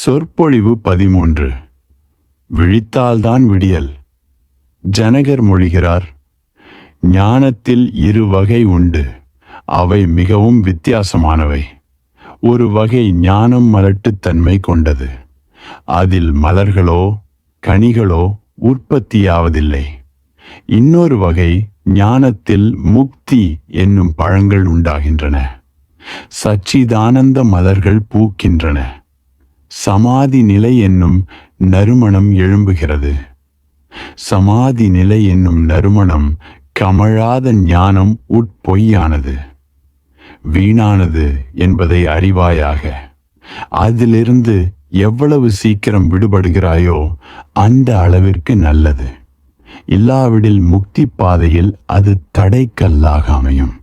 சொற்பொழிவு 13. விழித்தால்தான் விடியல். ஜனகர் மொழிகிறார், ஞானத்தில் இரு வகை உண்டு, அவை மிகவும் வித்தியாசமானவை. ஒரு வகை ஞானம் மலட்டுத்தன்மை கொண்டது. அதில் மலர்களோ கனிகளோ உற்பத்தியாவதில்லை. இன்னொரு வகை ஞானத்தில் முக்தி என்னும் பழங்கள் உண்டாகின்றன. சச்சிதானந்த மலர்கள் பூக்கின்றன. சமாதி நிலை என்னும் நறுமணம் எழும்புகிறது. சமாதி நிலை என்னும் நறுமணம் கமழாத ஞானம் உட்பொய்யானது, வீணானது என்பதை அறிவாயாக. அதிலிருந்து எவ்வளவு சீக்கிரம் விடுபடுகிறாயோ அந்த அளவிற்கு நல்லது. இல்லாவிடில் முக்தி பாதையில் அது தடைக்கல்லாக அமையும்.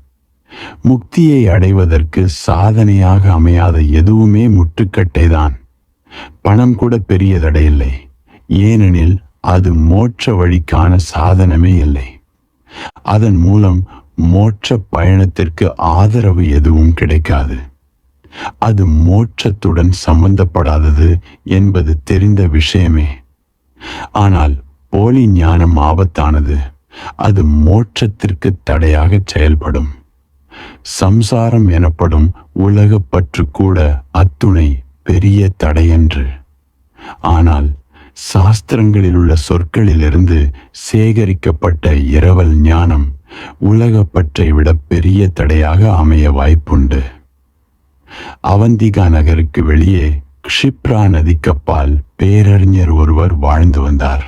முக்தியை அடைவதற்கு சாதனையாக அமையாத எதுவுமே முட்டுக்கட்டைதான். பணம் கூட பெரிய தடையில்லை, ஏனெனில் அது மோட்ச வழிக்கான சாதனமே இல்லை. அதன் மூலம் மோட்ச பயணத்திற்கு ஆதரவு எதுவும் கிடைக்காது. அது மோட்சத்துடன் சம்பந்தப்படாதது என்பது தெரிந்த விஷயமே. ஆனால் போலி ஞானம் ஆபத்தானது. அது மோட்சத்திற்கு தடையாக செயல்படும். சம்சாரம் எனப்படும் உலகப்பற்று கூட அத்துணை பெரிய தடையன்று. ஆனால் சாஸ்திரங்களில் உள்ள சொற்களிலிருந்து சேகரிக்கப்பட்ட இரவல் ஞானம் உலகப்பற்றை விட பெரிய தடையாக அமைய வாய்ப்புண்டு. அவந்திகா நகருக்கு வெளியே க்ஷிப்ரா நதிக்கப்பால் பேரறிஞர் ஒருவர் வாழ்ந்து வந்தார்.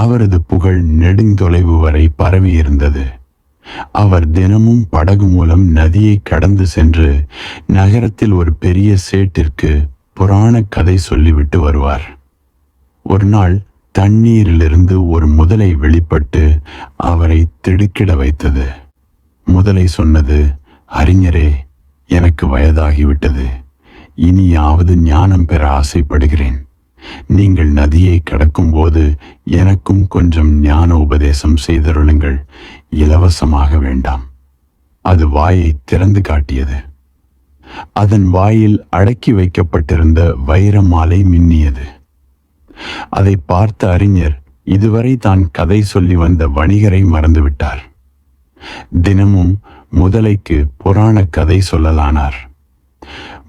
அவரது புகழ் நெடுந்தொலைவு வரை பரவியிருந்தது. அவர் தினமும் படகு மூலம் நதியை கடந்து சென்று நகரத்தில் ஒரு பெரிய சேட்டிற்கு புராண கதை சொல்லிவிட்டு வருவார். ஒரு நாள் தண்ணீரிலிருந்து ஒரு முதலை வெளிப்பட்டு அவரை திடுக்கிட வைத்தது. முதலை சொன்னது, அறிஞரே, எனக்கு வயதாகிவிட்டது. இனியாவது ஞானம் பெற ஆசைப்படுகிறேன். நீங்கள் நதியை கடக்கும் போது எனக்கும் கொஞ்சம் ஞான உபதேசம் செய்தருளுங்கள். இலவசமாக வேண்டாம். அது வாயை திறந்து காட்டியது. அதன் வாயில் அடக்கி வைக்கப்பட்டிருந்த வைர மாலை மின்னியது. அதை பார்த்த அறிஞர் இதுவரை தான் கதை சொல்லி வந்த வணிகரை மறந்துவிட்டார். தினமும் முதலைக்கு புராண கதை சொல்லலானார்.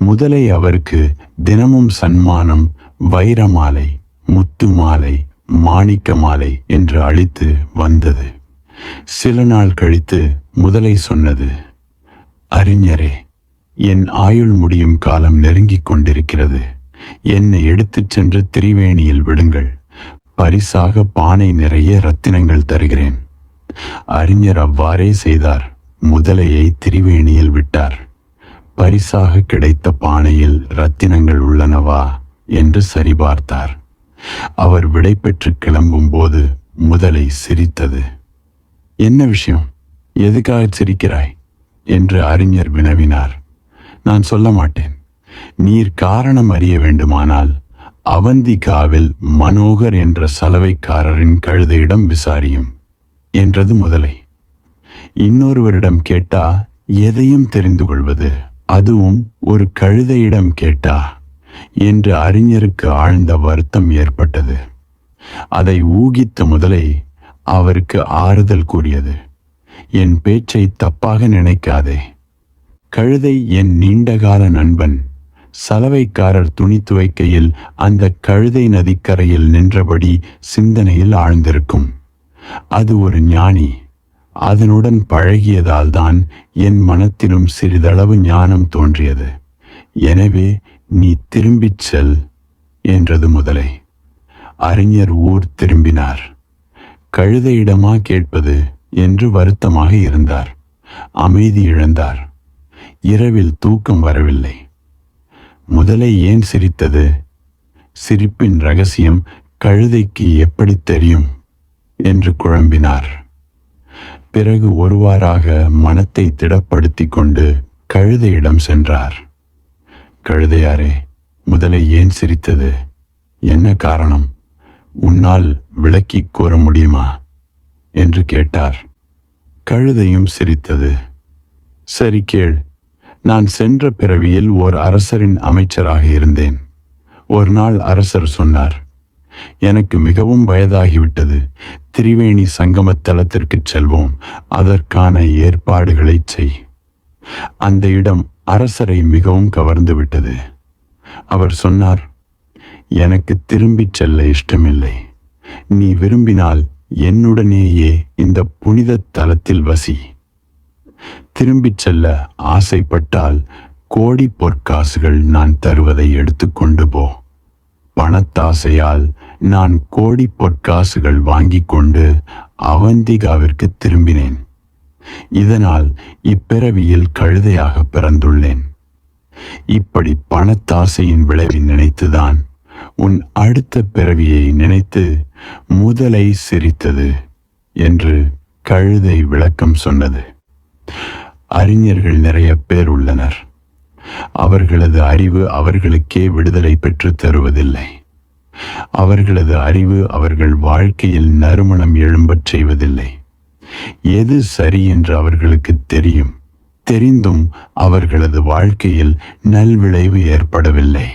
முதலை அவருக்கு தினமும் சன்மானம், வைரமாலை, முத்து மாலை, மாணிக்க மாலை என்று அளித்து வந்தது. சில நாள் கழித்து முதலை சொன்னது, அறிஞரே, என் ஆயுள் முடியும் காலம் நெருங்கிக் கொண்டிருக்கிறது. என்னை எடுத்துச் சென்று திரிவேணியில் விடுங்கள். பரிசாக பானை நிறைய ரத்தினங்கள் தருகிறேன். அறிஞர் அவ்வாறே செய்தார். முதலையை திரிவேணியில் விட்டார். பரிசாக கிடைத்த பானையில் ரத்தினங்கள் உள்ளனவா என்று சரிபார்த்தார். அவர் விடை பெற்று கிளம்பும் போது முதலை சிரித்தது. என்ன விஷயம்? எதுக்காக சிரிக்கிறாய் என்று அறிஞர் வினவினார். நான் சொல்ல மாட்டேன். நீர் காரணம் அறிய வேண்டுமானால் அவந்திகாவில் மனோகர் என்ற சலவைக்காரரின் கழுதையிடம் விசாரியும் என்றது முதலை. இன்னொருவரிடம் கேட்டா எதையும் தெரிந்து கொள்வது, அதுவும் ஒரு கழுதையிடம் கேட்டா என்று அறிஞருக்கு ஆழ்ந்த வருத்தம் ஏற்பட்டது. அதை ஊகித்த முதலை அவருக்கு ஆறுதல் கூறியது. என் பேச்சை தப்பாக நினைக்காதே. கழுதை என் நீண்டகால நண்பன். சலவைக்காரர் துணி துவைக்கையில் அந்த கழுதை நதிக்கரையில் நின்றபடி சிந்தனையில் ஆழ்ந்திருக்கும். அது ஒரு ஞானி. அதனுடன் பழகியதால் தான் என் மனத்திலும் சிறிதளவு ஞானம் தோன்றியது. எனவே நீ திரும்பிச் செல் என்றது முதலை. அறிஞர் ஊர் திரும்பினார். கழுதையிடமா கேட்பது என்று வருத்தமாக இருந்தார். அமைதி இழந்தார். இரவில் தூக்கம் வரவில்லை. முதலை ஏன் சிரித்தது? சிரிப்பின் ரகசியம் கழுதைக்கு எப்படி தெரியும் என்று குழம்பினார். பிறகு ஒருவாறாக மனத்தை திடப்படுத்தி கொண்டு கழுதையிடம் சென்றார். கழுதையாரே, முதலை ஏன் சிரித்தது? என்ன காரணம்? உன்னால் விளக்கிக் கூற முடியுமா என்று கேட்டார். கழுதையும் சிரித்தது. சரி கேள். நான் சென்ற பிறவியில் ஓர் அரசரின் அமைச்சராக இருந்தேன். ஒரு நாள் அரசர் சொன்னார், எனக்கு மிகவும் வயதாகிவிட்டது. திரிவேணி சங்கம தலத்திற்கு செல்வோம். அதற்கான ஏற்பாடுகளை செய். அந்த இடம் அரசரை மிகவும் கவர்ந்து விட்டது. அவர் சொன்னார், எனக்கு திரும்பிச் செல்ல இஷ்டமில்லை. நீ விரும்பினால் என்னுடனேயே இந்த புனித தலத்தில் வசி. திரும்பிச் செல்ல ஆசைப்பட்டால் கோடி பொற்காசுகள் நான் தருவதை எடுத்துக்கொண்டு போ. பணத்தாசையால் நான் கோடி பொற்காசுகள் வாங்கிக் கொண்டு அவந்திகாவிற்கு திரும்பினேன். இதனால் இப்பிறவியில் கழுதையாக பிறந்துள்ளேன். இப்படி பணத்தாசையின் விளைவை நினைத்துதான் உன் அடுத்த பிறவியை நினைத்து முதலை சிரித்தது என்று கழுதை விளக்கம் சொன்னது. அறிஞர்கள் நிறைய பேர் உள்ளனர். அவர்களது அறிவு அவர்களுக்கே விடுதலை பெற்றுத் தருவதில்லை. அவர்களது அறிவு அவர்கள் வாழ்க்கையில் நறுமணம் எழும்பச் செய்வதில்லை. எது சரி என்று அவர்களுக்கு தெரியும். தெரிந்தும் அவர்களது வாழ்க்கையில் நல்விளைவு ஏற்படவில்லை.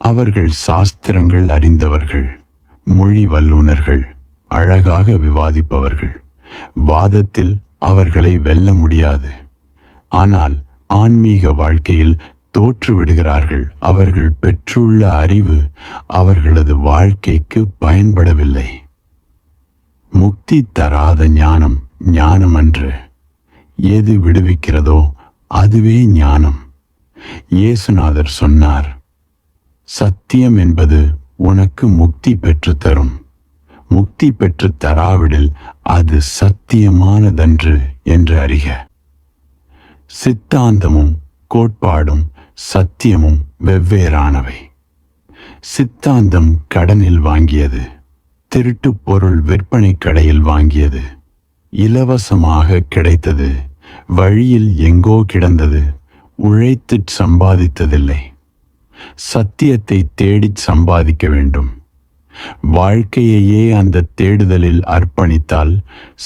அவர்கள் சாஸ்திரங்கள் அறிந்தவர்கள், மொழி வல்லுனர்கள், அழகாக விவாதிப்பவர்கள். வாதத்தில் அவர்களை வெல்ல முடியாது. ஆனால் ஆன்மீக வாழ்க்கையில் தோற்றுவிடுகிறார்கள். அவர்கள் பெற்றுள்ள அறிவு அவர்களது வாழ்க்கைக்கு பயன்படவில்லை. முக்தி தராத ஞானம் ஞானம் அன்று. எது விடுவிக்கிறதோ அதுவே ஞானம். இயேசுநாதர் சொன்னார், சத்தியம் என்பது உனக்கு முக்தி பெற்றுத்தரும். முக்தி பெற்று தராவிடில் அது சத்தியமானதன்று என்று அறிக. சித்தாந்தமும் கோட்பாடும் சத்தியமும் வெவ்வேறானவை. சித்தாந்தம் கடனில் வாங்கியது. திருட்டு பொருள் விற்பனை கடையில் வாங்கியது. இலவசமாக கிடைத்தது. வழியில் எங்கோ கிடந்தது. உழைத்து சம்பாதித்ததில்லை. சத்தியத்தை தேடிச் சம்பாதிக்க வேண்டும். வாழ்க்கையையே அந்த தேடுதலில் அர்ப்பணித்தால்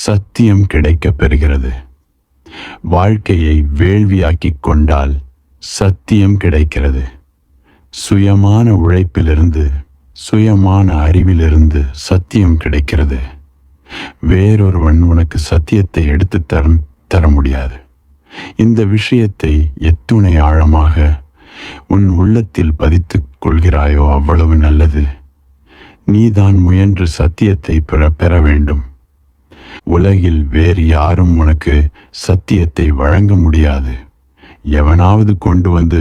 சத்தியம் கிடைக்கப் பெறுகிறது. வாழ்க்கையை வேள்வியாக்கிக் கொண்டால் சத்தியம் கிடைக்கிறது. சுயமான உழைப்பிலிருந்து, சுயமான அறிவிலிருந்து சத்தியம் கிடைக்கிறது. வேறொருவன் உனக்கு சத்தியத்தை எடுத்து தர முடியாது. இந்த விஷயத்தை எத்துணை ஆழமாக உன் உள்ளத்தில் பதித்துக் கொள்கிறாயோ அவ்வளவு நல்லது. நீதான் முயன்று சத்தியத்தை பெற வேண்டும். உலகில் வேறு யாரும் உனக்கு சத்தியத்தை வழங்க முடியாது. எவனாவது கொண்டு வந்து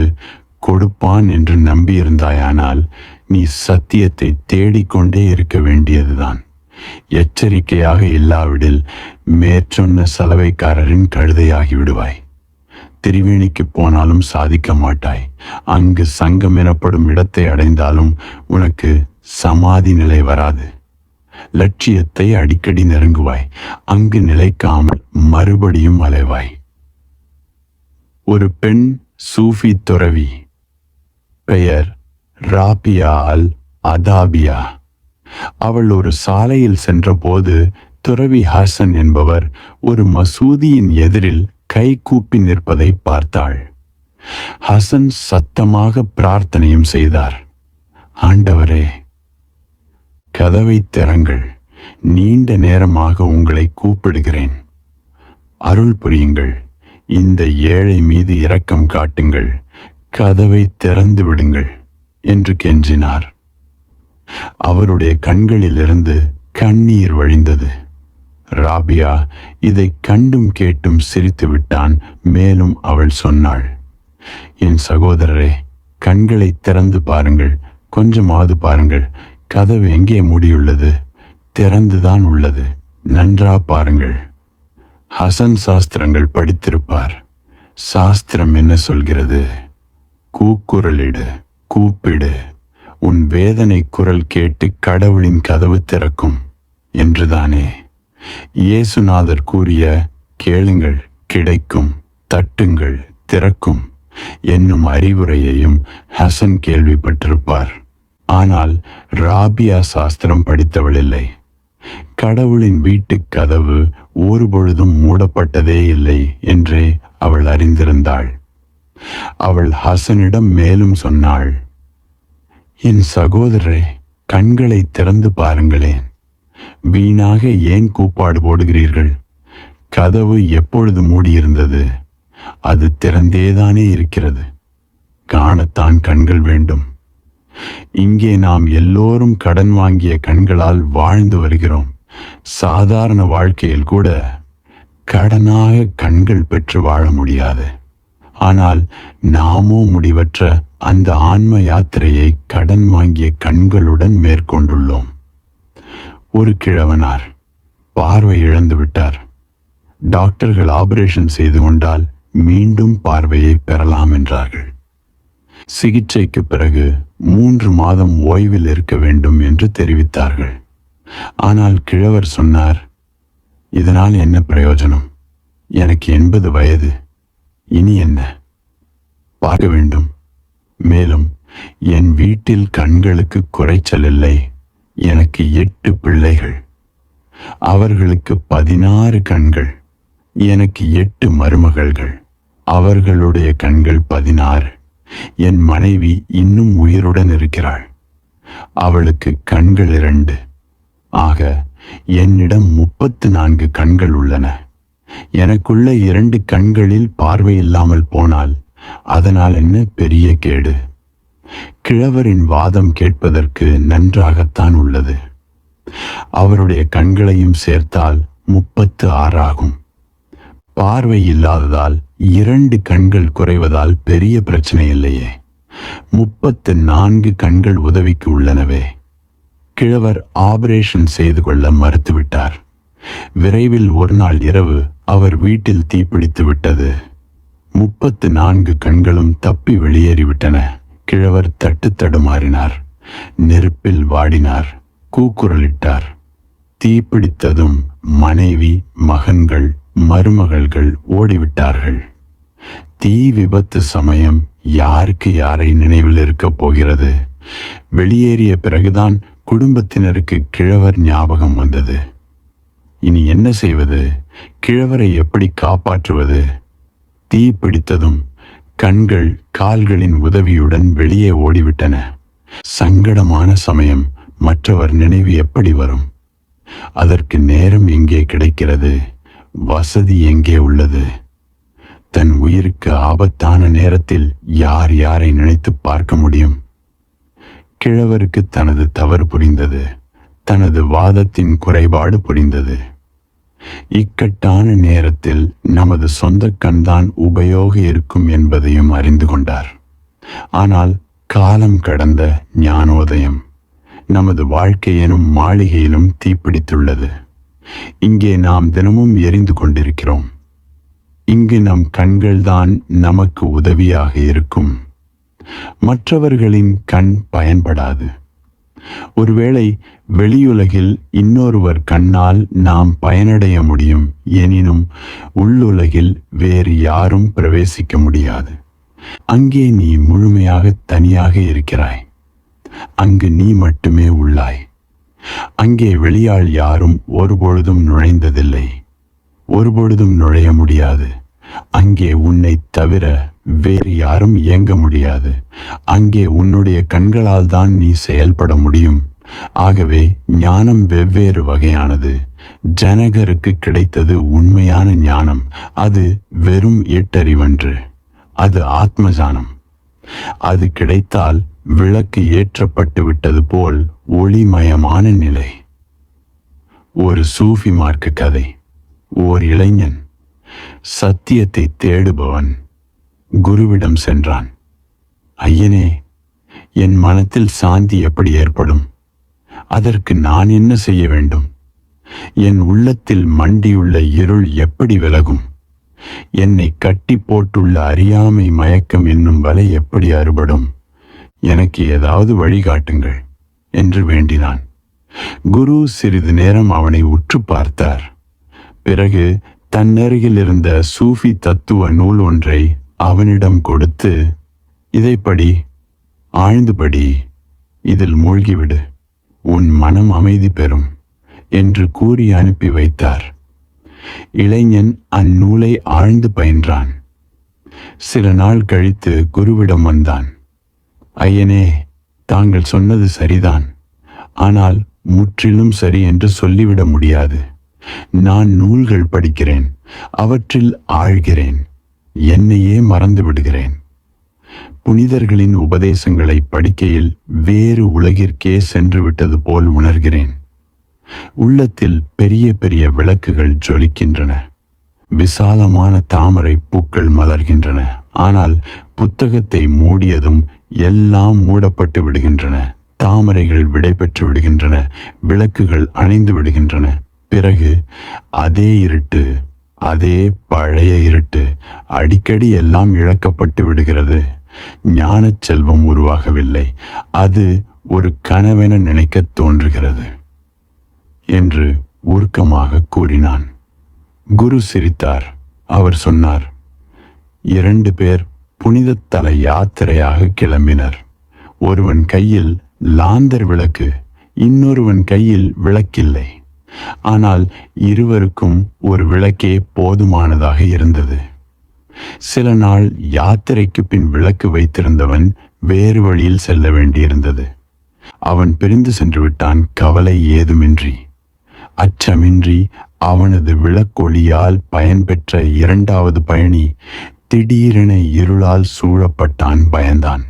கொடுப்பான் என்று நம்பியிருந்தாயானால் நீ சத்தியத்தை தேடிக்கொண்டே இருக்க வேண்டியதுதான். எச்சரிக்கையாக இல்லாவிடில் மேற்சொன்ன சலவைக்காரரின் கழுதையாகி விடுவாய். திரிவேணிக்கு போனாலும் சாதிக்க மாட்டாய். அங்கு சங்கம் எனப்படும் இடத்தை அடைந்தாலும் உனக்கு சமாதி நிலை வராது. லட்சியத்தை அடிக்கடி நெருங்குவாய். அங்கு நிலைக்காமல் மறுபடியும் அலைவாய். ஒரு பெண் சூஃபி துறவி, பெயர் ராபியா அல் அதாபியா. அவள் ஒரு சாலையில் சென்றபோது துறவி ஹசன் என்பவர் ஒரு மசூதியின் எதிரில் கை கூப்பி நிற்பதை பார்த்தாள். ஹசன் சத்தமாக பிரார்த்தனையும் செய்தார். ஆண்டவரே, கதவை திறங்கள். நீண்ட நேரமாக உங்களை கூப்பிடுகிறேன். அருள் புரியுங்கள். இந்த ஏழை மீது இரக்கம் காட்டுங்கள். கதவை திறந்து விடுங்கள் என்று கெஞ்சினார். அவருடைய கண்களிலிருந்து கண்ணீர் வழிந்தது. ராபியா இதை கண்டும் கேட்டும் சிரித்து விட்டான். மேலும் அவள் சொன்னாள், என் சகோதரரே, கண்களை திறந்து பாருங்கள். கொஞ்சமாவது பாருங்கள். கதவு எங்கே மூடியுள்ளது? திறந்துதான் உள்ளது. நன்றா பாருங்கள். ஹசன் சாஸ்திரங்கள் படித்திருப்பார். சாஸ்திரம் என்ன சொல்கிறது? கூக்குரலிடு, கூப்பிடு. உன் வேதனை குரல் கேட்டு கடவுளின் கதவு திறக்கும் என்றுதானே இயேசுநாதர் கூறிய கேளுங்கள் கிடைக்கும், தட்டுங்கள் திறக்கும் என்னும் அறிவுரையையும் ஹசன் கேள்விப்பட்டிருப்பார். ஆனால் ராபியா சாஸ்திரம் படித்தவள் இல்லை. கடவுளின் வீட்டுக் கதவு ஒருபொழுதும் மூடப்பட்டதே இல்லை என்றே அவள் அறிந்திருந்தாள். அவள் ஹசனிடம் மேலும் சொன்னாள், என் சகோதரரே, கண்களை திறந்து பாருங்களேன். வீணாக ஏன் கூப்பாடு போடுகிறீர்கள்? கதவு எப்பொழுது மூடியிருந்தது? அது திறந்தேதானே இருக்கிறது. காணத்தான் கண்கள் வேண்டும். இங்கே நாம் எல்லோரும் கடன் வாங்கிய கண்களால் வாழ்ந்து வருகிறோம். சாதாரண வாழ்க்கையில் கூட கடனாக கண்கள் பெற்று வாழ முடியாது. ஆனால் நாமோ முடிவற்ற அந்த ஆன்ம யாத்திரையை கடன் வாங்கிய கண்களுடன் மேற்கொண்டுள்ளோம். ஒரு கிழவனார் பார்வை இழந்து விட்டார். டாக்டர்கள் ஆபரேஷன் செய்து கொண்டால் மீண்டும் பார்வையை பெறலாம் என்றார்கள். சிகிச்சைக்கு பிறகு 3 மாதம் ஓய்வில் இருக்க வேண்டும் என்று தெரிவித்தார்கள். ஆனால் கிழவர் சொன்னார், இதனால் என்ன பிரயோஜனம்? எனக்கு 80 வயது. இனி என்ன? பார்க்க வேண்டும். மேலும் என் வீட்டில் கண்களுக்கு குறைச்சல் இல்லை. எனக்கு 8 பிள்ளைகள். அவர்களுக்கு 16 கண்கள். எனக்கு 8 மருமகள்கள். அவர்களுடைய கண்கள் 16. என் மனைவி இன்னும் உயிருடன் இருக்கிறாள். அவளுக்கு கண்கள் 2. ஆக என்னிடம் 34 கண்கள் உள்ளன. எனக்குள்ள 2 கண்களில் பார்வை இல்லாமல் போனால் அதனால் என்ன பெரிய கேடு? கிழவரின் வாதம் கேட்பதற்கு நன்றாகத்தான் உள்ளது. அவருடைய கண்களையும் சேர்த்தால் 36 ஆகும். பார்வை இல்லாததால் 2 கண்கள் குறைவதால் பெரிய பிரச்சனை இல்லையே. 34 கண்கள் உதவிக்கு உள்ளனவே. கிழவர் ஆபரேஷன் செய்து கொள்ள மறுத்துவிட்டார். விரைவில் ஒரு நாள் இரவு அவர் வீட்டில் தீப்பிடித்து விட்டது. 34 கண்களும் தப்பி வெளியேறிவிட்டன. கிழவர் தட்டு தடுமாறினார். நெருப்பில் வாடினார். கூக்குரலிட்டார். தீப்பிடித்ததும் மனைவி, மகன்கள், மருமகள்கள் ஓடிவிட்டார்கள். தீ விபத்து சமயம் யாருக்கு யாரை நினைவில் இருக்கப் போகிறது? வெளியேறிய பிறகுதான் குடும்பத்தினருக்கு கிழவர் ஞாபகம் வந்தது. இனி என்ன செய்வது? கிழவரை எப்படி காப்பாற்றுவது? தீ பிடித்ததும் கண்கள் கால்களின் உதவியுடன் வெளியே ஓடிவிட்டன. சங்கடமான சமயம் மற்றவர் நினைவு எப்படி வரும்? அதற்கு நேரம் எங்கே கிடைக்கிறது? வசதி எங்கே உள்ளது? தன் உயிருக்கு ஆபத்தான நேரத்தில் யார் யாரை நினைத்து பார்க்க முடியும்? கிழவருக்கு தனது தவறு புரிந்தது. தனது வாதத்தின் குறைபாடு புரிந்தது. இக்கட்டான நேரத்தில் நமது சொந்த கண்தான் உபயோக இருக்கும் என்பதையும் அறிந்து கொண்டார். ஆனால் காலம் கடந்த ஞானோதயம் நமது வாழ்க்கை எனும் மாளிகையிலும் தீப்பிடித்துள்ளது. இங்கே நாம் தினமும் எரிந்து கொண்டிருக்கிறோம். இங்கு நம் கண்கள்தான் நமக்கு உதவியாக இருக்கும். மற்றவர்களின் கண் பயன்படாது. ஒருவேளை வெளியுலகில் இன்னொருவர் கண்ணால் நாம் பயனடைய முடியும். எனினும் உள்ளுலகில் வேறு யாரும் பிரவேசிக்க முடியாது. அங்கே நீ முழுமையாக தனியாக இருக்கிறாய். அங்கு நீ மட்டுமே உள்ளாய். அங்கே வெளியாள் யாரும் ஒருபொழுதும் நுழைந்ததில்லை. ஒருபொழுதும் நுழைய முடியாது. அங்கே உன்னை தவிர வேறு யாரும் இயங்க முடியாது. அங்கே உன்னுடைய கண்களால் தான் நீ செயல்பட முடியும். ஆகவே ஞானம் வெவ்வேறு வகையானது. ஜனகருக்கு கிடைத்தது உண்மையான ஞானம். அது வெறும் எட்டறிவன்று. அது ஆத்மஞானம். அது கிடைத்தால் விளக்கு ஏற்றப்பட்டு விட்டது போல் ஒளிமயமான நிலை. ஒரு சூஃபி மார்க்க கதை. ஓர் இளைஞன், சத்தியத்தை தேடுபவன், குருவிடம் சென்றான். ஐயனே, என் மனத்தில் சாந்தி எப்படி ஏற்படும்? அதற்கு நான் என்ன செய்ய வேண்டும்? என் உள்ளத்தில் மண்டியுள்ள இருள் எப்படி விலகும்? என்னை கட்டி போட்டுள்ள அறியாமை மயக்கம் என்னும் வலை எப்படி அறுபடும்? எனக்கு ஏதாவது வழிகாட்டுங்கள் என்று வேண்டினான். குரு சிறிது நேரம் அவனை உற்று பார்த்தார். பிறகு தன்னருகில் இருந்த சூஃபி தத்துவ நூல் ஒன்றை அவனிடம் கொடுத்து, இதை படி, ஆழ்ந்து படி, இதில் மூழ்கிவிடு, உன் மனம் அமைதி பெறும் என்று கூறி அனுப்பி வைத்தார். இளைஞன் அந்நூலை ஆழ்ந்து பயின்றான். சில நாள் கழித்து குருவிடம் வந்தான். ஐயனே, தாங்கள் சொன்னது சரிதான். ஆனால் முற்றிலும் சரி என்று சொல்லிவிட முடியாது. நான் நூல்கள் படிக்கிறேன், அவற்றில் ஆழ்கிறேன், என்னையே மறந்து விடுகிறேன். புனிதர்களின் உபதேசங்களை படிக்கையில் வேறு உலகிற்கே சென்று விட்டது போல் உணர்கிறேன். உள்ளத்தில் பெரிய பெரிய விளக்குகள் ஜொலிக்கின்றன. விசாலமான தாமரை பூக்கள் மலர்கின்றன. ஆனால் புத்தகத்தை மூடியதும் எல்லாம் மூடப்பட்டு விடுகின்றன. தாமரைகள் விடை பெற்று விடுகின்றன. விளக்குகள் அணைந்து விடுகின்றன. பிறகு அதே இருட்டு, அதே பழைய இருட்டு. அடிக்கடி எல்லாம் இழக்கப்பட்டு விடுகிறது. ஞானச் செல்வம் உருவாகவில்லை, அது ஒரு கனவென நினைக்க தோன்றுகிறது என்று உருக்கமாக கூறினான். குரு சிரித்தார். அவர் சொன்னார், 2 பேர் புனித தல யாத்திரையாக கிளம்பினர். ஒருவன் கையில் லாந்தர் விளக்கு, இன்னொருவன் கையில் விளக்கில்லை. ஆனால் இருவருக்கும் ஒரு விளக்கே போதுமானதாக இருந்தது. சில நாள் யாத்திரைக்கு பின் விளக்கு வைத்திருந்தவன் வேறு வழியில் செல்ல வேண்டியிருந்தது. அவன் பிரிந்து சென்று விட்டான், கவலை ஏதுமின்றி. அச்சமின்றி அவனது விளக்கொளியால் பயன்பெற்ற 2வது பயணி திடீரென இருளால் சூழப்பட்டான். பயந்தான்,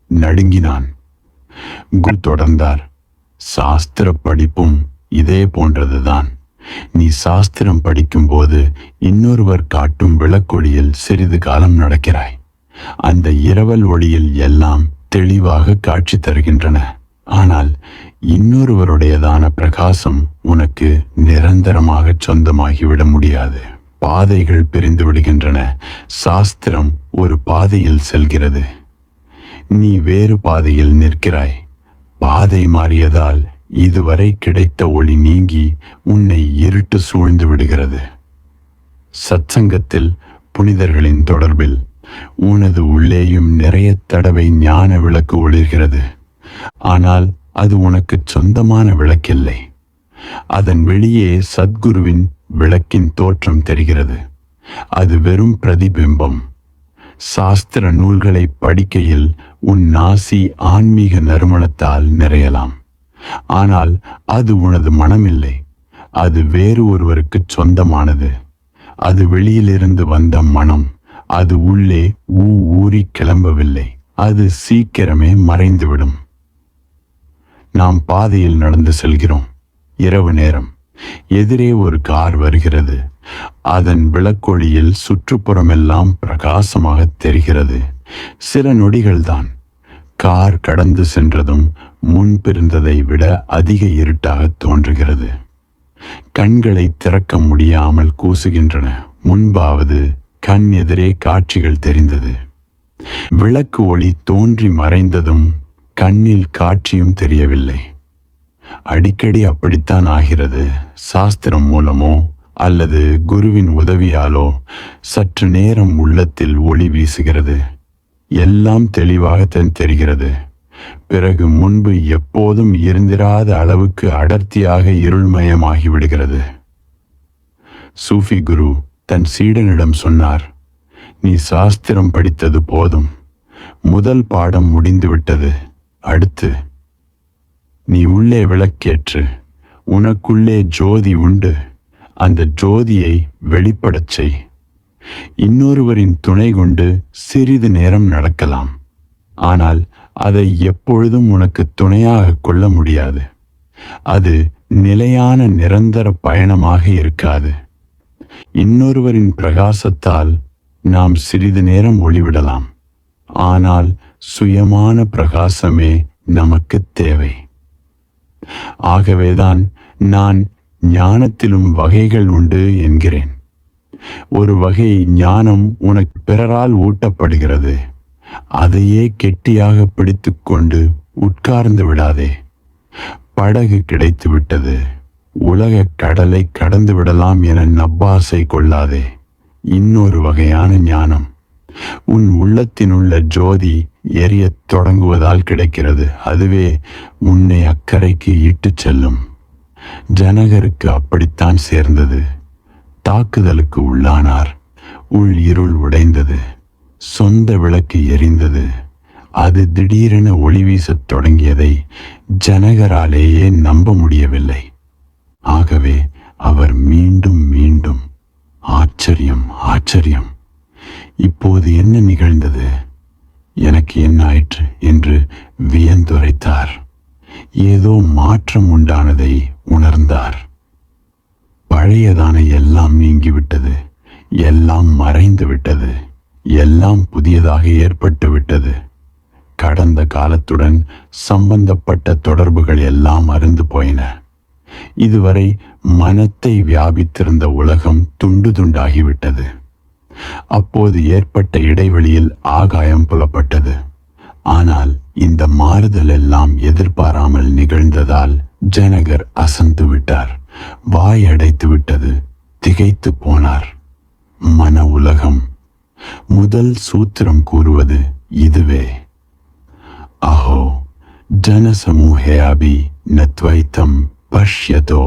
நடுங்கினான். குரு தொடர்ந்தார், சாஸ்திர படிப்பும் இதே போன்றதுதான். நீ சாஸ்திரம் படிக்கும்போது இன்னொருவர் காட்டும் விளக்கொளியில் சிறிது காலம் நடக்கிறாய். அந்த இரவல் ஒளியில் எல்லாம் தெளிவாக காட்சி தருகின்றன. ஆனால் இன்னொருவருடையதான பிரகாசம் உனக்கு நிரந்தரமாக சொந்தமாகிவிட முடியாது. பாதைகள் பிரிந்து விடுகின்றன. சாஸ்திரம் ஒரு பாதையில் செல்கிறது, நீ வேறு பாதையில் நிற்கிறாய். பாதை மாறியதால் இதுவரை கிடைத்த ஒளி நீங்கி உன்னை இருட்டு சூழ்ந்து விடுகிறது. சத்சங்கத்தில் புனிதர்களின் தொடர்பில் உனது உள்ளேயும் நிறைய தடவை ஞான விளக்கு ஒளிர்கிறது. ஆனால் அது உனக்கு சொந்தமான விளக்கில்லை. அதன் வெளியே சத்குருவின் விளக்கின் தோற்றம் தெரிகிறது. அது வெறும் பிரதிபிம்பம். சாஸ்திர நூல்களை படிக்கையில் உன் நாசி ஆன்மீக நறுமணத்தால் நிறையலாம். ஆனால் அது உனது மனமில்லை. அது வேறு ஒருவருக்கு சொந்தமானது. அது வெளியிலிருந்து வந்த மனம். அது உள்ளே ஊறி கிளம்பவில்லை. அது சீக்கிரமே மறைந்துவிடும். நாம் பாதையில் நடந்து செல்கிறோம். இரவு நேரம். எதிரே ஒரு கார் வருகிறது. அதன் விளக்கொளியில் சுற்றுப்புறமெல்லாம் பிரகாசமாக தெரிகிறது. சில நொடிகள்தான். கார் கடந்து சென்றதும் முன்பிருந்ததை விட அதிக இருட்டாக தோன்றுகிறது. கண்களை திறக்க முடியாமல் கூசுகின்றன. முன்பாவது கண் எதிரே காட்சிகள் தெரிந்தது. விளக்கு ஒளி தோன்றி மறைந்ததும் கண்ணில் காட்சியும் தெரியவில்லை. அடிக்கடி அப்படித்தான் ஆகிறது. சாஸ்திரம் மூலமோ அல்லது குருவின் உதவியாலோ சற்று நேரம் உள்ளத்தில் ஒளி வீசுகிறது. எல்லாம் தெளிவாக தெரிகிறது. பிறகு முன்பு எப்போதும் இருந்திராத அளவுக்கு அடர்த்தியாக இருள்மயமாகிவிடுகிறது. சூஃபி குரு தன் சீடனிடம் சொன்னார், நீ சாஸ்திரம் படித்தது போதும். முதல் பாடம் முடிந்துவிட்டது. அடுத்து நீ உள்ளே விளக்கேற்று. உனக்குள்ளே ஜோதி உண்டு. அந்த ஜோதியை வெளிப்படச் செய். இன்னொருவரின் துணை கொண்டு சிறிது நேரம் நடக்கலாம். ஆனால் அதை எப்பொழுதும் உனக்கு துணையாக கொள்ள முடியாது. அது நிலையான நிரந்தர பயணமாக இருக்காது. இன்னொருவரின் பிரகாசத்தால் நாம் சிறிது நேரம் ஒளிவிடலாம். ஆனால் சுயமான பிரகாசமே நமக்கு தேவை. ஆகவேதான் நான் ஞானத்திலும் வகைகள் உண்டு என்கிறேன். ஒரு வகை ஞானம் உனக்கு பிறரால் ஊட்டப்படுகிறது. அதையே கெட்டியாக பிடித்து கொண்டு உட்கார்ந்து விடாதே. படகு கிடைத்து விட்டது, உலக கடலை கடந்து விடலாம் என நப்பாசை கொள்ளாதே. இன்னொரு வகையான ஞானம் உன் உள்ளத்தினுள்ள ஜோதி எரியத் தொடங்குவதால் கிடைக்கிறது. அதுவே உன்னை அக்கறைக்கு இட்டுச் செல்லும். ஜனகருக்கு அப்படித்தான் சேர்ந்தது. தாக்குதலுக்கு உள்ளானார். உள் இருள் உடைந்தது. சொந்த விளக்கு எரிந்தது. அது திடீரென ஒளி வீசத் தொடங்கியதை ஜனகராலேயே நம்ப முடியவில்லை. ஆகவே அவர் மீண்டும் மீண்டும், ஆச்சரியம், ஆச்சரியம், இப்போது என்ன நிகழ்ந்தது, எனக்கு என்ன ஆயிற்று என்று வியந்துரைத்தார். ஏதோ மாற்றம் உண்டானதை உணர்ந்தார். பழையதான எல்லாம் நீங்கிவிட்டது, எல்லாம் மறைந்து விட்டது, எல்லாம் புதியதாக ஏற்பட்டு விட்டது. கடந்த காலத்துடன் சம்பந்தப்பட்ட தொடர்புகள் எல்லாம் அறுந்து போயின. இதுவரை மனத்தை வியாபித்திருந்த உலகம் துண்டு துண்டாகிவிட்டது. அப்போது ஏற்பட்ட இடைவெளியில் ஆகாயம் புலப்பட்டது. ஆனால் இந்த மாறுதல் எல்லாம் எதிர்பாராமல் நிகழ்ந்ததால் ஜனகர் அசந்து விட்டார். வாய் அடைத்து விட்டது. திகைத்து போனார். மன உலகம் முதல் சூத்திரம் கூறுவது இதுவே. அஹோ ஜனசமூஹே அபி நத்வைத்தம் பஷ்யதோ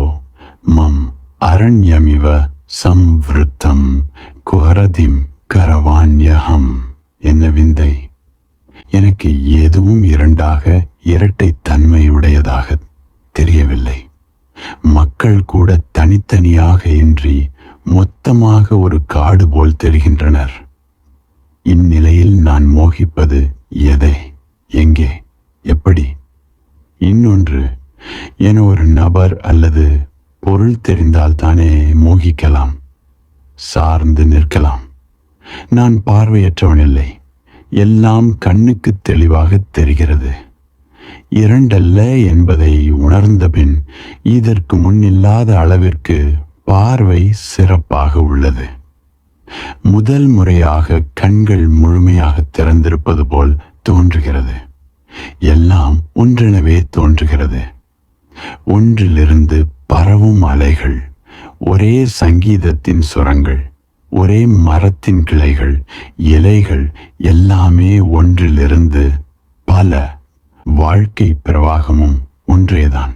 மம் அரண்யமிவ சம்விருத்தம் குஹரதிம் கரவாண்யகம். என்ன விந்தை! எனக்கு எதுவும் இரண்டாக இரட்டை தன்மையுடையதாக தெரியவில்லை. மக்கள் கூட தனித்தனியாக இன்றி மொத்தமாக ஒரு காடு போல் தெரிகின்றனர். இந்நிலையில் நான் மோகிப்பது எதை, எங்கே, எப்படி? இன்னொன்று, என ஒரு நபர் அல்லது பொருள் தெரிந்தால் தானே மோகிக்கலாம், சார்ந்து நிற்கலாம். நான் பார்வையற்றவனில்லை. எல்லாம் கண்ணுக்கு தெளிவாக தெரிகிறது. இரண்டல்ல என்பதை உணர்ந்த பின் இதற்கு முன் இல்லாத அளவிற்கு பார்வை சிறப்பாக உள்ளது. முதல் முறையாக கண்கள் முழுமையாக திறந்திருப்பது போல் தோன்றுகிறது. எல்லாம் ஒன்றெனவே தோன்றுகிறது. ஒன்றிலிருந்து பரவும் அலைகள், ஒரே சங்கீதத்தின் சுரங்கள், ஒரே மரத்தின் கிளைகள், இலைகள் எல்லாமே ஒன்றிலிருந்து பல. வாழ்க்கை பிரவாகமும் ஒன்றேதான்.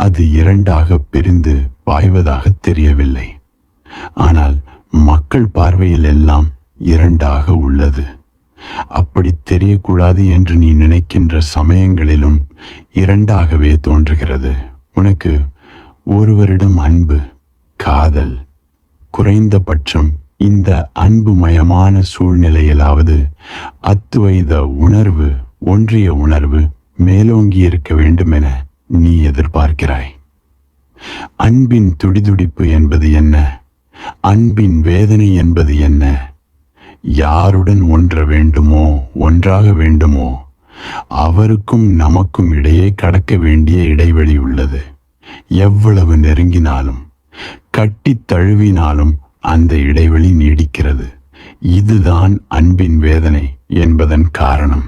அது இரண்டாக பிரிந்து பாய்வதாக தெரியவில்லை. ஆனால் மக்கள் பார்வையில் எல்லாம் இரண்டாக உள்ளது. அப்படி தெரியக்கூடாது என்று நீ நினைக்கின்ற சமயங்களிலும் இரண்டாகவே தோன்றுகிறது. உனக்கு ஒருவரிடம் அன்பு, காதல், குறைந்தபட்சம் இந்த அன்புமயமான சூழ்நிலையிலாவது அத்துவைத உணர்வு, ஒன்றிய உணர்வு மேலோங்கி இருக்க வேண்டும் என நீ எதிர்பார்க்கிறாய். அன்பின் துடிதுடிப்பு என்பது என்ன? அன்பின் வேதனை என்பது என்ன? யாருடன் ஒன்றாக வேண்டுமோ அவருக்கும் நமக்கும் இடையே கடக்க வேண்டிய இடைவெளி உள்ளது. எவ்வளவு நெருங்கினாலும் கட்டி தழுவினாலும் அந்த இடைவெளி நீடிக்கிறது. இதுதான் அன்பின் வேதனை என்பதன் காரணம்.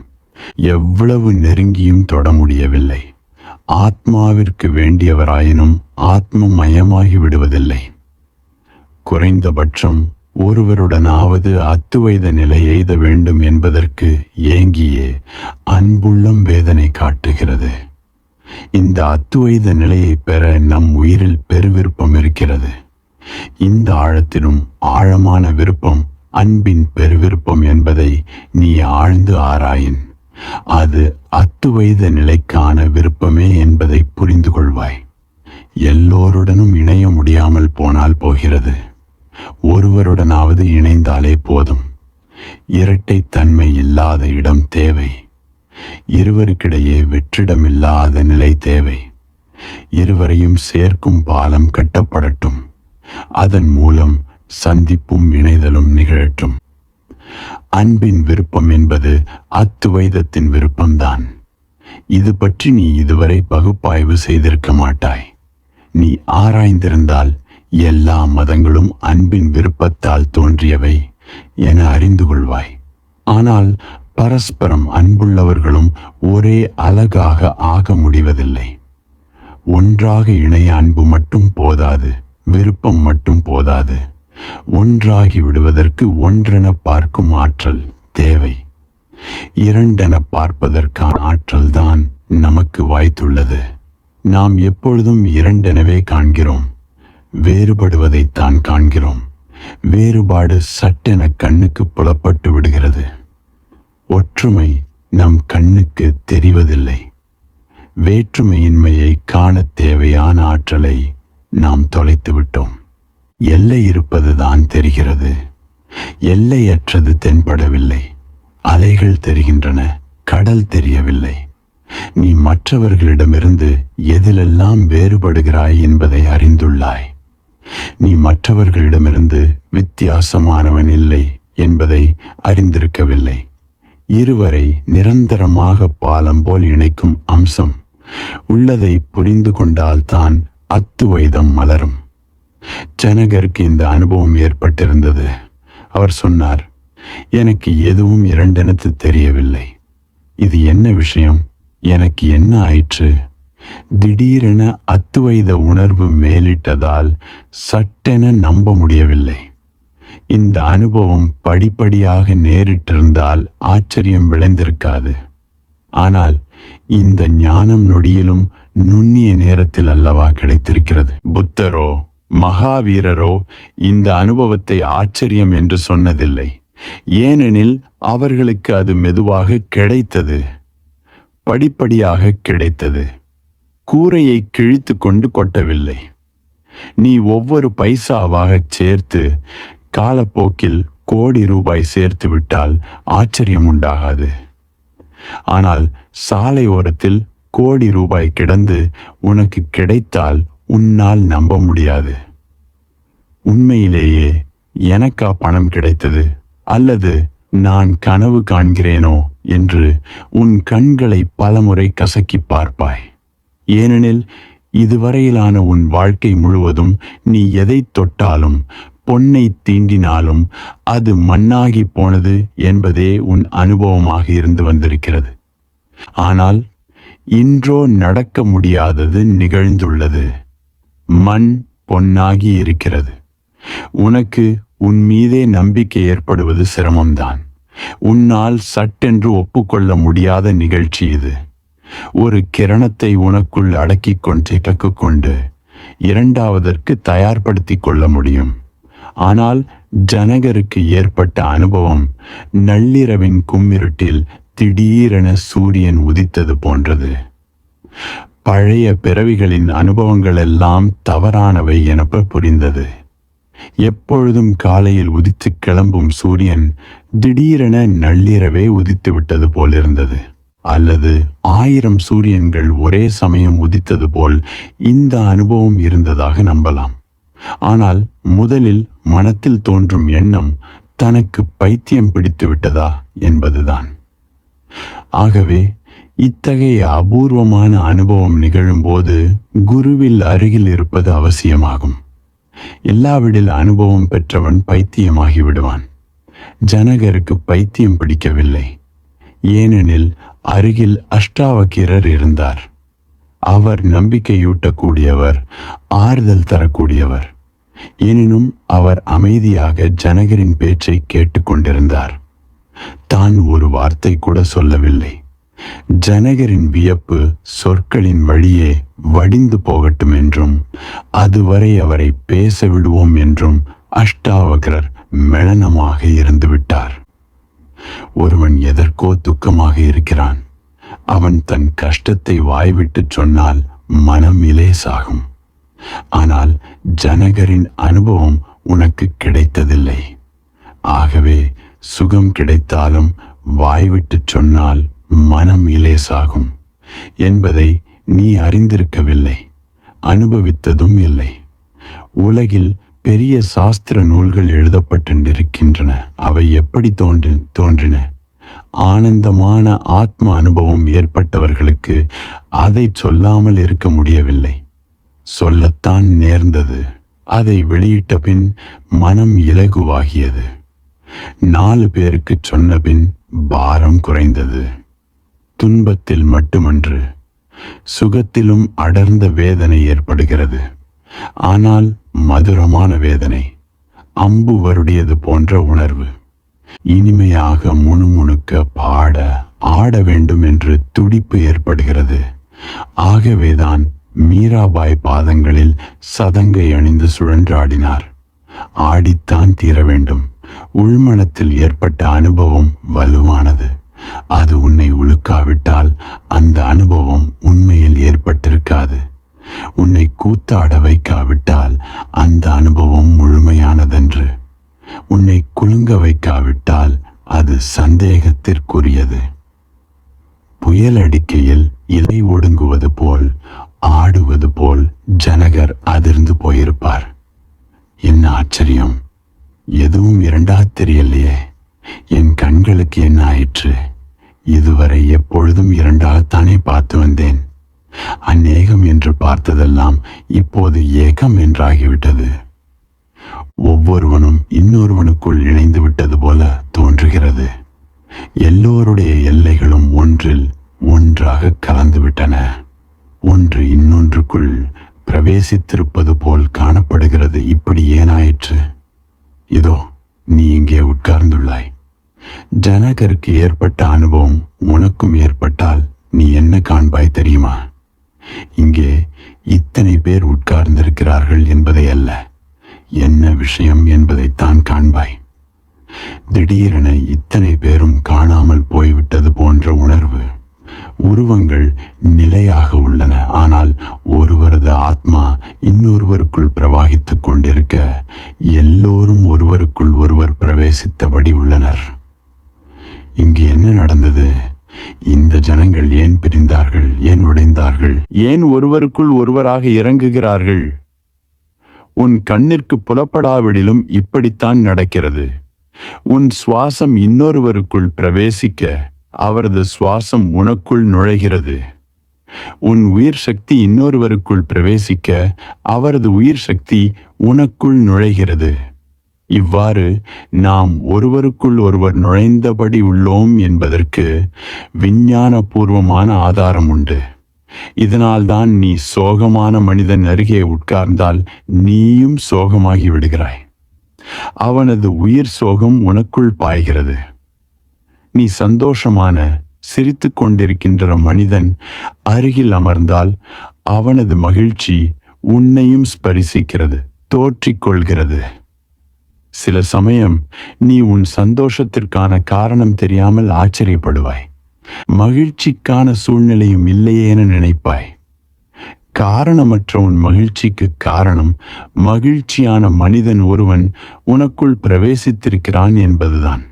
எவ்வளவு நெருங்கியும் தொட முடியவில்லை. ஆத்மாவிற்கு வேண்டியவராயினும் ஆத்மமயமாகி விடுவதில்லை. குறைந்தபட்சம் ஒருவருடனாவது அத்துவைத நிலை எய்த வேண்டும் என்பதற்கு ஏங்கியே அன்புள்ளம் வேதனை காட்டுகிறது. இந்த அத்துவைத நிலையை பெற நம் உயிரில் பெருவிருப்பம் இருக்கிறது. இந்த ஆழத்திலும் ஆழமான விருப்பம் அன்பின் பெருவிருப்பம் என்பதை நீ ஆழ்ந்து ஆராயின். அது அத்துவைத நிலைக்கான விருப்பமே என்பதை புரிந்து கொள்வாய். எல்லோருடனும் இணைய முடியாமல் போனால் போகிறது. ஒருவருடனாவது இணைந்தாலே போதும். இரட்டை தன்மை இல்லாத இடம் தேவை. இருவருக்கிடையே வெற்றிடமில்லாத நிலை தேவை. இருவரையும் சேர்க்கும் பாலம் கட்டப்படட்டும். அதன் மூலம் சந்திப்பும் இணைதலும் நிகழட்டும். அன்பின் விருப்பம் என்பது அத்துவைதத்தின் விருப்பம்தான். இது பற்றி நீ இதுவரை பகுப்பாய்வு செய்திருக்க மாட்டாய். நீ ஆராய்ந்திருந்தால் எல்லா மதங்களும் அன்பின் விருப்பத்தால் தோன்றியவை என அறிந்து கொள்வாய். ஆனால் பரஸ்பரம் அன்புள்ளவர்களும் ஒரே அழகாக ஆக முடிவதில்லை. ஒன்றாக இணைய அன்பு மட்டும் போதாது, விருப்பம் மட்டும் போதாது. ஒன்றாகி விடுவதற்கு ஒன்றென பார்க்கும் ஆற்றல் தேவை. இரண்டென பார்ப்பதற்கான ஆற்றல் தான் நமக்கு வாய்த்துள்ளது. நாம் எப்பொழுதும் இரண்டெனவே காண்கிறோம். வேறுபடுவதைத்தான் காண்கிறோம். வேறுபாடு சட்டென கண்ணுக்கு புலப்பட்டு விடுகிறது. ஒற்றுமை நம் கண்ணுக்கு தெரிவதில்லை. வேற்றுமையின்மையை காணத் தேவையான ஆற்றலை நாம் தொலைத்து விட்டோம். எல்லை இருப்பதுதான் தெரிகிறது, எல்லையற்றது தென்படவில்லை. அலைகள் தெரிகின்றன, கடல் தெரியவில்லை. நீ மற்றவர்களிடமிருந்து எதிலெல்லாம் வேறுபடுகிறாய் என்பதை அறிந்துள்ளாய். நீ மற்றவர்களிடமிருந்து வித்தியாசமானவன் இல்லை என்பதை அறிந்திருக்கவில்லை. இருவரை நிரந்தரமாக பாலம் போல் இணைக்கும் அம்சம் உள்ளதை புரிந்து கொண்டால்தான் அத்துவைதம் மலரும். ஜனகருக்கு இந்த அனுபவம் ஏற்பட்டிருந்தது. அவர் சொன்னார், எனக்கு எதுவும் இரண்டெனத்து தெரியவில்லை. இது என்ன விஷயம்? எனக்கு என்ன ஆயிற்று? திடீரென அத்துவைத உணர்வு மேலிட்டதால் சட்டென நம்ப முடியவில்லை. இந்த அனுபவம் படிப்படியாக நேரிட்டிருந்தால் ஆச்சரியம் விளைந்திருக்காது. ஆனால் இந்த ஞானம் நொடியிலும் நுண்ணிய நேரத்தில் அல்லவா கிடைத்திருக்கிறது. புத்தரோ மகாவீரரோ இந்த அனுபவத்தை ஆச்சரியம் என்று சொன்னதில்லை. ஏனெனில் அவர்களுக்கு அது மெதுவாக கிடைத்தது, படிப்படியாக கிடைத்தது. கூரையை கிழித்து கொண்டு கொட்டவில்லை. நீ ஒவ்வொரு பைசாவாக சேர்த்து காலப்போக்கில் கோடி ரூபாய் சேர்த்து விட்டால் ஆச்சரியம் உண்டாகாது. ஆனால் சாலை ஓரத்தில் கோடி ரூபாய் கிடந்து உனக்கு கிடைத்தால் உன்னால் நம்ப முடியாது. உண்மையிலேயே எனக்கா பணம் கிடைத்தது, அல்லது நான் கனவு காண்கிறேனோ என்று உன் கண்களை பலமுறை கசக்கி பார்ப்பாய். ஏனெனில் இதுவரையிலான உன் வாழ்க்கை முழுவதும் நீ எதை தொட்டாலும், பொன்னை தீண்டினாலும் அது மண்ணாகி போனது என்பதே உன் அனுபவமாக இருந்து வந்திருக்கிறது. ஆனால் இன்றோ நடக்க முடியாதது நிகழ்ந்துள்ளது. மண் பொன்னாகி இருக்கிறது. உனக்கு உன் மீதே நம்பிக்கை ஏற்படுவது சிரமம்தான். உன்னால் சட்டென்று ஒப்புக்கொள்ள முடியாத நிகழ்ச்சி இது. ஒரு கிரணத்தை உனக்குள் அடக்கிக் கொண்டு இரண்டாவதற்கு தயார்படுத்தி கொள்ள முடியும். ஆனால் ஜனகருக்கு ஏற்பட்ட அனுபவம் நள்ளிரவின் கும்மிருட்டில் திடீரென சூரியன் உதித்தது போன்றது. பழைய பிறவிகளின் அனுபவங்கள் எல்லாம் தவறானவை என புரிந்தது. எப்பொழுதும் காலையில் உதித்து கிளம்பும் சூரியன் திடீரென நள்ளிரவே உதித்து விட்டது போலிருந்தது. அல்லது 1000 சூரியன்கள் ஒரே சமயம் உதித்தது போல் இந்த அனுபவம் இருந்ததாக நம்பலாம். ஆனால் முதலில் மனத்தில் தோன்றும் எண்ணம் தனக்கு பைத்தியம் பிடித்து விட்டதா என்பதுதான். ஆகவே இத்தகைய அபூர்வமான அனுபவம் நிகழும்போது குருவில் அருகில் இருப்பது அவசியமாகும். எல்லாவிடில் அனுபவம் பெற்றவன் பைத்தியமாகி விடுவான். ஜனகருக்கு பைத்தியம் பிடிக்கவில்லை. ஏனெனில் அருகில் அஷ்டாவக்கிரர் இருந்தார். அவர் நம்பிக்கையூட்டக்கூடியவர், ஆறுதல் தரக்கூடியவர். எனினும் அவர் அமைதியாக ஜனகரின் பேச்சை கேட்டுக்கொண்டிருந்தார். தான் ஒரு வார்த்தை கூட சொல்லவில்லை. ஜனகரின் வியப்பு சொற்களின் வழியே வடிந்து போகட்டும் என்றும், அதுவரை அவரை பேச விடுவோம் என்றும் அஷ்டாவக்ரர் மெளனமாக இருந்து விட்டார். ஒருவன் எதற்கோ துக்கமாக இருக்கிறான். அவன் தன் கஷ்டத்தை வாய்விட்டு சொன்னால் மனம் இலேசாகும். ஆனால் ஜனகரின் அனுபவம் உனக்கு கிடைத்ததில்லை. ஆகவே சுகம் கிடைத்தாலும் வாய்விட்டு சொன்னால் மனம் இலேசாகும் என்பதை நீ அறிந்திருக்கவில்லை, அனுபவித்ததும் இல்லை. உலகில் பெரிய சாஸ்திர நூல்கள் எழுதப்பட்டிருக்கின்றன. அவை எப்படி தோன்றின? ஆனந்தமான ஆத்ம அனுபவம் ஏற்பட்டவர்களுக்கு அதை சொல்லாமல் இருக்க முடியவில்லை. சொல்லத்தான் நேர்ந்தது. அதை வெளியிட்ட பின் மனம் இலகுவாகியது. 4 பேருக்கு சொன்ன பின் பாரம் குறைந்தது. துன்பத்தில் மட்டுமன்று, சுகத்திலும் அடர்ந்த வேதனை ஏற்படுகிறது. ஆனால் மதுரமான வேதனை, அம்பு வருடியது போன்ற உணர்வு. இனிமையாக முணுமுணுக்க, பாட, ஆட வேண்டும் என்று துடிப்பு ஏற்படுகிறது. ஆகவேதான் மீராபாய் பாதங்களில் சதங்கை அணிந்து சுழன்றாடினார். ஆடித்தான் தீர வேண்டும். உள்மனத்தில் ஏற்பட்ட அனுபவம் வலுவானது. அது உன்னை உழுக்காவிட்டால் அந்த அனுபவம் உண்மையில் ஏற்பட்டிருக்காது. உன்னை கூத்தாட வைக்காவிட்டால் அந்த அனுபவம் முழுமையானதன்று. உன்னை குலுங்க வைக்காவிட்டால் அது சந்தேகத்திற்குரியது. புயல் அடிக்கையில் இலை ஒடுங்குவது போல், ஆடுவது போல் ஜனகர் அதிர்ந்து போயிருப்பார். என்ன ஆச்சரியம்! எதுவும் இரண்டா தெரியலையே. என் கண்களுக்கு என்ன ஆயிற்று? இதுவரை எப்பொழுதும் இரண்டாகத்தானே பார்த்து வந்தேன். அநேகம் என்று பார்த்ததெல்லாம் இப்போது ஏகம் என்றாகிவிட்டது. ஒவ்வொருவனும் இன்னொருவனுக்குள் இணைந்து விட்டது போல தோன்றுகிறது. எல்லோருடைய எல்லைகளும் ஒன்றில் ஒன்றாக கலந்துவிட்டன. ஒன்று இன்னொன்றுக்குள் பிரவேசித்திருப்பது போல் காணப்படுகிறது. இப்படி ஏனாயிற்று? இதோ நீ இங்கே உட்கார்ந்துள்ளாய். ஜனகருக்கு ஏற்பட்ட அனுபவம் உனக்கும் ஏற்பட்டால் நீ என்ன காண்பாய் தெரியுமா? இங்கே இத்தனை பேர் உட்கார்ந்திருக்கிறார்கள் என்பதை அல்ல, என்ன விஷயம் என்பதைத்தான் காண்பாய். திடீரென இத்தனை பேரும் காணாமல் போய்விட்டது போன்ற உணர்வு. உருவங்கள் நிலையாக உள்ளன, ஆனால் ஒருவரது ஆத்மா இன்னொருவருக்குள் பிரவாகித்துக் கொண்டிருக்க எல்லோரும் ஒருவருக்குள் ஒருவர் பிரவேசித்தபடி உள்ளனர். இங்கு என்ன நடந்தது? இந்த ஜனங்கள் ஏன் பிரிந்தார்கள்? ஏன் உடைந்தார்கள்? ஏன் ஒருவருக்குள் ஒருவராக இறங்குகிறார்கள்? உன் கண்ணிற்கு புலப்படாவிடிலும் இப்படித்தான் நடக்கிறது. உன் சுவாசம் இன்னொருவருக்குள் பிரவேசிக்க அவரது சுவாசம் உனக்குள் நுழைகிறது. உன் உயிர் சக்தி இன்னொருவருக்குள் பிரவேசிக்க அவரது உயிர் சக்தி உனக்குள் நுழைகிறது. இவ்வாறு நாம் ஒருவருக்குள் ஒருவர் நுழைந்தபடி உள்ளோம் என்பதற்கு விஞ்ஞானபூர்வமான ஆதாரம் உண்டு. இதனால்தான் நீ சோகமான மனிதன் அருகே உட்கார்ந்தால் நீயும் சோகமாகி விடுகிறாய். அவனது உயிர் சோகம் உனக்குள் பாய்கிறது. நீ சந்தோஷமான சிரித்து கொண்டிருக்கின்ற மனிதன் அருகில் அமர்ந்தால் அவனது மகிழ்ச்சி உன்னையும் ஸ்பரிசிக்கிறது, தோற்றிக்கொள்கிறது. சில சமயம் நீ உன் சந்தோஷத்திற்கான காரணம் தெரியாமல் ஆச்சரியப்படுவாய். மகிழ்ச்சிக்கான சூழ்நிலையும் இல்லையே என நினைப்பாய். காரணமற்ற உன் மகிழ்ச்சிக்கு காரணம் மகிழ்ச்சியான மனிதன் ஒருவன் உனக்குள் பிரவேசித்திருக்கிறான் என்பதுதான்.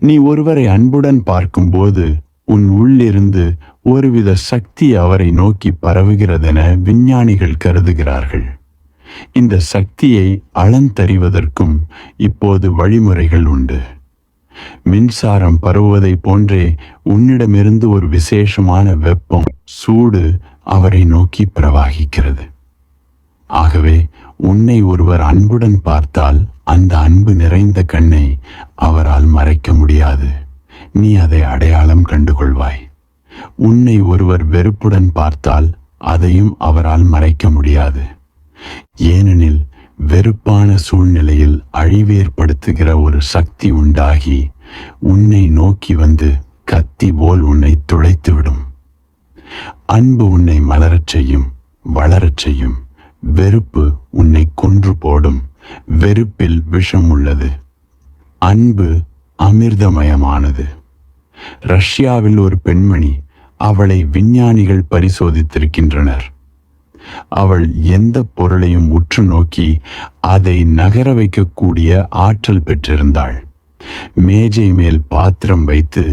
நீ ஒருவரை அன்புடன் பார்க்கும்போது உன் உள்ளிருந்து ஒருவித சக்தி அவரை நோக்கி பரவுகிறதென விஞ்ஞானிகள் கருதுகிறார்கள். இந்த சக்தியை அளந்தறிவதற்கும் இப்போது வழிமுறைகள் உண்டு. மின்சாரம் பரவுவதை போன்றே உன்னிடமிருந்து ஒரு விசேஷமான வெப்பம், சூடு அவரை நோக்கி பிரவாகிக்கிறது. ஆகவே உன்னை ஒருவர் அன்புடன் பார்த்தால் அந்த அன்பு நிறைந்த கண்ணை அவரால் மறைக்க முடியாது. நீ அதை அடையாளம் கண்டுகொள்வாய். உன்னை ஒருவர் வெறுப்புடன் பார்த்தால் அதையும் அவரால் மறைக்க முடியாது. ஏனெனில் வெறுப்பான சூழ்நிலையில் அழிவேற்படுத்துகிற ஒரு சக்தி உண்டாகி உன்னை நோக்கி வந்து கத்தி போல் உன்னை துளைத்துவிடும். அன்பு உன்னை மலரச் செய்யும், வளரச் செய்யும். வெறுப்பு உன்னை கொன்று போடும். வெறுப்பில் விஷம் உள்ளது. அன்பு அமிர்தமயமானது. ரஷ்யாவில் ஒரு பெண்மணி, அவளை விஞ்ஞானிகள் பரிசோதித்திருக்கின்றனர். அவள் எந்த பொருளையும் உற்று நோக்கி அதை நகர வைக்கக்கூடிய ஆற்றல் பெற்றிருந்தாள். மேஜை மேல் பாத்திரம் வைத்து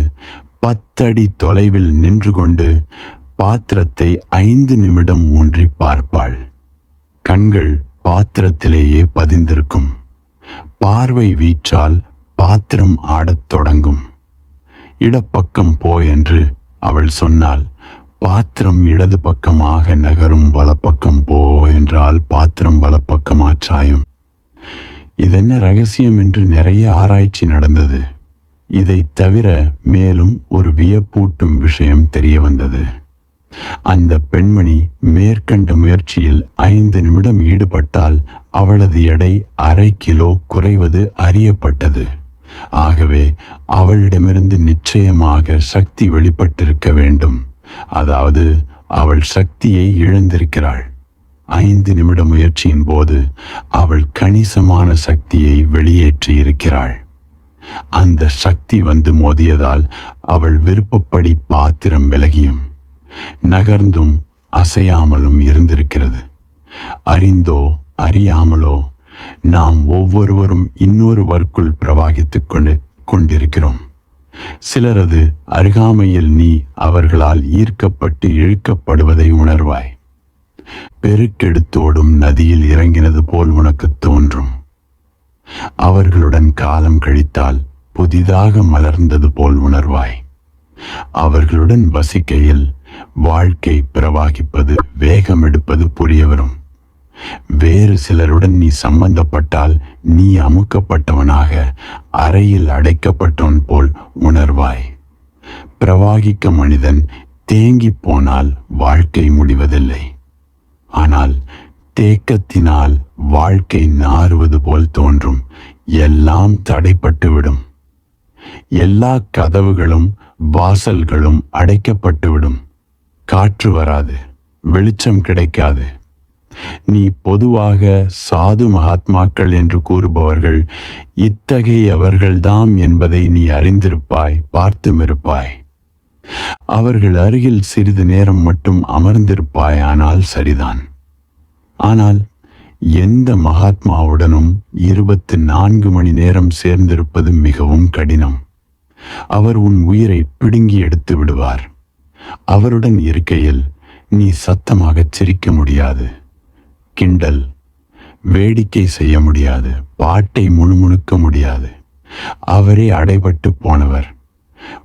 10 அடி தொலைவில் நின்று கொண்டு பாத்திரத்தை 5 நிமிடம் ஊன்றி பார்ப்பாள். கண்கள் பாத்திரத்திலேயே பதிந்திருக்கும். பார்வை வீச்சால் பாத்திரம் ஆடத் தொடங்கும். இடப்பக்கம் போ என்று அவள் சொன்னால் பாத்திரம் இடது பக்கமாக நகரும். வலப்பக்கம் போ என்றால் பாத்திரம் வலப்பக்கமா சாயும். இதென்ன ரகசியம் என்று நிறைய ஆராய்ச்சி நடந்தது. இதை தவிர மேலும் ஒரு வியப்பூட்டும் விஷயம் தெரிய வந்தது. அந்த பெண்மணி மேற்கண்ட முயற்சியில் 5 நிமிடம் ஈடுபட்டால் அவளது எடை 1/2 கிலோ குறைவது அறியப்பட்டது. ஆகவே அவளிடமிருந்து நிச்சயமாக சக்தி வெளிப்பட்டிருக்க வேண்டும். அதாவது அவள் சக்தியை இழந்திருக்கிறாள். 5 நிமிட முயற்சியின் போது அவள் கணிசமான சக்தியை வெளியேற்றி இருக்கிறாள். அந்த சக்தி வந்து மோதியதால் அவள் விருப்பப்படி பாத்திரம் விலகியும் நகர்ந்தும் அசையாமலும் இருந்திருக்கிறது. அறிந்தோ அறியாமலோ நாம் ஒவ்வொருவரும் இன்னொருவருக்குள் பிரவாகித்துக் கொண்டிருக்கிறோம். சிலரது அருகாமையில் நீ அவர்களால் ஈர்க்கப்பட்டு இழுக்கப்படுவதை உணர்வாய். பெருக்கெடுத்தோடும் நதியில் இறங்கினது போல் உனக்கு தோன்றும். அவர்களுடன் காலம் கழித்தால் புதிதாக மலர்ந்தது போல் உணர்வாய். அவர்களுடன் வசிக்கையில் வாழ்க்கை பிரவாகிப்பது, வேகம் எடுப்பது புரிய வரும். வேறு சிலருடன் நீ சம்பந்தப்பட்டால் நீ அமுக்கப்பட்டவனாக அறையில் அடைக்கப்பட்டவன் போல் உணர்வாய். பிரவாகிக்க மனிதன் தேங்கி போனால் வாழ்க்கை முடிவதில்லை. ஆனால் தேக்கத்தினால் வாழ்க்கை நாறுவது போல் தோன்றும். எல்லாம் தடைப்பட்டுவிடும். எல்லா கதவுகளும் வாசல்களும் அடைக்கப்பட்டுவிடும். காற்று வராது, வெளிச்சம் கிடைக்காது. நீ பொதுவாக சாது மகாத்மாக்கள் என்று கூறுபவர்கள் இத்தகையவர்கள்தாம் என்பதை நீ அறிந்திருப்பாய், பார்த்தும் இருப்பாய். அவர்கள் அருகில் சிறிது நேரம் மட்டும் அமர்ந்திருப்பாய். ஆனால் சரிதான். ஆனால் எந்த மகாத்மாவுடனும் 24 மணி நேரம் சேர்ந்திருப்பது மிகவும் கடினம். அவர் உன் உயிரை பிடுங்கி எடுத்து விடுவார். அவருடன் இருக்கையில் நீ சத்தமாக சிரிக்க முடியாது, கிண்டல் வேடிக்கை செய்ய முடியாது, பாட்டை முணுமுணுக்க முடியாது. அவரே அடைபட்டு போனவர்.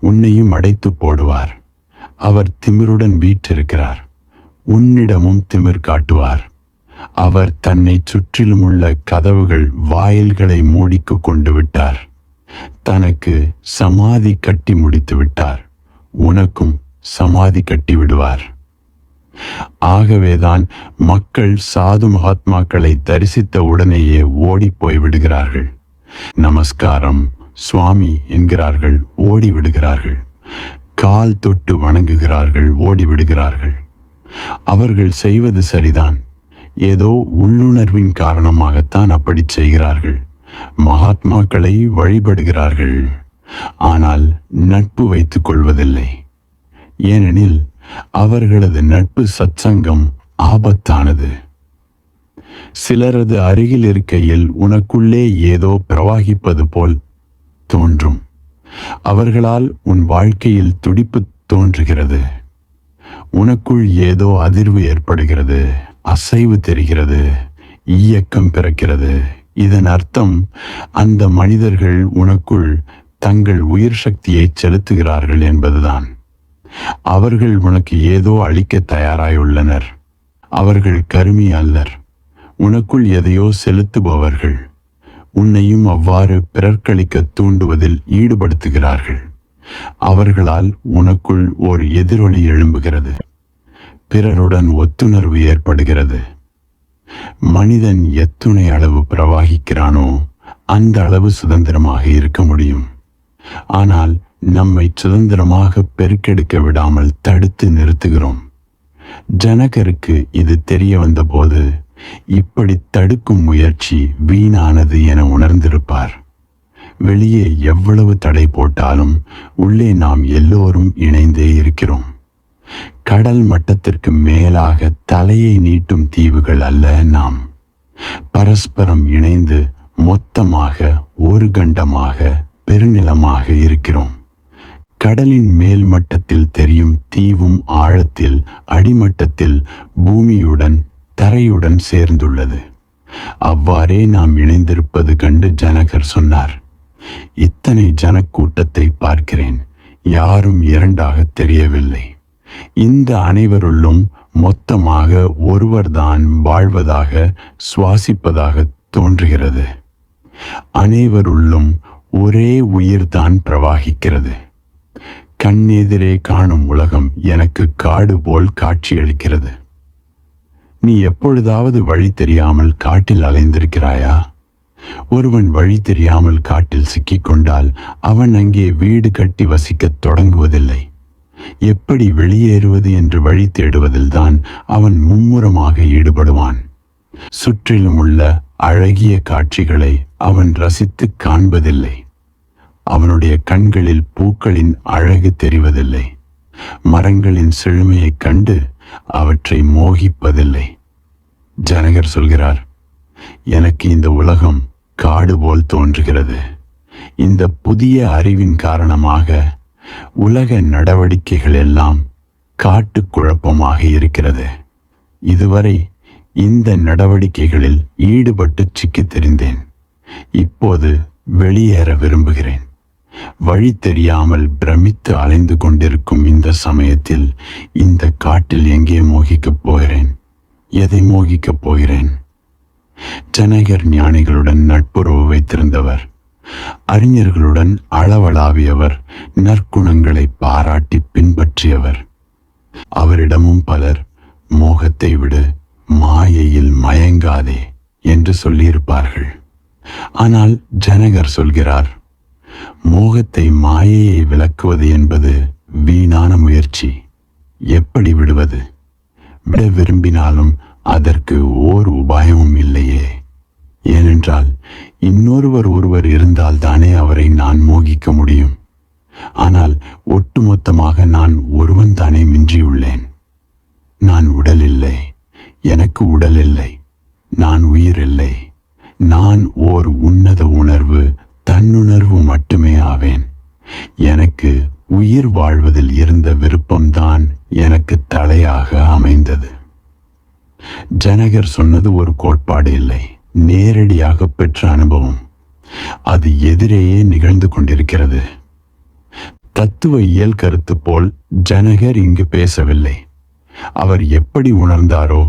உன்னையும் அடைத்து போடுவார். அவர் திமிருடன் வீற்றிருக்கிறார். உன்னிடமும் திமிர் காட்டுவார். அவர் தன்னை சுற்றிலும் உள்ள கதவுகள், வாயில்களை மூடிக்கு கொண்டு விட்டார். தனக்கு சமாதி கட்டி முடித்து விட்டார். உனக்கும் சமாதி கட்டி விடுவார். ஆகவேதான் மக்கள் சாது மகாத்மாக்களை தரிசித்த உடனேயே ஓடி போய் விடுகிறார்கள். நமஸ்காரம் சுவாமி என்கிறார்கள், ஓடி விடுகிறார்கள். கால் தொட்டு வணங்குகிறார்கள், ஓடி விடுகிறார்கள். அவர்கள் செய்வது சரிதான். ஏதோ உள்ளுணர்வின் காரணமாகத்தான் அப்படி செய்கிறார்கள். மகாத்மாக்களை வழிபடுகிறார்கள். ஆனால் நட்பு வைத்துக் கொள்வதில்லை. ஏனெனில் அவர்களது நட்பு சத்சங்கம் ஆபத்தானது. சிலரது அருகில் இருக்கையில் உனக்குள்ளே ஏதோ பிரவாகிப்பது போல் தோன்றும். அவர்களால் உன் வாழ்க்கையில் துடிப்பு தோன்றுகிறது. உனக்குள் ஏதோ அதிர்வு ஏற்படுகிறது, அசைவு தெரிகிறது, இயக்கம் பிறக்கிறது. இதன் அர்த்தம் அந்த மனிதர்கள் உனக்குள் தங்கள் உயிர் சக்தியை செலுத்துகிறார்கள் என்பதுதான். அவர்கள் உனக்கு ஏதோ அளிக்க தயாராயுள்ளனர். அவர்கள் கருமி அல்லர். உனக்குள் எதையோ செலுத்துபவர்கள். உன்னையும் அவ்வாறு பிறர்க்களிக்க தூண்டுவதில் ஈடுபடுத்துகிறார்கள். அவர்களால் உனக்குள் ஒரு எதிரொலி எழும்புகிறது. பிறருடன் ஒத்துணர்வு ஏற்படுகிறது. மனிதன் எத்துணை அளவு பிரவாகிக்கிறானோ அந்த அளவு சுதந்திரமாக இருக்க முடியும். ஆனால் நம்மை சுதந்திரமாக பெருக்கெடுக்க விடாமல் தடுத்து நிறுத்துகிறோம். ஜனகருக்கு இது தெரிய வந்தபோது இப்படி தடுக்கும் முயற்சி வீணானது என உணர்ந்திருப்பார். வெளியே எவ்வளவு தடை போட்டாலும் உள்ளே நாம் எல்லோரும் இணைந்தே இருக்கிறோம். கடல் மட்டத்திற்கு மேலாக தலையை நீட்டும் தீவுகள் அல்ல நாம். பரஸ்பரம் இணைந்து மொத்தமாக ஒரு கண்டமாக பெருநிலமாக இருக்கிறோம். கடலின் மேல் மட்டத்தில் தெரியும் தீவும் ஆழத்தில் அடிமட்டத்தில் பூமியுடன் தரையுடன் சேர்ந்துள்ளது. அவ்வாறே நாம் இணைந்திருப்பது கண்டு ஜனகர் சொன்னார், இத்தனை ஜனக்கூட்டத்தை பார்க்கிறேன், யாரும் இரண்டாக தெரியவில்லை. இந்த அனைவருள்ளும் மொத்தமாக ஒருவர்தான் வாழ்வதாக சுவாசிப்பதாக தோன்றுகிறது. அனைவருள்ளும் ஒரே உயிர்தான் பிரவாகிக்கிறது. கண்ணெதிரே காணும் உலகம் எனக்கு காடு போல் காட்சியளிக்கிறது. நீ எப்பொழுதாவது வழி தெரியாமல் காட்டில் அலைந்திருக்கிறாயா? ஒருவன் வழி தெரியாமல் காட்டில் சிக்கிக்கொண்டால் அவன் அங்கே வீடு கட்டி வசிக்கத் தொடங்குவதில்லை. எப்படி வெளியேறுவது என்று வழி தேடுவதில்தான் அவன் மும்முரமாக ஈடுபடுவான். சுற்றிலும் உள்ள அழகிய காட்சிகளை அவன் ரசித்து காண்பதில்லை. அவனுடைய கண்களில் பூக்களின் அழகு தெரிவதில்லை. மரங்களின் செழுமையைக் கண்டு அவற்றை மோகிப்பதில்லை. ஜனகர் சொல்கிறார், எனக்கு இந்த உலகம் காடு போல் தோன்றுகிறது. இந்த புதிய அறிவின் காரணமாக உலக நடவடிக்கைகள் எல்லாம் காட்டு குழப்பமாக இருக்கிறது. இதுவரை இந்த நடவடிக்கைகளில் ஈடுபட்டு சிக்கித் தெரிந்தேன். இப்போது வெளியேற விரும்புகிறேன். வழி தெரியாமல் பிரமித்து அலைந்து கொண்டிருக்கும் இந்த சமயத்தில் இந்த காட்டில் எங்கே மோகிக்கப் போகிறேன்? எதை மோகிக்கப் போகிறேன்? ஜனகர் ஞானிகளுடன் நட்புறவு வைத்திருந்தவர். அறிஞர்களுடன் அளவளாவியவர். நற்குணங்களை பாராட்டி பின்பற்றியவர். அவரிடமும் பலர் மோகத்தை விடு, மாயையில் மயங்காதே என்று சொல்லியிருப்பார்கள். ஆனால் ஜனகர் சொல்கிறார், மோகத்தை, மாயையை விலக்குவது என்பது வீணான முயற்சி. எப்படி விடுவது? விட விரும்பினாலும் அதற்கு ஓர் உபாயமும் இல்லையே. ஏனென்றால் ஒருவர் இருந்தால் தானே அவரை நான் மோகிக்க முடியும். ஆனால் ஒட்டுமொத்தமாக நான் ஒருவன் தானே மிஞ்சியுள்ளேன். நான் உடல் இல்லை, எனக்கு உடல் இல்லை, நான் உயிர் இல்லை. நான் ஓர் உன்னத உணர்வு, தன்னுணர்வு மட்டுமே ஆவேன். எனக்கு உயிர் வாழ்வதில் இருந்த விருப்பம்தான் எனக்கு தலையாக அமைந்தது. ஜனகர் சொன்னது ஒரு கோட்பாடு இல்லை, நேரடியாக பெற்ற அனுபவம். அது எதிரேயே நிகழ்ந்து கொண்டிருக்கிறது. தத்துவ இயல் கருத்து போல் ஜனகர் இங்கு பேசவில்லை. அவர் எப்படி உணர்ந்தாரோ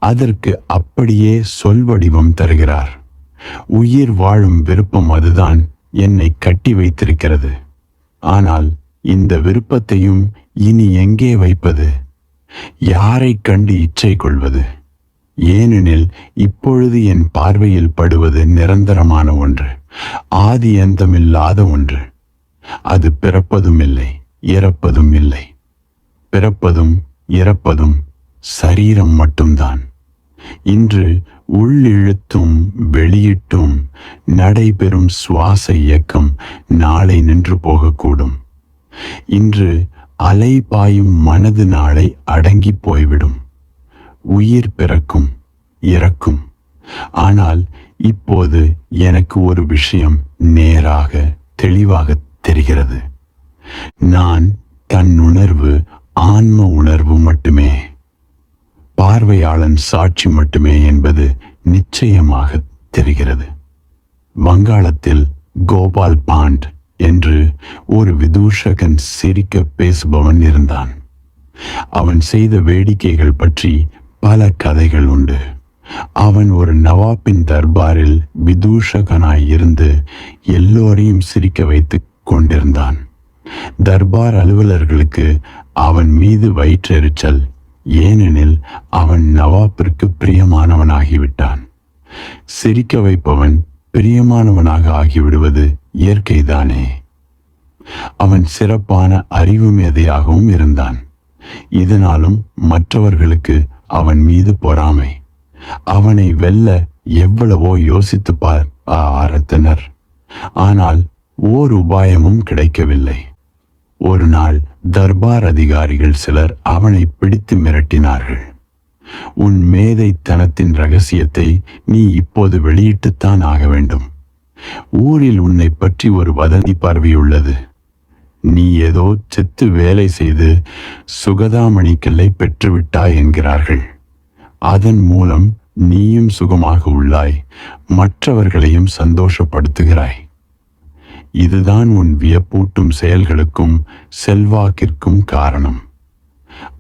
அதற்கு அப்படியே சொல் வடிவம் தருகிறார். உயிர் வாழும் விருப்பம் அதுதான் என்னை கட்டி வைத்திருக்கிறது. ஆனால் இந்த விருப்பத்தையும் இனி எங்கே வைப்பது? யாரை கண்டு இச்சை கொள்வது? ஏனெனில் இப்பொழுது என் பார்வையில் படுவது நிரந்தரமான ஒன்று, ஆதி அந்தமில்லாத ஒன்று. அது பிறப்பதும் இல்லை, இறப்பதும் இல்லை. பிறப்பதும் இறப்பதும் சரீரம் மட்டும்தான். இன்று உள்ளிழுத்தும் வெளியிட்டும் நடைபெறும் சுவாச இயக்கம் நாளை நின்று போகக்கூடும். இன்று அலை பாயும் மனது நாளை அடங்கி போய்விடும். உயிர் பிறக்கும், இறக்கும். ஆனால் இப்போது எனக்கு ஒரு விஷயம் நேராக தெளிவாக தெரிகிறது. நான் தன்னுணர்வு, ஆன்ம உணர்வு மட்டுமே, பார்வையாளன் சாட்சி மட்டுமே என்பது நிச்சயமாக தெரிகிறது. வங்காளத்தில் கோபால் பாண்ட் என்று ஒரு விதூஷகன் சிரிக்க பேசுபவன் இருந்தான். அவன் செய்த வேடிக்கைகள் பற்றி பல கதைகள் உண்டு. அவன் ஒரு நவாப்பின் தர்பாரில் விதூஷகனாய் இருந்து எல்லோரையும் சிரிக்க வைத்து கொண்டிருந்தான். தர்பார் அலுவலர்களுக்கு அவன் மீது வயிற்றெரிச்சல். ஏனெனில் அவன் நவாப்பிற்கு பிரியமானவனாகிவிட்டான். சிரிக்க வைப்பவன் பிரியமானவனாக ஆகிவிடுவது இயற்கைதானே. அவன் சிறப்பான அறிவு மேதையாகவும் இருந்தான். இதனாலும் மற்றவர்களுக்கு அவன் மீது பொறாமை. அவனை வெல்ல எவ்வளவோ யோசித்து பார்த்தனர். ஆனால் ஓர் உபாயமும் கிடைக்கவில்லை. ஒரு நாள் தர்பார் அதிகாரிகள் சிலர் அவனை பிடித்து மிரட்டினார்கள். உன் மேதைத்தனத்தின் ரகசியத்தை நீ இப்போது வெளியிட்டுத்தான் ஆக வேண்டும். ஊரில் உன்னை பற்றி ஒரு வதந்தி பரவியுள்ளது. நீ ஏதோ செத்து வேலை செய்து சுகதாமணிக்கல்லை பெற்றுவிட்டாய் என்கிறார்கள். அதன் மூலம் நீயும் சுகமாக உள்ளாய், மற்றவர்களையும் சந்தோஷப்படுத்துகிறாய். இதுதான் உன் வியப்பூட்டும் செயல்களுக்கும் செல்வாக்கிற்கும் காரணம்.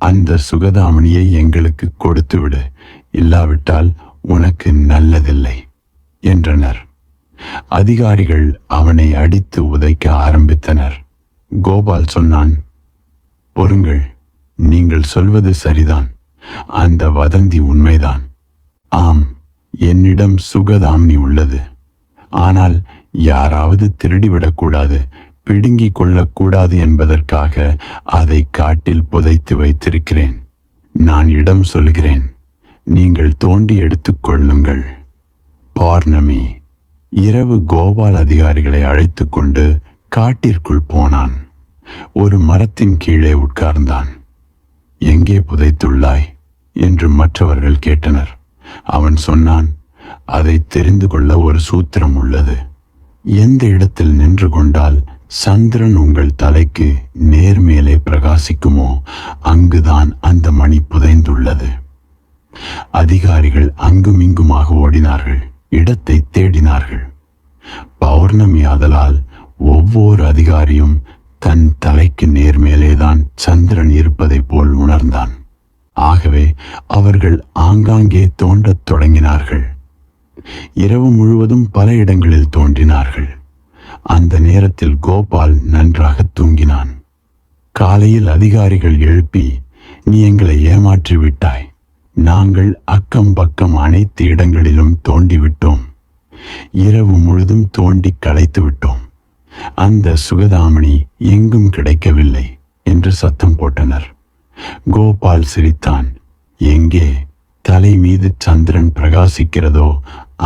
அந்த சுகதாமணியை எங்களுக்கு கொடுத்துவிடு, இல்லாவிட்டால் உனக்கு நல்லதில்லை என்றனர். அதிகாரிகள் அவனை அடித்து உதைக்க ஆரம்பித்தனர். கோபால் சொன்னான், பொறுங்கள், நீங்கள் சொல்வது சரிதான். அந்த வதந்தி உண்மைதான். ஆம், என்னிடம் சுகதாமணி உள்ளது. ஆனால் யாராவது திருடிவிடக்கூடாது, பிடுங்கிக் கொள்ளக்கூடாது என்பதற்காக அதை காட்டில் புதைத்து வைத்திருக்கிறேன். நான் இடம் சொல்கிறேன், நீங்கள் தோண்டி எடுத்துக் கொள்ளுங்கள். பௌர்ணமி இரவு கோபால் அதிகாரிகளை அழைத்து கொண்டு காட்டிற்குள் போனான். ஒரு மரத்தின் கீழே உட்கார்ந்தான். எங்கே புதைத்துள்ளாய் என்று மற்றவர்கள் கேட்டனர். அவன் சொன்னான், அதை தெரிந்து கொள்ள ஒரு சூத்திரம் உள்ளது. எந்த இடத்தில் நின்று கொண்டால் சந்திரன் உங்கள் தலைக்கு நேர்மேலே பிரகாசிக்குமோ அங்குதான் அந்த மணி புதைந்துள்ளது. அதிகாரிகள் அங்குமிங்குமாக ஓடினார்கள், இடத்தை தேடினார்கள். பௌர்ணமி ஆதலால் ஒவ்வொரு அதிகாரியும் தன் தலைக்கு நேர்மேலேதான் சந்திரன் இருப்பதை போல் உணர்ந்தான். ஆகவே அவர்கள் ஆங்காங்கே தோண்டத் தொடங்கினார்கள். இரவு முழுவதும் பல இடங்களில் தோன்றினார்கள். அந்த நேரத்தில் கோபால் நன்றாக தூங்கினான். காலையில் அதிகாரிகள் எழுப்பி, நீ எங்களை ஏமாற்றி விட்டாய். நாங்கள் அக்கம் பக்கம் அனைத்து இடங்களிலும் தோண்டிவிட்டோம். இரவு முழுதும் தோண்டி களைத்து விட்டோம். அந்த சுகதாமணி எங்கும் கிடைக்கவில்லை என்று சத்தம் போட்டனர். கோபால் சிரித்தான். எங்கே தலை மீது சந்திரன் பிரகாசிக்கிறதோ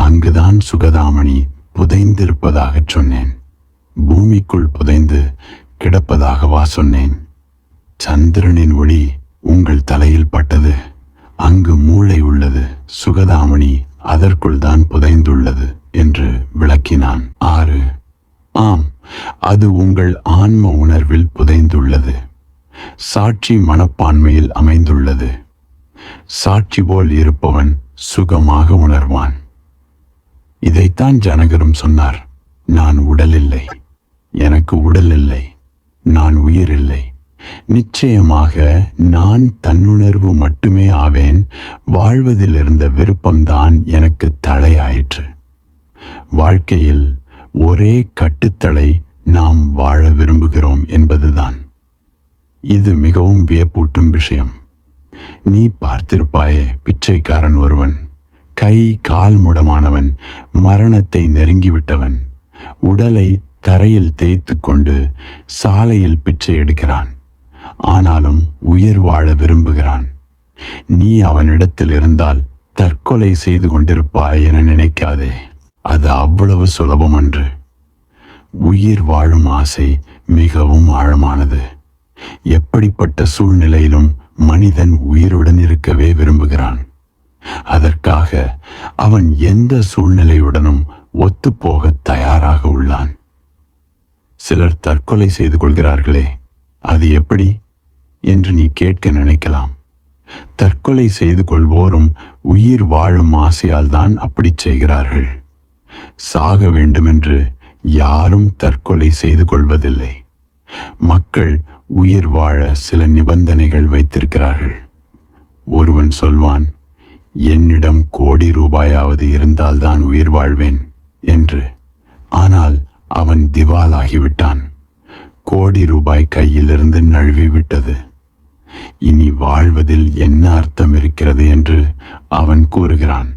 அங்குதான் சுகதாமணி புதைந்திருப்பதாக சொன்னேன். பூமிக்குள் புதைந்து கிடப்பதாகவா சொன்னேன்? சந்திரனின் ஒளி உங்கள் தலையில் பட்டது. அங்கு மூளை உள்ளது. சுகதாமணி அதற்குள் தான் புதைந்துள்ளது என்று விளக்கினான். 6. ஆம், அது உங்கள் ஆன்ம உணர்வில் புதைந்துள்ளது. சாட்சி மனப்பான்மையில் அமைந்துள்ளது. சாட்சி போல் இருப்பவன் சுகமாக உணர்வான். இதைத்தான் ஜனகரும் சொன்னார். நான் உடல் இல்லை, எனக்கு உடல் இல்லை, நான் உயிர் இல்லை. நிச்சயமாக நான் தன்னுணர்வு மட்டுமே ஆவேன். வாழ்வதில் இருந்த விருப்பம்தான் எனக்கு தடையாயிற்று. வாழ்க்கையில் ஒரே கட்டுத்தடை நாம் வாழ விரும்புகிறோம் என்பதுதான். இது மிகவும் வியப்பூட்டும் விஷயம். நீ பார்த்திருப்பாயே, பிச்சைக்காரன் ஒருவன், கை கால் முடமானவன், மரணத்தை நெருங்கிவிட்டவன், உடலை தரையில் தேய்த்து கொண்டு சாலையில் பிச்சை எடுக்கிறான். ஆனாலும் உயிர் வாழ விரும்புகிறான். நீ அவனிடத்தில் இருந்தால் தற்கொலை செய்து கொண்டிருப்பாய் என நினைக்காதே. அது அவ்வளவு சுலபமன்று. உயிர் வாழும் ஆசை மிகவும் ஆழமானது. எப்படிப்பட்ட சூழ்நிலையிலும் மனிதன் உயிருடன் இருக்கவே விரும்புகிறான். அதற்காக அவன் எந்த சூழ்நிலையுடனும் ஒத்துப்போக தயாராக உள்ளான். சிலர் தற்கொலை செய்து கொள்கிறார்களே, அது எப்படி என்று நீ கேட்க நினைக்கலாம். தற்கொலை செய்து கொள்வோரும் உயிர் வாழும் ஆசையால் தான் அப்படி செய்கிறார்கள். சாக வேண்டுமென்று யாரும் தற்கொலை செய்து கொள்வதில்லை. மக்கள் உயிர் வாழ சில நிபந்தனைகள் வைத்திருக்கிறார்கள். ஒருவன் சொல்வான், என்னிடம் கோடி ரூபாயாவது இருந்தால்தான் உயிர் வாழ்வேன் என்று. ஆனால் அவன் திவாலாகிவிட்டான். கோடி ரூபாய் கையிலிருந்து நழுவி விட்டது. இனி வாழ்வதில் என்ன அர்த்தம் இருக்கிறது என்று அவன் கூறுகிறான்.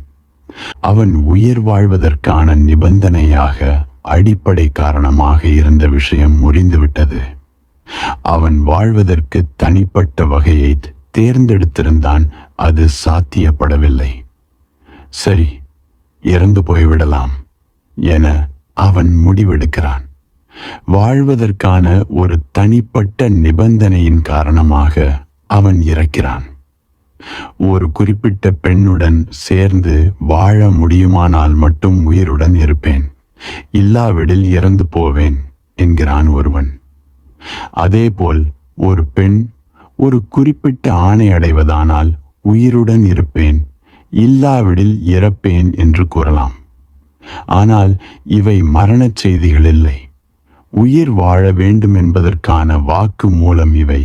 அவன் உயிர் வாழ்வதற்கான நிபந்தனையாக, அடிப்படை காரணமாக இருந்த விஷயம் முறிந்துவிட்டது. அவன் வாழ்வதற்கு தனிப்பட்ட வகையை தேர்ந்தெடுத்திருந்தான். அது சாத்தியப்படவில்லை. சரி, இறந்து போய்விடலாம் என அவன் முடிவெடுக்கிறான். வாழ்வதற்கான ஒரு தனிப்பட்ட நிபந்தனையின் காரணமாக அவன் இறக்கிறான். ஒரு குறிப்பிட்ட பெண்ணுடன் சேர்ந்து வாழ முடியுமானால் மட்டும் உயிருடன் இருப்பேன், இல்லாவிடில் இறந்து போவேன் என்கிறான் ஒருவன். அதேபோல் ஒரு பெண் ஒரு குறிப்பிட்ட ஆணை அடைவதானால் உயிருடன் இருப்பேன், இல்லாவிடில் இறப்பேன் என்று கூறலாம். ஆனால் இவை மரணச் செய்திகள் இல்லை. உயிர் வாழ வேண்டும் என்பதற்கான வாக்கு மூலம் இவை.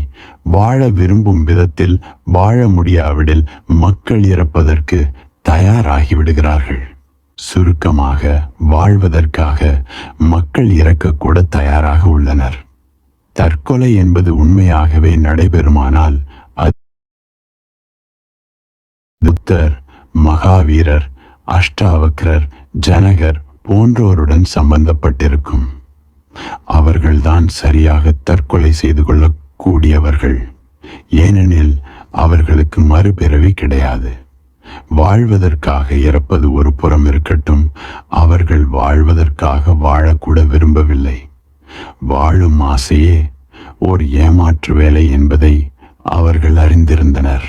வாழ விரும்பும் விதத்தில் வாழ முடியாவிடில் மக்கள் இறப்பதற்கு தயாராகிவிடுகிறார்கள். சுருக்கமாக, வாழ்வதற்காக மக்கள் இறக்கக்கூட தயாராக உள்ளனர். தற்கொலை என்பது உண்மையாகவே நடைபெறுமானால் அது புத்தர், மகாவீரர், அஷ்டாவக்ரர், ஜனகர் போன்றோருடன் சம்பந்தப்பட்டிருக்கும். அவர்கள்தான் சரியாக தற்கொலை செய்து கொள்ளக்கூடியவர்கள். ஏனெனில் அவர்களுக்கு மறுபிறவி கிடையாது. வாழ்வதற்காக இறப்பது ஒரு புறம் இருக்கட்டும், அவர்கள் வாழ்வதற்காக வாழக்கூட விரும்பவில்லை. வாழும் ஆசையே ஓர் ஏமாற்று வேலை என்பதை அவர்கள் அறிந்திருந்தனர்.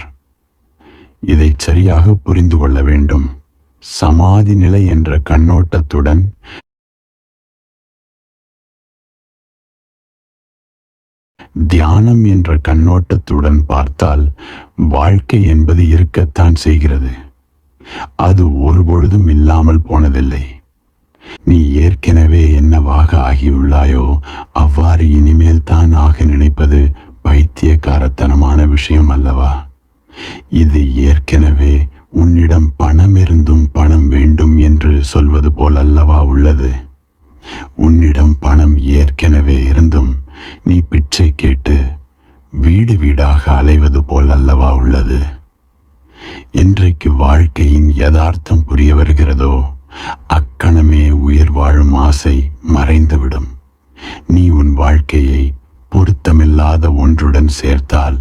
இதை சரியாக புரிந்து கொள்ள வேண்டும். சமாதி நிலை என்ற கண்ணோட்டத்துடன் தியானம் என்ற கண்ணோட்டத்துடன் பார்த்தால் வாழ்க்கை என்பது இருக்கத்தான் செய்கிறது. அது ஒருபொழுதும் இல்லாமல் போனதில்லை. நீ ஏற்கனவே என்னவாக ஆகியுள்ளாயோ அவ்வாறு இனிமேல் தான் ஆக நினைப்பது பைத்தியக்காரத்தனமான விஷயம் அல்லவா? இது ஏற்கனவே உன்னிடம் பணம் இருந்தும் பணம் வேண்டும் என்று சொல்வது போல் அல்லவா உள்ளது? உன்னிடம் பணம் ஏற்கனவே இருந்தும் நீ பிச்சை கேட்டு வீடு வீடாக அலைவது போல் அல்லவா உள்ளது? இன்றைக்கு வாழ்க்கையின் யதார்த்தம் புரிய வருகிறதோ அக்கணமே உயிர் வாழும் ஆசை மறைந்துவிடும். நீ உன் வாழ்க்கையை பொருத்தமில்லாத ஒன்றுடன் சேர்த்தால்,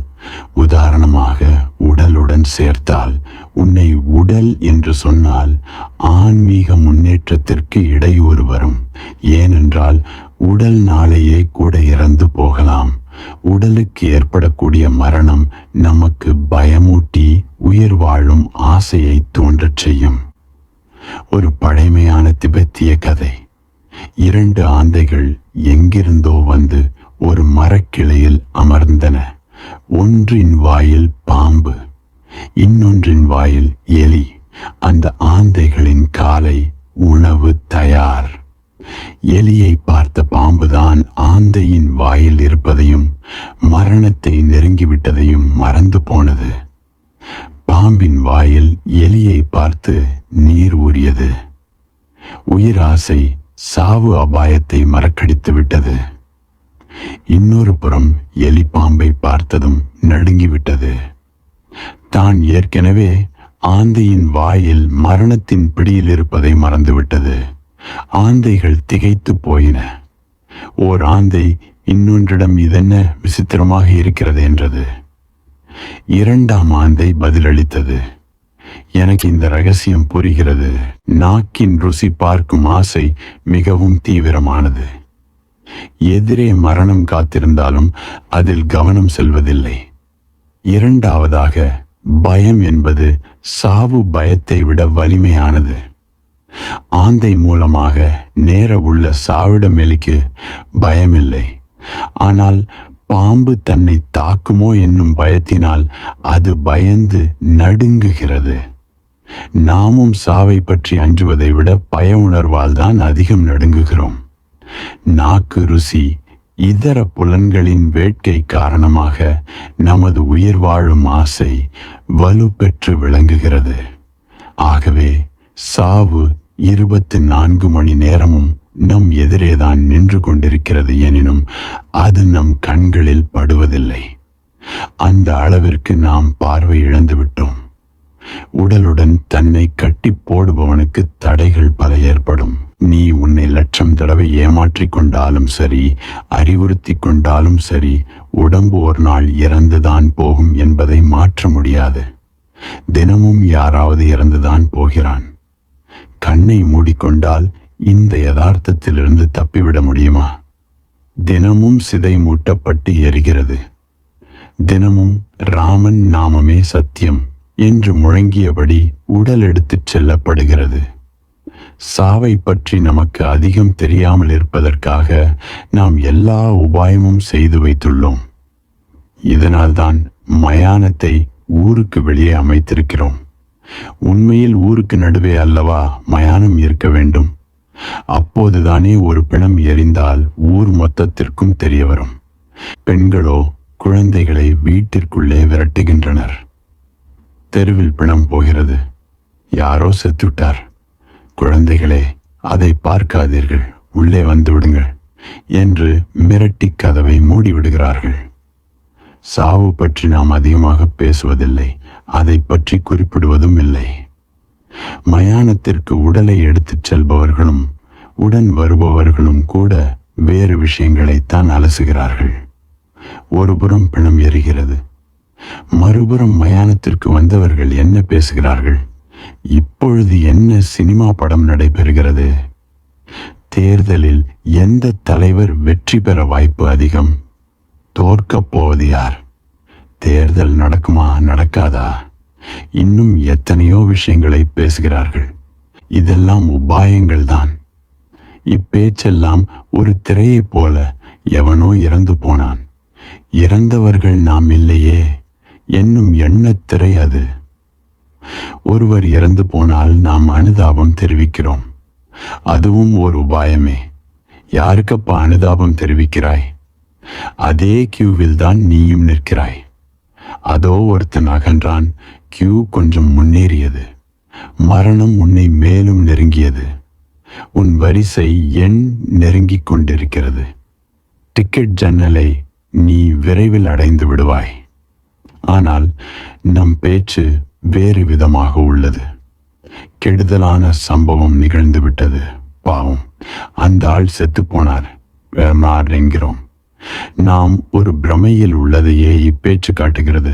உதாரணமாக உடலுடன் சேர்த்தால், உன்னை உடல் என்று சொன்னால் ஆன்மீக முன்னேற்றத்திற்கு இடையூறு வரும். ஏனென்றால் உடல் நாளையே கூட இறந்து போகலாம். உடலுக்கு ஏற்படக்கூடிய மரணம் நமக்கு பயமூட்டி உயிர் வாழும் ஆசையை தோன்றச் செய்யும். ஒரு பழைமையான திபெத்திய கதை. 2 ஆந்தைகள் எங்கிருந்தோ வந்து ஒரு மரக்கிளையில் அமர்ந்தன. ஒன்றின் வாயில் பாம்பு, இன்னொன்றின் வாயில் எலி. அந்த ஆந்தைகளின் காலை உணவு தயார். எலியை பார்த்த பாம்புதான் ஆந்தையின் வாயில் இருப்பதையும் மரணத்தை நெருங்கிவிட்டதையும் மறந்து போனது. பாம்பின் வாயில் எலியை பார்த்து நீர் ஊறியது. உயிராசை சாவு அபாயத்தை மறக்கடித்து விட்டது. இன்னொரு புறம் எலி பாம்பை பார்த்ததும் நடுங்கிவிட்டது. தான் ஏற்கனவே ஆந்தையின் வாயில் மரணத்தின் பிடியில் இருப்பதை மறந்துவிட்டது. ஆந்தைகள் திகைத்து போயின. ஓர் ஆந்தை இன்னொன்றிடம் இதென்ன விசித்திரமாக இருக்கிறது என்றது. 2ஆம் ஆந்தை பதிலளித்தது, எனக்கு இந்த ரகசியம் புரிகிறது. நாக்கின் ருசி பார்க்கும் ஆசை மிகவும் தீவிரமானது. எதிரே மரணம் காத்திருந்தாலும் அதில் கவனம் செல்வதில்லை. 2ஆவதாக பயம் என்பது சாவு பயத்தை விட வலிமையானது. ஆந்தை மூலமாக நேர உள்ள சாவிடம் எலிக்கு பயமில்லை. ஆனால் பாம்பு தன்னை தாக்குமோ என்னும் பயத்தினால் அது பயந்து நடுங்குகிறது. நாமும் சாவை பற்றி அஞ்சுவதை விட பய உணர்வால் தான் அதிகம் நடுங்குகிறோம். நாக்கு ருசி, இதர புலன்களின் வேட்கை காரணமாக நமது உயிர் வாழும் ஆசை வலுப்பெற்று விளங்குகிறது. ஆகவே சாவு 24 மணி நேரமும் நம் எதிரேதான் நின்று கொண்டிருக்கிறது. எனினும் அது நம் கண்களில் படுவதில்லை. அந்த அளவிற்கு நாம் பார்வை இழந்து விட்டோம். உடலுடன் தன்னை கட்டி போடுபவனுக்கு தடைகள் பல ஏற்படும். நீ உன்னை 1,00,000 தடவை ஏமாற்றிக் கொண்டாலும் சரி, அறிவுறுத்தி கொண்டாலும் சரி, உடம்பு ஒரு நாள் இறந்துதான் போகும் என்பதை மாற்ற முடியாது. தினமும் யாராவது இறந்துதான் போகிறான். கண்ணை மூடிக்கொண்டால் இந்த யதார்த்தத்திலிருந்து தப்பிவிட முடியுமா? தினமும் சிதை மூட்டப்பட்டு எரிகிறது. தினமும் ராமன் நாமமே சத்தியம் என்று முழங்கியபடி உடல் எடுத்துச் செல்லப்படுகிறது. சாவை பற்றி நமக்கு அதிகம் தெரியாமல் இருப்பதற்காக நாம் எல்லா உபாயமும் செய்து வைத்துள்ளோம். இதனால்தான் மயானத்தை ஊருக்கு வெளியே அமைத்திருக்கிறோம். உண்மையில் ஊருக்கு நடுவே அல்லவா மயானம் இருக்க வேண்டும். அப்போதுதானே ஒரு பிணம் எரிந்தால் ஊர் மொத்தத்திற்கும் தெரிய வரும். பெண்களோ குழந்தைகளை வீட்டிற்குள்ளே விரட்டுகின்றனர். தெருவில் பிணம் போகிறது, யாரோ செத்துவிட்டார். குழந்தைகளே, அதை பார்க்காதீர்கள், உள்ளே வந்து விடுங்கள் என்று மிரட்டி கதவை மூடிவிடுகிறார்கள். சாவு பற்றி நாம் அதிகமாக பேசுவதில்லை, அதை பற்றி குறிப்பிடுவதும் இல்லை. மயானத்திற்கு உடலை எடுத்துச் செல்பவர்களும் உடன் வருபவர்களும் கூட வேறு விஷயங்களைத்தான் அலசுகிறார்கள். ஒருபுறம் பிணம் எரிகிறது, மறுபுறம் மயானத்திற்கு வந்தவர்கள் என்ன பேசுகிறார்கள்? இப்பொழுது என்ன சினிமா படம் நடைபெறுகிறது? தேர்தலில் எந்த தலைவர் வெற்றி பெற வாய்ப்பு அதிகம்? தோற்கப் போவது யார்? தேர்தல் நடக்குமா நடக்காதா? இன்னும் எத்தனையோ விஷயங்களை பேசுகிறார்கள். இதெல்லாம் உபாயங்கள் தான். இப்பேச்செல்லாம் ஒரு திரையைப் போல எவனோ இறந்து போனான், இறந்தவர்கள் நாம் இல்லையே என்னும் எண்ணத்திரை அது. ஒருவர் இறந்து போனால் நாம் அனுதாபம் தெரிவிக்கிறோம். அதுவும் ஒரு உபாயமே. யாருக்கப்பா அனுதாபம் தெரிவிக்கிறாய்? அதே கியூவில் தான் நீயும் நிற்கிறாய். அதோ ஒருத்தன் அகன்றான். கியூ கொஞ்சம் முன்னேறியது. மரணம் உன்னை மேலும் நெருங்கியது. உன் வரிசை எண் நெருங்கிக் கொண்டிருக்கிறது. டிக்கெட் ஜன்னலை நீ விரைவில் அடைந்து விடுவாய். ஆனால் நம் பேச்சு வேறு விதமாக உள்ளது. கெடுதலான சம்பவம் நிகழ்ந்து விட்டது. பாவம், அந்த ஆள் செத்து போனார் என்கிறோம். நாம் ஒரு பிரமையில் உள்ளதையே இப்பேச்சு காட்டுகிறது.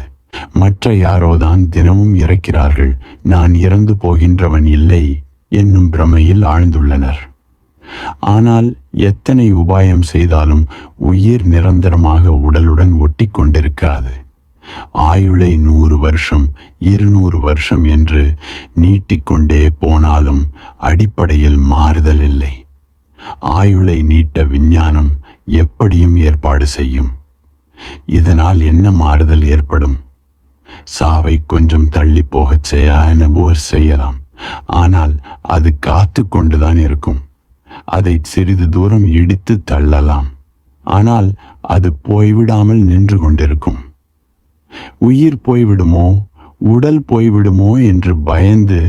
மற்ற யாரோதான் தினமும் இறக்கிறார்கள், நான் இறந்து போகின்றவன் இல்லை என்னும் பிரமையில் ஆழ்ந்துள்ளனர். ஆனால் எத்தனை உபாயம் செய்தாலும் உயிர் நிரந்தரமாக உடலுடன் ஒட்டி கொண்டிருக்காது. ஆயுளை 100 வருஷம் 200 வருஷம் என்று நீட்டிக்கொண்டே போனாலும் அடிப்படையில் மாறுதல் இல்லை. ஆயுளை நீட்ட விஞ்ஞானம் எப்படியும் ஏற்பாடு செய்யும். இதனால் என்ன மாறுதல் ஏற்படும்? சாவை கொஞ்சம் தள்ளி போகச் செய்யலாம். ஆனால் அது காத்து கொண்டுதான் இருக்கும். அதை சிறிது தூரம் இடித்து தள்ளலாம். ஆனால் அது போய்விடாமல் நின்று கொண்டிருக்கும். உயிர் போய்விடுமோ, உடல் போய்விடுமோ என்று பயந்து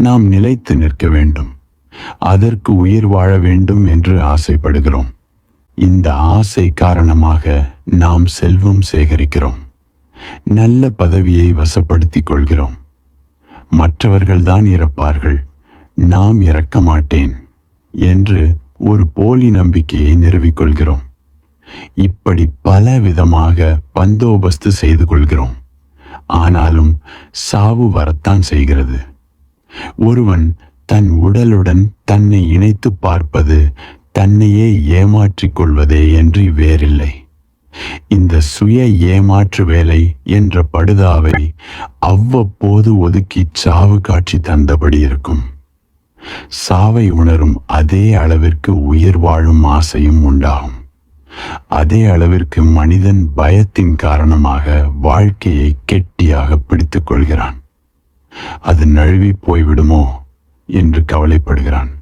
நாம் நிலைத்து நிற்க வேண்டும். அதற்கு உயிர் வாழ வேண்டும் என்று ஆசைப்படுகிறோம். இந்த ஆசை காரணமாக நாம் செல்வம் சேகரிக்கிறோம். நல்ல பதவியை வசப்படுத்திக் கொள்கிறோம். மற்றவர்கள்தான் இறப்பார்கள், நாம் இறக்க மாட்டேன் என்று ஒரு போலி நம்பிக்கையை நிறுவிக்கொள்கிறோம். இப்படி பல விதமாக பந்தோபஸ்து செய்து கொள்கிறோம். ஆனாலும் சாவு வரத்தான் செய்கிறது. ஒருவன் தன் உடலுடன் தன்னை இணைத்து பார்ப்பது தன்னையே ஏமாற்றிக் கொள்வதே என்று வேறில்லை. இந்த சுய ஏமாற்று வேலை என்ற படுதாவை அவ்வப்போது ஒதுக்கி சாவு காட்சி தந்தபடி இருக்கும். சாவை உணரும் அதே அளவிற்கு உயிர் வாழும் ஆசையும் உண்டாகும். அதே அளவிற்கு மனிதன் பயத்தின் காரணமாக வாழ்க்கையை கெட்டியாக பிடித்துக் கொள்கிறான். அது நழுவி போய்விடுமோ என்று கவலைப்படுகிறான்.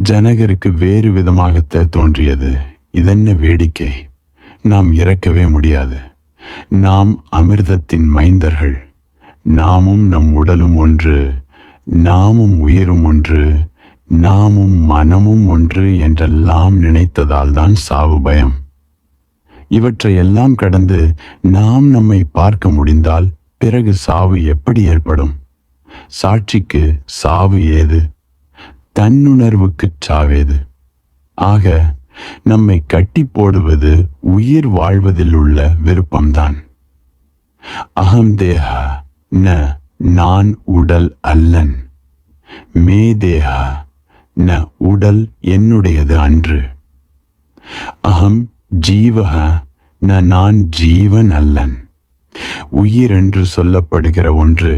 ஜனகருக்கு வேறு விதமாக தோன்றியது. இதென்ன வேடிக்கை! நாம் இறக்கவே முடியாது. நாம் அமிர்தத்தின் மைந்தர்கள். நாமும் நம் உடலும் ஒன்று, நாமும் உயிரும் ஒன்று, நாமும் மனமும் ஒன்று என்றெல்லாம் நினைத்ததால் தான் சாவு பயம். இவற்றையெல்லாம் கடந்து நாம் நம்மை பார்க்க முடிந்தால் பிறகு சாவு எப்படி ஏற்படும்? சாட்சிக்கு சாவு ஏது? தன்னுணர்வுக்கு சாவேது? ஆக நம்மை கட்டி போடுவது உயிர் வாழ்வதில் உள்ள விருப்பம்தான். அகம் தேஹா ந, நான் உடல் அல்லன். மே தேஹா ந, உடல் என்னுடையது அன்று. அகம் ஜீவக ந, நான் ஜீவன் அல்லன். உயிர் என்று சொல்லப்படுகிற ஒன்று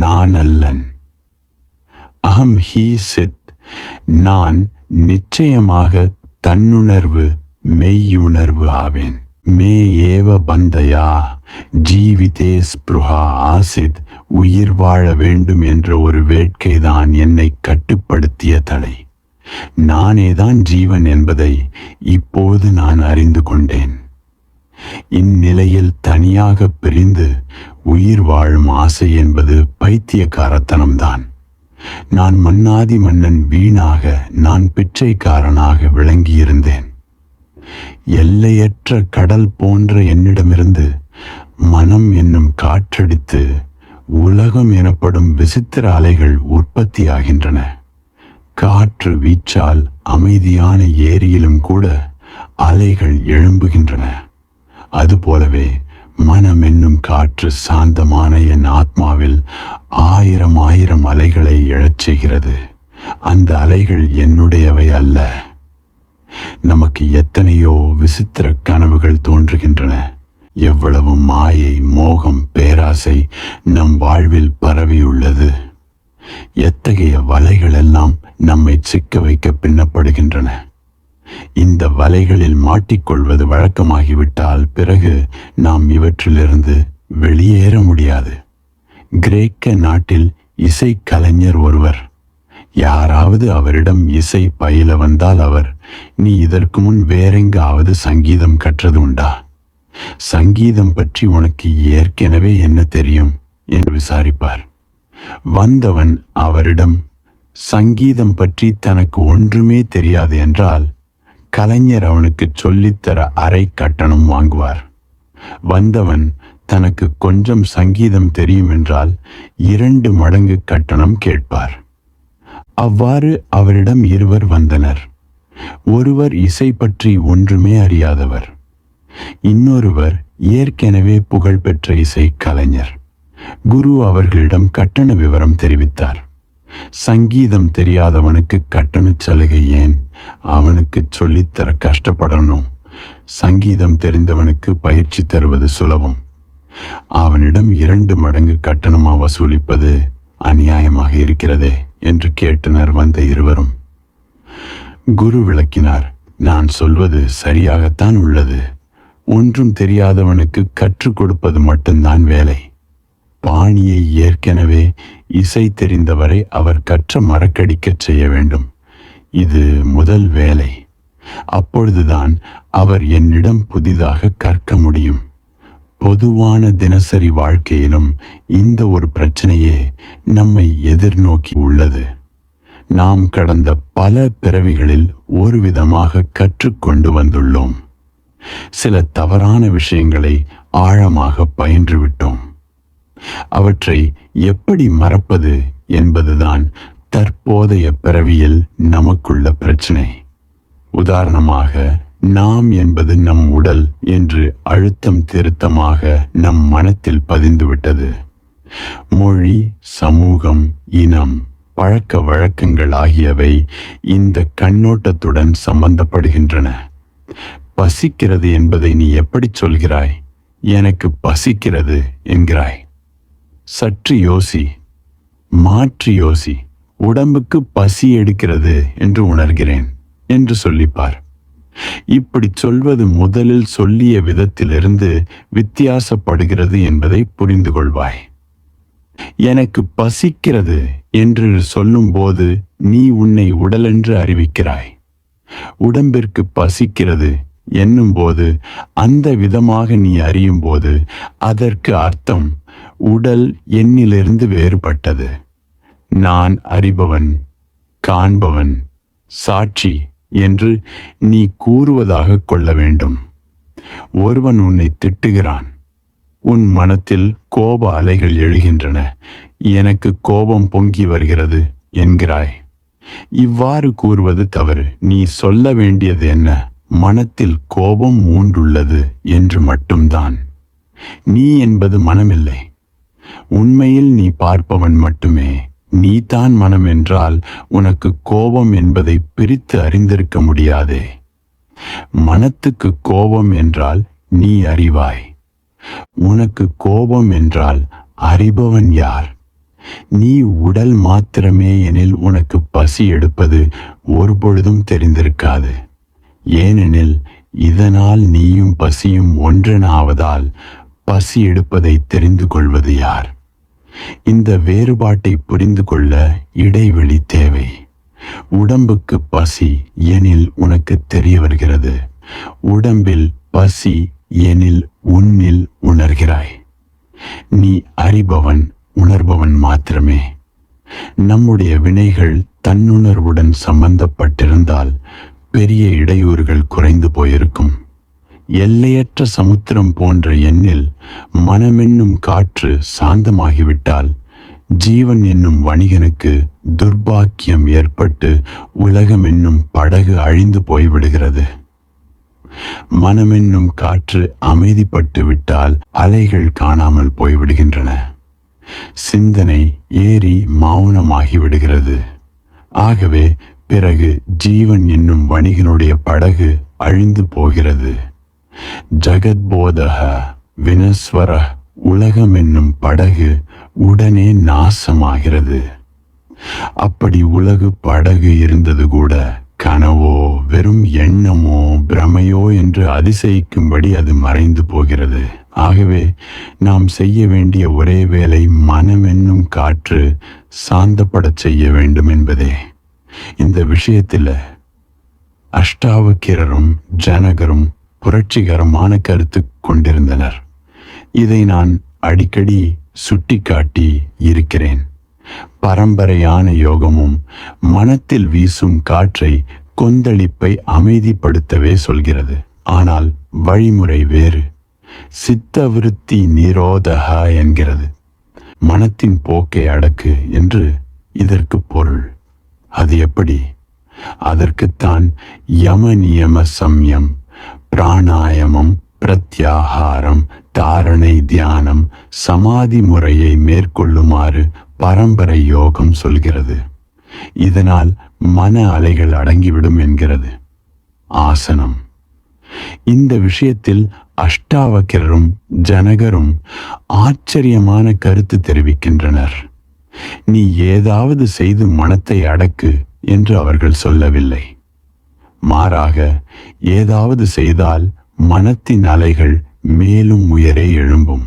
நான் அல்லன். அகம் ஹி சித், நான் நிச்சயமாக தன்னுணர்வு மெய்யுணர்வு ஆவேன். மே ஏவ பந்தயா ஜீவிதே ஸ்பிருஹா ஆசித், உயிர் வாழ வேண்டும் என்ற ஒரு வேட்கைதான் என்னை கட்டுப்படுத்திய தடை. நானேதான் ஜீவன் என்பதை இப்போது நான் அறிந்து கொண்டேன். இந்நிலையில் தனியாக பிரிந்து உயிர் வாழும் ஆசை என்பது பைத்தியக்காரத்தனம்தான். நான் மன்னாதி மன்னன் வீணாக, நான் பிச்சைக்காரனாக விளங்கியிருந்தேன். எல்லையற்ற கடல் போன்ற என்னிடமிருந்து மனம் என்னும் காற்றடித்து உலகம் எனப்படும் விசித்திர அலைகள் உற்பத்தியாகின்றன. காற்று வீச்சால் அமைதியான ஏரியிலும் கூட அலைகள் எழும்புகின்றன. அதுபோலவே மனம் என்னும் காற்று சாந்தமான என் ஆத்மாவில் 1000 அலைகளை எழச் செய்கிறது. அந்த அலைகள் என்னுடையவை அல்ல, நமக்கு எத்தனையோ விசித்திர கனவுகள் தோன்றுகின்றன. எவ்வளவு மாயை, மோகம், பேராசை நம் வாழ்வில் பரவியுள்ளது. எத்தகைய வலைகள் எல்லாம் நம்மை சிக்க வைக்க பின்னப்படுகின்றன. இந்த வலைகளில் மாட்டிக்கொள்வது வழக்கமாகிவிட்டால் பிறகு நாம் இவற்றிலிருந்து வெளியேற முடியாது. கிரேக்க நாட்டில் இசை கலைஞர் ஒருவர். யாராவது அவரிடம் இசை பயில வந்தால் அவர், நீ இதற்கு முன் வேறெங்காவது சங்கீதம் கற்றது உண்டா? சங்கீதம் பற்றி உனக்கு ஏற்கனவே என்ன தெரியும் என்று விசாரிப்பார். வந்தவன் அவரிடம் சங்கீதம் பற்றி தனக்கு ஒன்றுமே தெரியாது என்றால் கலைஞர் அவனுக்கு சொல்லித்தர அரை கட்டணம் வாங்குவார். வந்தவன் தனக்கு கொஞ்சம் சங்கீதம் தெரியும் என்றால் 2 மடங்கு கட்டணம் கேட்பார். அவ்வாறு அவரிடம் இருவர் வந்தனர். ஒருவர் இசை பற்றி ஒன்றுமே அறியாதவர். இன்னொருவர் ஏற்கனவே புகழ்பெற்ற இசை கலைஞர். குரு அவர்களிடம் கட்டண விவரம் தெரிவித்தார். சங்கீதம் தெரியாதவனுக்கு கட்டண சலுகை ஏன்? அவனுக்கு சொல்லித்தர கஷ்டப்படணும். சங்கீதம் தெரிந்தவனுக்கு பயிற்சி தருவது சுலபம். அவனிடம் 2 மடங்கு கட்டணமா வசூலிப்பது அநியாயமாக இருக்கிறதே என்று கேட்டனர் வந்த இருவரும். குரு விளக்கினார், நான் சொல்வது சரியாகத்தான் உள்ளது. ஒன்றும் தெரியாதவனுக்கு கற்றுக் கொடுப்பது மட்டும்தான் வேலை. பாணியை ஏற்கனவே இசை தெரிந்தவரை அவர் கற்ற மறக்கடிக்கச் செய்ய வேண்டும். இது முதல் வேலை. அப்பொழுதுதான் அவர் என்னிடம் புதிதாக கற்க முடியும். பொதுவான தினசரி வாழ்க்கையிலும் இந்த ஒரு பிரச்சனையே நம்மை எதிர்நோக்கி உள்ளது. நாம் கடந்த பல பிறவிகளில் ஒரு விதமாக கற்றுக்கொண்டு வந்துள்ளோம். சில தவறான விஷயங்களை ஆழமாக பயின்றுவிட்டோம். அவற்றை எப்படி மறப்பது என்பதுதான் தற்போதைய பிறவியில் நமக்குள்ள பிரச்சனை. உதாரணமாக, நாம் என்பது நம் உடல் என்று அழுத்தம் திருத்தமாக நம் மனத்தில் பதிந்துவிட்டது. மொழி, சமூகம், இனம், பழக்க வழக்கங்கள் ஆகியவை இந்த கண்ணோட்டத்துடன் சம்பந்தப்படுகின்றன. பசிக்கிறது என்பதை நீ எப்படி சொல்கிறாய்? எனக்கு பசிக்கிறது என்கிறாய். சற்று யோசி, மாற்றி யோசி. உடம்புக்கு பசி எடுக்கிறது என்று உணர்கிறேன் என்று சொல்லிப்பார். இப்படி சொல்வது முதலில் சொல்லிய விதத்திலிருந்து வித்தியாசப்படுகிறது என்பதை புரிந்து கொள்வாய். எனக்கு பசிக்கிறது என்று சொல்லும்போது நீ உன்னை உடலென்று அறிவிக்கிறாய். உடம்பிற்கு பசிக்கிறது என்னும்போது அந்த விதமாக நீ அறியும் போது அதற்கு அர்த்தம் உடல் என்னிலிருந்து வேறுபட்டது. நான் அறிபவன், காண்பவன், சாட்சி என்று நீ கூறுவதாக கொள்ள வேண்டும். ஒருவன் உன்னை திட்டுகிறான். உன் மனத்தில் கோப அலைகள் எழுகின்றன. எனக்கு கோபம் பொங்கி வருகிறது என்கிறாய். இவ்வாறு கூறுவது தவறு. நீ சொல்ல வேண்டியது என்ன? மனத்தில் கோபம் மூண்டுள்ளது என்று மட்டும்தான். நீ என்பது மனமில்லை. உண்மையில் நீ பார்ப்பவன் மட்டுமே. நீதான் மனம் என்றால் உனக்கு கோபம் என்பதை பிரித்து அறிந்திருக்க முடியாதே. மனத்துக்கு கோபம் என்றால் நீ அறிவாய். உனக்கு கோபம் என்றால் அறிபவன் யார்? நீ உடல் மாத்திரமே எனில் உனக்கு பசி எடுப்பது ஒருபொழுதும் தெரிந்திருக்காது. ஏனெனில் இதனால் நீயும் பசியும் ஒன்றென ஆவதால் பசி எடுப்பதை தெரிந்து கொள்வது யார்? இந்த வேறுபாட்டை புரிந்து கொள்ள இடைவெளி தேவை. உடம்புக்கு பசி எனில் உனக்கு தெரிய வருகிறது. உடம்பில் பசி எனில் உன்னில் உணர்கிறாய். நீ அறிபவன், உணர்பவன் மாத்திரமே. நம்முடைய வினைகள் தன்னுணர்வுடன் சம்பந்தப்பட்டிருந்தால் பெரிய இடையூறுகள் குறைந்து போயிருக்கும். எல்லையற்ற சமுத்திரம் போன்ற எண்ணில் மனமென்னும் காற்று சாந்தமாகிவிட்டால் ஜீவன் என்னும் வணிகனுக்கு துர்பாக்கியம் ஏற்பட்டு உலகம் என்னும் படகு அழிந்து போய்விடுகிறது. மனமென்னும் காற்று அமைதிப்பட்டு விட்டால் அலைகள் காணாமல் போய்விடுகின்றன. சிந்தனை ஏறி மௌனமாகி விடுகிறது. ஆகவே பிறகு ஜீவன் என்னும் வணிகனுடைய படகு அழிந்து போகிறது. ஜகத்போதக வினஸ்வர உலகம் என்னும் படகு உடனே நாசமாகிறது. அப்படி உலகு படகு இருந்தது கூட கனவோ வெறும் எண்ணமோ பிரமையோ என்று அதிசயிக்கும்படி அது மறைந்து போகிறது. ஆகவே நாம் செய்ய வேண்டிய ஒரே வேலை மனம் என்னும் காற்று சாந்தப்படச் செய்ய வேண்டும் என்பதே. இந்த விஷயத்தில் அஷ்டாவக்கிரரும் ஜனகரும் புரட்சிகரமான கருத்து கொண்டிருந்தனர். இதை நான் அடிக்கடி சுட்டிக்காட்டி இருக்கிறேன். பரம்பரையான யோகமும் மனத்தில் வீசும் காற்றை கொந்தளிப்பை அமைதிப்படுத்தவே சொல்கிறது. ஆனால் வழிமுறை வேறு. சித்த விருத்தி நிரோதகா என்கிறது. மனத்தின் போக்கை அடக்கு என்று இதற்கு பொருள். அது எப்படி? அதற்குத்தான் யம நியம சம்யம், பிராணாயாமம், பிரத்யாகாரம், தாரணை, தியானம், சமாதி முறையை மேற்கொள்ளுமாறு பரம்பரை யோகம் சொல்கிறது. இதனால் மன அலைகள் அடங்கிவிடும் என்கிறது. ஆசனம். இந்த விஷயத்தில் அஷ்டாவக்கிரரும் ஜனகரும் ஆச்சரியமான கருத்து தெரிவிக்கின்றனர். நீ ஏதாவது செய்து மனத்தை அடக்கு என்று அவர்கள் சொல்லவில்லை. மாறாக ஏதாவது செய்தால் மனத்தின் அலைகள் மேலும் உயரே எழும்பும்.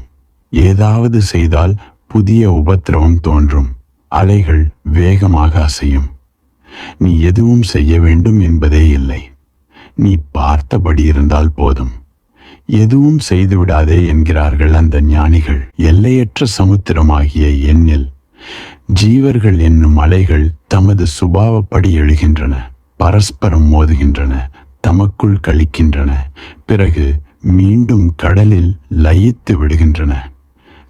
ஏதாவது செய்தால் புதிய உபத்திரவம் தோன்றும். அலைகள் வேகமாக அசையும். நீ எதுவும் செய்ய வேண்டும் என்பதே இல்லை. நீ பார்த்தபடி இருந்தால் போதும். எதுவும் செய்துவிடாதே என்கிறார்கள் அந்த ஞானிகள். எல்லையற்ற சமுத்திரமாகிய எண்ணில் ஜீவர்கள் என்னும் அலைகள் தமது சுபாவப்படி எழுகின்றன, பரஸ்பரம் மோதுகின்றன, தமக்குள் கழிக்கின்றன, பிறகு மீண்டும் கடலில் லயித்து விடுகின்றன.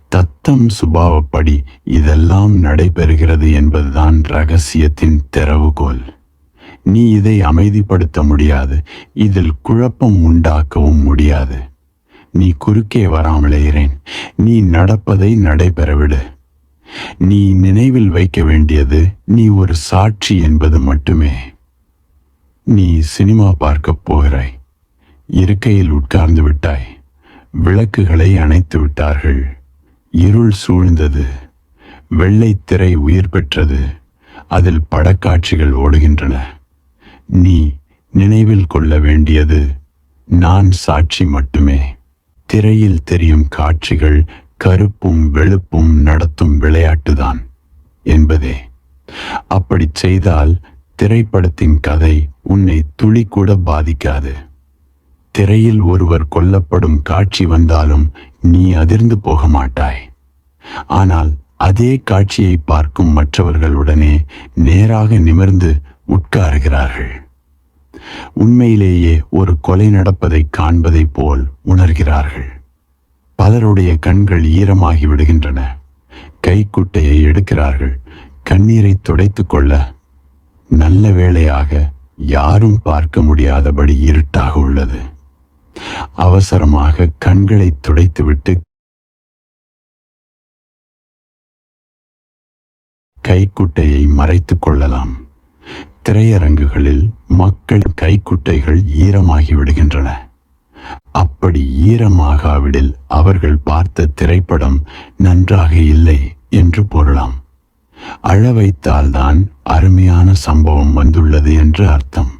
தத்தம் சுபாவப்படி இதெல்லாம் நடைபெறுகிறது என்பதுதான் இரகசியத்தின் திறவுகோல். நீ இதை அமைதிப்படுத்த முடியாது. இதில் குழப்பம் உண்டாக்கவும் முடியாது. நீ குறுக்கே வராமலே இரேன். நீ நடப்பதை நடைபெறவிடு. நீ நினைவில் வைக்க வேண்டியது நீ ஒரு சாட்சி என்பது மட்டுமே. நீ சினிமா பார்க்கப் போகிறாய். இருக்கையில் உட்கார்ந்து விட்டாய். விளக்குகளை அணைத்து விட்டார்கள். இருள் சூழ்ந்தது. வெள்ளை திரை உயிர் பெற்றது. அதில் படக்காட்சிகள் ஓடுகின்றன. நீ நினைவில் கொள்ள வேண்டியது நான் சாட்சி மட்டுமே. திரையில் தெரியும் காட்சிகள் கருப்பும் வெளுப்பும் நடத்தும் விளையாட்டுதான் என்பதே. அப்படி செய்தால் திரைப்படத்தின் கதை உன்னை துளி கூட பாதிக்காது. திரையில் ஒருவர் கொல்லப்படும் காட்சி வந்தாலும் நீ அதிர்ந்து போக மாட்டாய். ஆனால் அதே காட்சியை பார்க்கும் மற்றவர்களுடனே நேராக நிமிர்ந்து உட்காருகிறார்கள். உண்மையிலேயே ஒரு கொலை நடப்பதை காண்பதை போல் உணர்கிறார்கள். பலருடைய கண்கள் ஈரமாகி விடுகின்றன. கைக்குட்டையை எடுக்கிறார்கள். கண்ணீரை துடைத்துக் கொள்ள. நல்ல வேளையாக யாரும் பார்க்க முடியாதபடி இருட்டாக உள்ளது. அவசரமாக கண்களை துடைத்துவிட்டு கைக்குட்டையை மறைத்துக் கொள்ளலாம். திரையரங்குகளில் மக்கள் கைக்குட்டைகள் ஈரமாகி விடுகின்றன. அப்படி ஈரமாகாவிடில் அவர்கள் பார்த்த திரைப்படம் நன்றாக இல்லை என்று பொருளாம். அழ வைத்தால்தான் அருமையான சம்பவம் வந்துள்ளது என்று அர்த்தம்.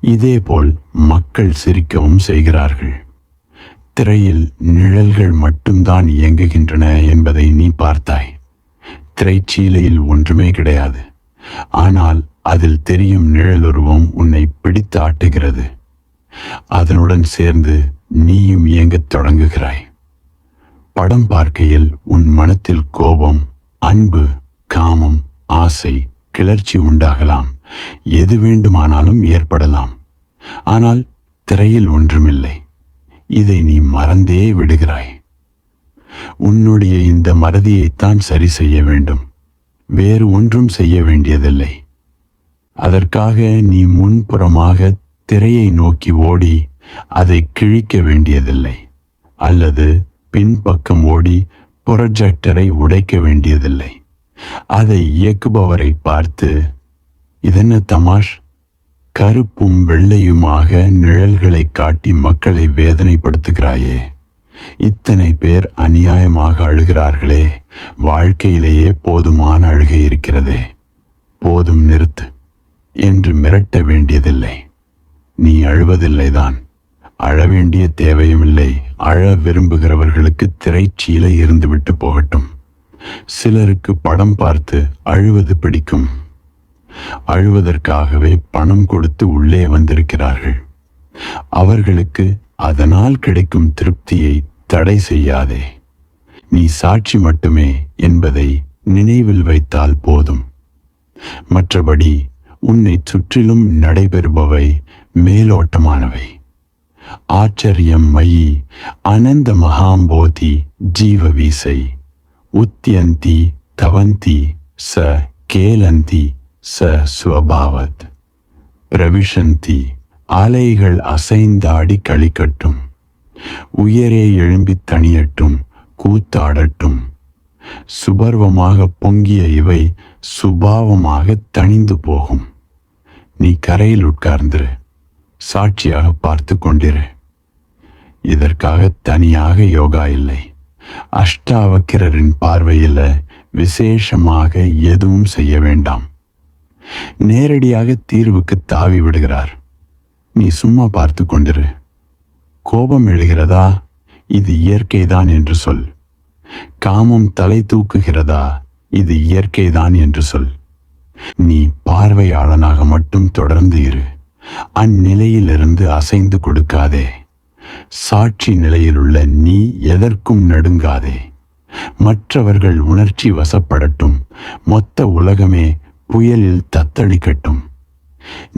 இதேபோல் மக்கள் சிரிக்கவும் செய்கிறார்கள். திரையில் நிழல்கள் மட்டும்தான் இயங்குகின்றன என்பதை நீ பார்த்தாய். திரைச்சீலையில் ஒன்றுமே கிடையாது. ஆனால் அதில் தெரியும் நிழலுருவம் உன்னை பிடித்து ஆட்டுகிறது. அதனுடன் சேர்ந்து நீயும் இயங்கத் தொடங்குகிறாய். படம் பார்க்கையில் உன் மனத்தில் கோபம், அன்பு, காமம், ஆசை, கிளர்ச்சி உண்டாகலாம். எது வேண்டுமானாலும் ஏற்படலாம். ஆனால் திரையில் ஒன்றுமில்லை. இதை நீ மறந்தே விடுகிறாய். உன்னுடைய இந்த மறதியைத்தான் சரி செய்ய வேண்டும். வேறு ஒன்றும் செய்ய வேண்டியதில்லை. அதற்காக நீ முன்புறமாக திரையை நோக்கி ஓடி அதை கிழிக்க வேண்டியதில்லை. அல்லது பின்பக்கம் ஓடி புரொஜெக்டரை உடைக்க வேண்டியதில்லை. அதை இயக்குபவரை பார்த்து இதென்ன தமாஷ் கருப்பும் வெள்ளையுமாக நிழல்களை காட்டி மக்களை வேதனைப்படுத்துகிறாயே. இத்தனை பேர் அநியாயமாக அழுகிறார்களே. வாழ்க்கையிலேயே போதுமான அழுகை இருக்கிறதே. போதும், நிறுத்து என்று மிரட்ட வேண்டியதில்லை. நீ அழுவதில்லைதான். அழ வேண்டிய தேவையும் இல்லை. அழ விரும்புகிறவர்களுக்கு திரைச்சீலை இருந்துவிட்டு போகட்டும். சிலருக்கு படம் பார்த்து அழுவது பிடிக்கும். அழுவதற்காகவே பணம் கொடுத்து உள்ளே வந்திருக்கிறார்கள். அவர்களுக்கு அதனால் கிடைக்கும் திருப்தியை தடை செய்யாதே. நீ சாட்சி மட்டுமே என்பதை நினைவில் வைத்தால் போதும். மற்றபடி உன்னை சுற்றிலும் நடைபெறுபவை மேலோட்டமானவை. ஆச்சரியம் மயி அனந்த மகாம்போதி ஜீவவீசை உத்தியந்தி தவந்தி ச கேலந்தி ச ஸ்வபாவத் பிரவிஷந்தி. அலைகள் அசைந்தாடி களிக்கட்டும், உயரே எழும்பி தனியட்டும், கூத்தாடட்டும். சுபர்வமாக பொங்கிய இவை சுபாவமாக தணிந்து போகும். நீ கரையில் உட்கார்ந்திரு, சாட்சியாக பார்த்து கொண்டிரு. இதற்காக தனியாக யோகா இல்லை. அஷ்டாவக்கிரரின் பார்வையில் விசேஷமாக எதுவும் செய்ய வேண்டாம். நேரடியாக தீர்வுக்கு தாவி விடுகிறார். நீ சும்மா பார்த்து கொண்டிரு. கோபம் எழுகிறதா? இது இயற்கைதான் என்று சொல். காமம் தலை தூக்குகிறதா? இது இயற்கைதான் என்று சொல். நீ பார்வையாளனாக மட்டும் தொடர்ந்து இரு. அந்நிலையிலிருந்து அசைந்து கொடுக்காதே. சாட்சி நிலையிலுள்ள நீ எதற்கும் நடுங்காதே. மற்றவர்கள் உணர்ச்சி வசப்படட்டும். மொத்த உலகமே புயலில் தத்தளிக்கட்டும்.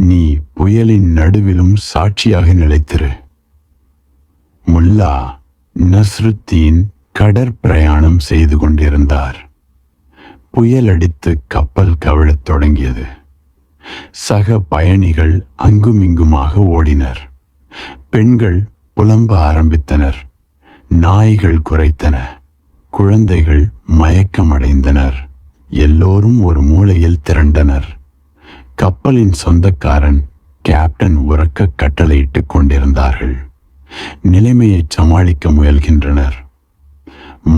நீ புயலின் நடுவிலும் சாட்சியாக நிலைத்திரு. முல்லா நஸ்ருத்தீன் கடற்பிரயாணம் செய்து கொண்டிருந்தார். புயல் அடித்து கப்பல் கவிழத் தொடங்கியது. சக பயணிகள் அங்குமிங்குமாக ஓடினர். பெண்கள் புலம்ப ஆரம்பித்தனர். நாய்கள் குரைத்தன. குழந்தைகள் மயக்கமடைந்தனர். எல்லோரும் ஒரு மூலையில் திரண்டனர். கப்பலின் சொந்தக்காரன் கேப்டன் உறக்க கட்டளையிட்டுக் கொண்டிருந்தார்கள். நிலைமையை சமாளிக்க முயல்கின்றனர்.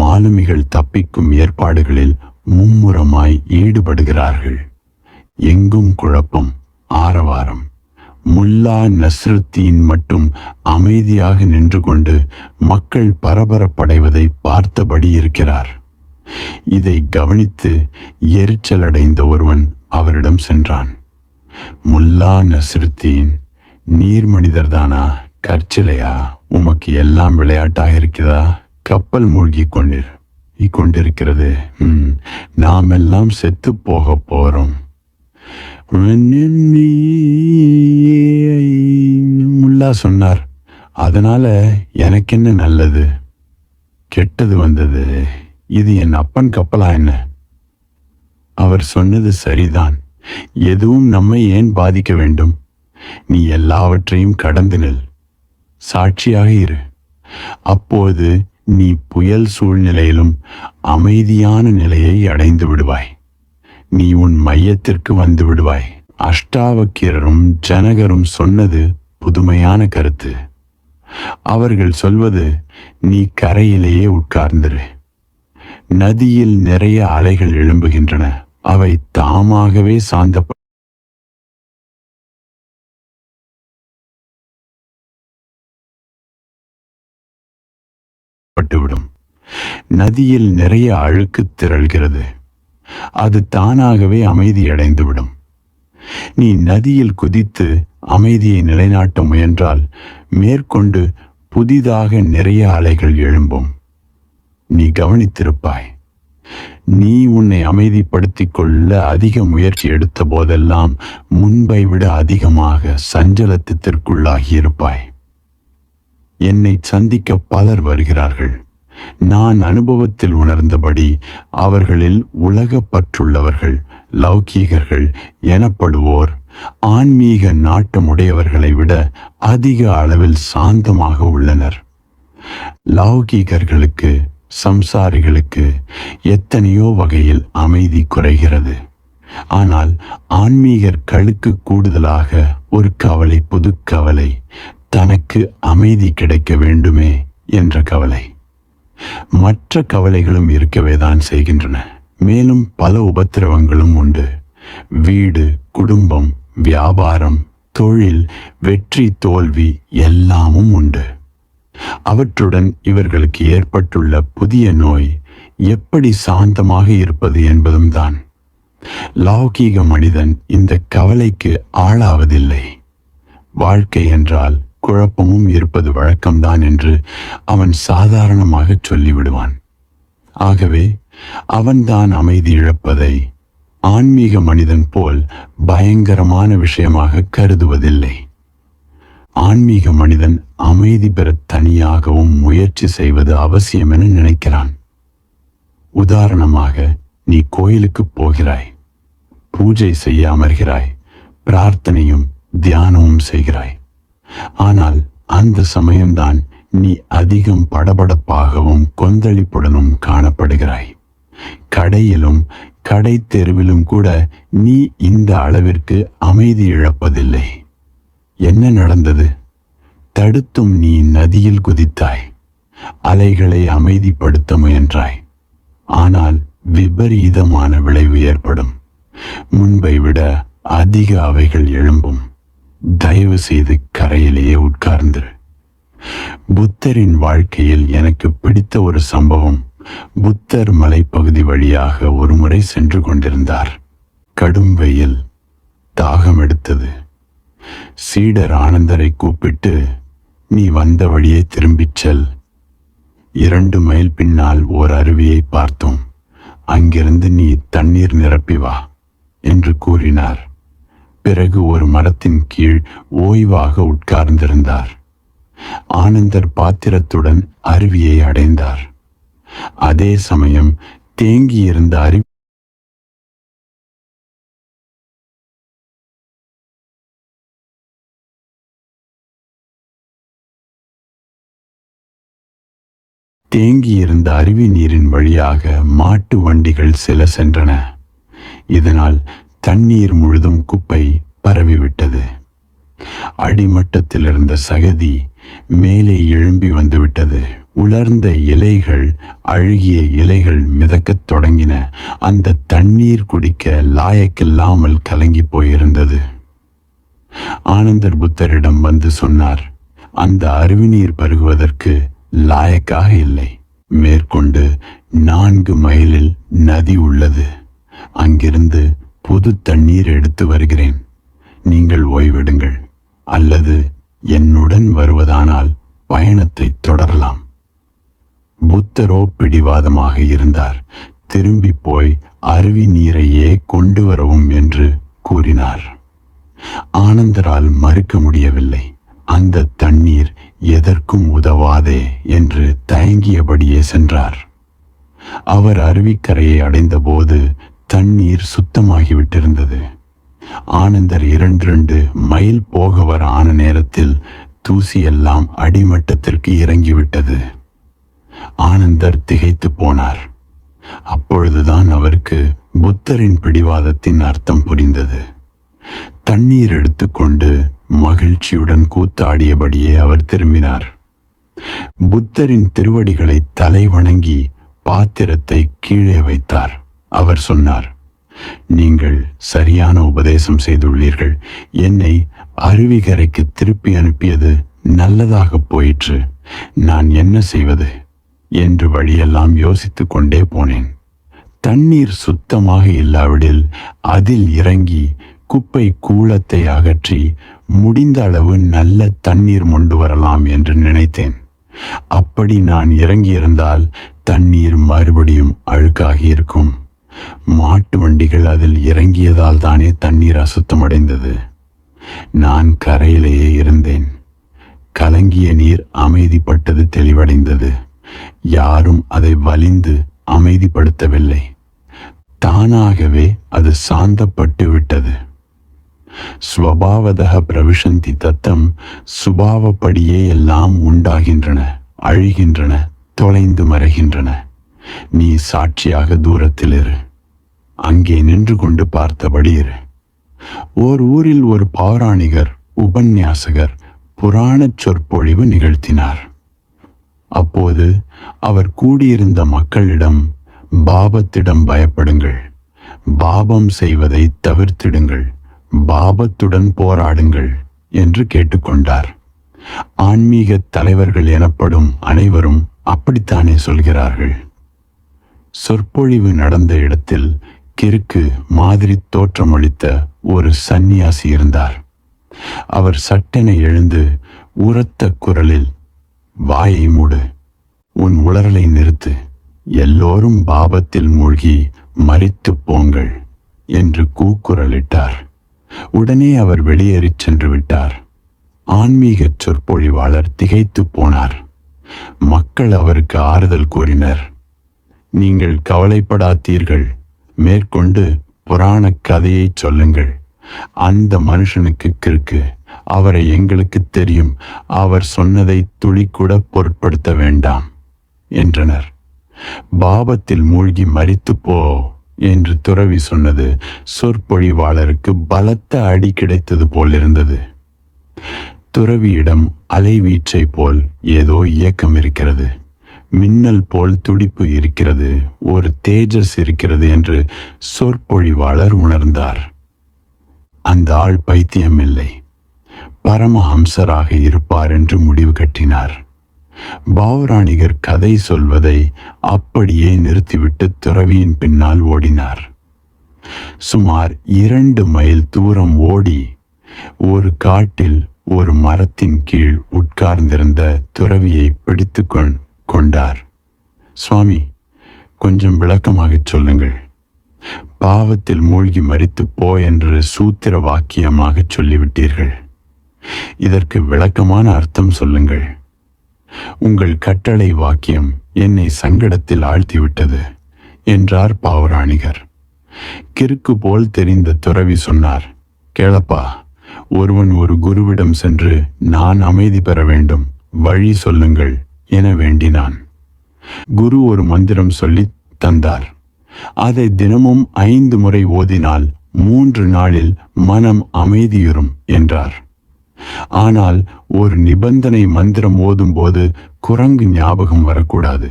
மாலுமிகள் தப்பிக்கும் ஏற்பாடுகளில் மும்முரமாய் ஈடுபடுகிறார்கள். எங்கும் குழப்பம், ஆரவாரம். முல்லா நஸ்ருத்தீன் மட்டும் அமைதியாக நின்று கொண்டு மக்கள் பரபரப்படைவதை பார்த்தபடி இருக்கிறார். இதை கவனித்து எரிச்சலடைந்த ஒருவன் அவரிடம் சென்றான். முல்லா நஸ்ருத்தீன், நீர் மனிதர்தானா, கற்சிலையா? உமக்கு எல்லாம் விளையாட்டாக இருக்கிறதா? கப்பல் மூழ்கி கொண்டிருக்கிறது. நாம் எல்லாம் செத்து போக போறோம். முல்லா சொன்னார். அதனால எனக்கு என்ன நல்லது? கெட்டது வந்தது. இது என் அப்பன் கப்பலா என்ன? அவர் சொன்னது சரிதான். எதுவும் நம்மை ஏன் பாதிக்க வேண்டும்? நீ எல்லாவற்றையும் கடந்து நில். சாட்சியாக இரு. அப்போது நீ புயல் சூழ்நிலையிலும் அமைதியான நிலையை அடைந்து விடுவாய். நீ உன் மையத்திற்கு வந்து விடுவாய். அஷ்டாவக்கிரரும் ஜனகரும் சொன்னது புதுமையான கருத்து. அவர்கள் சொல்வது, நீ கரையிலேயே உட்கார்ந்திரு. நதியில் நிறைய அலைகள் எழும்புகின்றன. அவை தாமாகவே சாந்தப்பட்டுவிடும். நதியில் நிறைய அழுக்கு திரள்கிறது. அது தானாகவே அமைதியடைந்துவிடும். நீ நதியில் குதித்து அமைதியை நிலைநாட்ட முயன்றால் மேற்கொண்டு புதிதாக நிறைய அலைகள் எழும்பும். நீ கவனித்திருப்பாய். நீ உன்னை அமைதிப்படுத்திக் கொள்ள அதிக முயற்சி எடுத்த போதெல்லாம் முன்பை விட அதிகமாக சஞ்சலத்திற்குள்ளாகி இருப்பாய். என்னை சந்திக்க பலர் வருகிறார்கள். நான் அனுபவத்தில் உணர்ந்தபடி அவர்களில் உலகப்பற்றுள்ளவர்கள், லௌகீகர்கள் எனப்படுவோர் ஆன்மீக நாட்டமுடையவர்களை விட அதிக அளவில் சாந்தமாக உள்ளனர். லௌகீகர்களுக்கு, சம்சாரிகளுக்கு எத்தனையோ வகையில் அமைதி குறைகிறது. ஆனால் ஆன்மீகர்களுக்கு கூடுதலாக ஒரு கவலை, புது கவலை, தனக்கு அமைதி கிடைக்க வேண்டுமே என்ற கவலை. மற்ற கவலைகளும் இருக்கவே தான் செய்கின்றன. மேலும் பல உபத்திரவங்களும் உண்டு. வீடு, குடும்பம், வியாபாரம், தொழில், வெற்றி, தோல்வி எல்லாமும் உண்டு. அவற்றுடன் இவர்களுக்கு ஏற்பட்டுள்ள புதிய நோய் எப்படி சாந்தமாக இருப்பது என்பதும் தான். லௌகீக மனிதன் இந்த கவலைக்கு ஆளாவதில்லை. வாழ்க்கை என்றால் குழப்பமும் இருப்பது வழக்கம்தான் என்று அவன் சாதாரணமாக சொல்லிவிடுவான். ஆகவே அவன்தான் அமைதி இழப்பதை ஆன்மீக மனிதன் போல் பயங்கரமான விஷயமாக கருதுவதில்லை. ஆன்மீக மனிதன் அமைதி பெற தனியாகவும் முயற்சி செய்வது அவசியம் என நினைக்கிறான். உதாரணமாக, நீ கோயிலுக்கு போகிறாய், பூஜை செய்ய அமர்கிறாய், பிரார்த்தனையும் தியானமும் செய்கிறாய். ஆனால் அந்த சமயம்தான் நீ அதிகம் படபடப்பாகவும் கொந்தளிப்புடனும் காணப்படுகிறாய். கடையிலும் கடை தெருவிலும் கூட நீ இந்த அளவிற்கு அமைதி இழப்பதில்லை. என்ன நடந்தது? தடுத்தும் நீ நதியில் குதித்தாய், அலைகளை அமைதிப்படுத்த முயன்றாய். ஆனால் விபரீதமான விளைவு ஏற்படும். முன்பை விட அதிக அவைகள் எழும்பும். தயவு செய்து கரையிலேயே உட்கார்ந்து. புத்தரின் வாழ்க்கையில் எனக்கு பிடித்த ஒரு சம்பவம். புத்தர் மலைப்பகுதி வழியாக ஒரு முறை சென்று கொண்டிருந்தார். கடும் வெயில், தாகம் எடுத்தது. சீடர் ஆனந்தரை கூப்பிட்டு, நீ வந்த வழியே திரும்பிச் செல். 2 மைல் பின்னால் ஓர் அருவியை பார்த்தோம், அங்கிருந்து நீ தண்ணீர் நிரப்பி வா என்று கூறினார். பிறகு ஒரு மரத்தின் கீழ் ஓய்வாக உட்கார்ந்திருந்தார். ஆனந்தர் பாத்திரத்துடன் அருவியை அடைந்தார். அதே சமயம் தேங்கியிருந்த அருவி நீரின் வழியாக மாட்டு வண்டிகள் சில சென்றன. இதனால் தண்ணீர் முழுதும் குப்பை பரவிவிட்டது. அடிமட்டத்தில் இருந்த சகதி மேலே எழும்பி வந்துவிட்டது. உலர்ந்த இலைகள், அழுகிய இலைகள் மிதக்கத் தொடங்கின. அந்த தண்ணீர் குடிக்க லாயக்கில்லாமல் கலங்கி போயிருந்தது. ஆனந்தர் புத்தரிடம் வந்து சொன்னார், அந்த அருவி நீர் பருகுவதற்கு லாயக்காக இல்லை. மேற்கொண்டு 4 மைலில் நதி உள்ளது. அங்கிருந்து புது தண்ணீர் எடுத்து வருகிறேன். நீங்கள் ஓய்வெடுங்கள், அல்லது என்னுடன் வருவதானால் பயணத்தை தொடரலாம். புத்தரோ பிடிவாதமாக இருந்தார். திரும்பி போய் அருவி நீரையே கொண்டு வரவும் என்று கூறினார். ஆனந்தரால் மறுக்க முடியவில்லை. அந்த தண்ணீர் எதற்கும் உதவாதே என்று தயங்கியபடியே சென்றார். அவர் அருவிக்கரையை அடைந்தபோது தண்ணீர் சுத்தமாகிவிட்டிருந்தது. ஆனந்தர் 2 மைல் போக வர ஆன நேரத்தில் தூசியெல்லாம் அடிமட்டத்திற்கு இறங்கிவிட்டது. ஆனந்தர் திகைத்து போனார். அப்பொழுதுதான் அவருக்கு புத்தரின் பிடிவாதத்தின் அர்த்தம் புரிந்தது. தண்ணீர் எடுத்துக்கொண்டு மகிழ்ச்சியுடன் கூத்தாடியபடியே அவர் திரும்பினார். புத்தரின் திருவடிகளை தலை வணங்கி பாத்திரத்தை கீழே வைத்தார். அவர் சொன்னார், நீங்கள் சரியான உபதேசம் செய்துள்ளீர்கள். என்னை அருவிகரைக்கு திருப்பி அனுப்பியது நல்லதாக போயிற்று. நான் என்ன செய்வது என்று வழியெல்லாம் யோசித்து கொண்டே போனேன். தண்ணீர் சுத்தமாக இல்லாவிடில் அதில் இறங்கி குப்பை கூளத்தை அகற்றி முடிந்த அளவு நல்ல தண்ணீர் கொண்டு வரலாம் என்று நினைத்தேன். அப்படி நான் இறங்கியிருந்தால் தண்ணீர் மறுபடியும் அழுக்காகி இருக்கும். மாட்டு வண்டிகள் அதில் இறங்கியதால் தானே தண்ணீர் அசுத்தமடைந்தது. நான் கரையிலேயே இருந்தேன். கலங்கிய நீர் அமைதிப்பட்டது, தெளிவடைந்தது. யாரும் அதை வலிந்து அமைதிப்படுத்தவில்லை. தானாகவே அது சாந்தப்பட்டு விட்டது. ஸ்வபாவதः பிரவிஷந்தி தத்தம். சுபாவப்படியே எல்லாம் உண்டாகின்றன, அழிகின்றன, தொலைந்து மறைகின்றன. நீ சாட்சியாக தூரத்தில் இரு. அங்கே நின்று கொண்டு பார்த்தபடி இரு. ஓர் ஊரில் ஒரு பௌராணிகர் உபன்யாசகர் புராணச் சொற்பொழிவு நிகழ்த்தினார். அப்போது அவர் கூடியிருந்த மக்களிடம், பாபத்திடம் பயப்படுங்கள், பாபம் செய்வதை தவிர்த்திடுங்கள், பாபத்துடன் போராடுங்கள் என்று கேட்டுக்கொண்டார். ஆன்மீக தலைவர்கள் எனப்படும் அனைவரும் அப்படித்தானே சொல்கிறார்கள். சொற்பொழிவு நடந்த இடத்தில் கிறுக்கு மாதிரி தோற்றமளித்த ஒரு சந்நியாசி இருந்தார். அவர் சட்டென எழுந்து உரத்த குரலில், வாயை மூடு, உன் உளறலை நிறுத்து, எல்லோரும் பாபத்தில் மூழ்கி மரித்து போங்கள் என்று கூக்குரலிட்டார். உடனே அவர் வெளியேறிச் சென்று விட்டார். ஆன்மீக சொற்பொழிவாளர் திகைத்து போனார். மக்கள் அவருக்கு ஆறுதல் கூறினர். நீங்கள் கவலைப்படாதீர்கள், மேற்கொண்டு புராண கதையை சொல்லுங்கள். அந்த மனுஷனுக்கு கிறுக்கு, அவரை எங்களுக்கு தெரியும், அவர் சொன்னதை துளிக்கூட பொருட்படுத்த வேண்டாம் என்றனர். பாபத்தில் மூழ்கி மரித்து போ என்று துறவி சொன்னது சொற்பொழிவாளருக்கு பலத்த அடி கிடைத்தது போலிருந்தது. துறவியிடம் அலைவீச்சை போல் ஏதோ இயக்கம் இருக்கிறது, மின்னல் போல் துடிப்பு இருக்கிறது, ஒரு தேஜஸ் இருக்கிறது என்று சொற்பொழிவாளர் உணர்ந்தார். அந்த ஆள் பைத்தியம் இல்லை, பரமஹம்சராக இருப்பார் என்று முடிவு கட்டினார். பௌராணிகர் கதை சொல்வதை அப்படியே நிறுத்திவிட்டு துறவியின் பின்னால் ஓடினார். சுமார் 2 மைல் தூரம் ஓடி ஒரு காட்டில் ஒரு மரத்தின் கீழ் உட்கார்ந்திருந்த துறவியை பிடித்து கொண்டார். சுவாமி, கொஞ்சம் விளக்கமாகச் சொல்லுங்கள். பாவத்தில் மூழ்கி மரித்து போ என்று சூத்திர வாக்கியமாக சொல்லிவிட்டீர்கள். இதற்கு விளக்கமான அர்த்தம் சொல்லுங்கள். உங்கள் கட்டளை வாக்கியம் என்னை சங்கடத்தில் ஆழ்த்திவிட்டது என்றார் பௌராணிகர். கிறுக்கு போல் தெரிந்த துறவி சொன்னார், கேளப்பா, ஒருவன் ஒரு குருவிடம் சென்று நான் அமைதி பெற வேண்டும், வழி சொல்லுங்கள் என வேண்டினான். குரு ஒரு மந்திரம் சொல்லி தந்தார். அதை தினமும் 5 முறை ஓதினால் 3 நாளில் மனம் அமைதியுறும் என்றார். ஆனால் ஒரு நிபந்தனை, மந்திரம் ஓதும் போது குரங்கு ஞாபகம் வரக்கூடாது,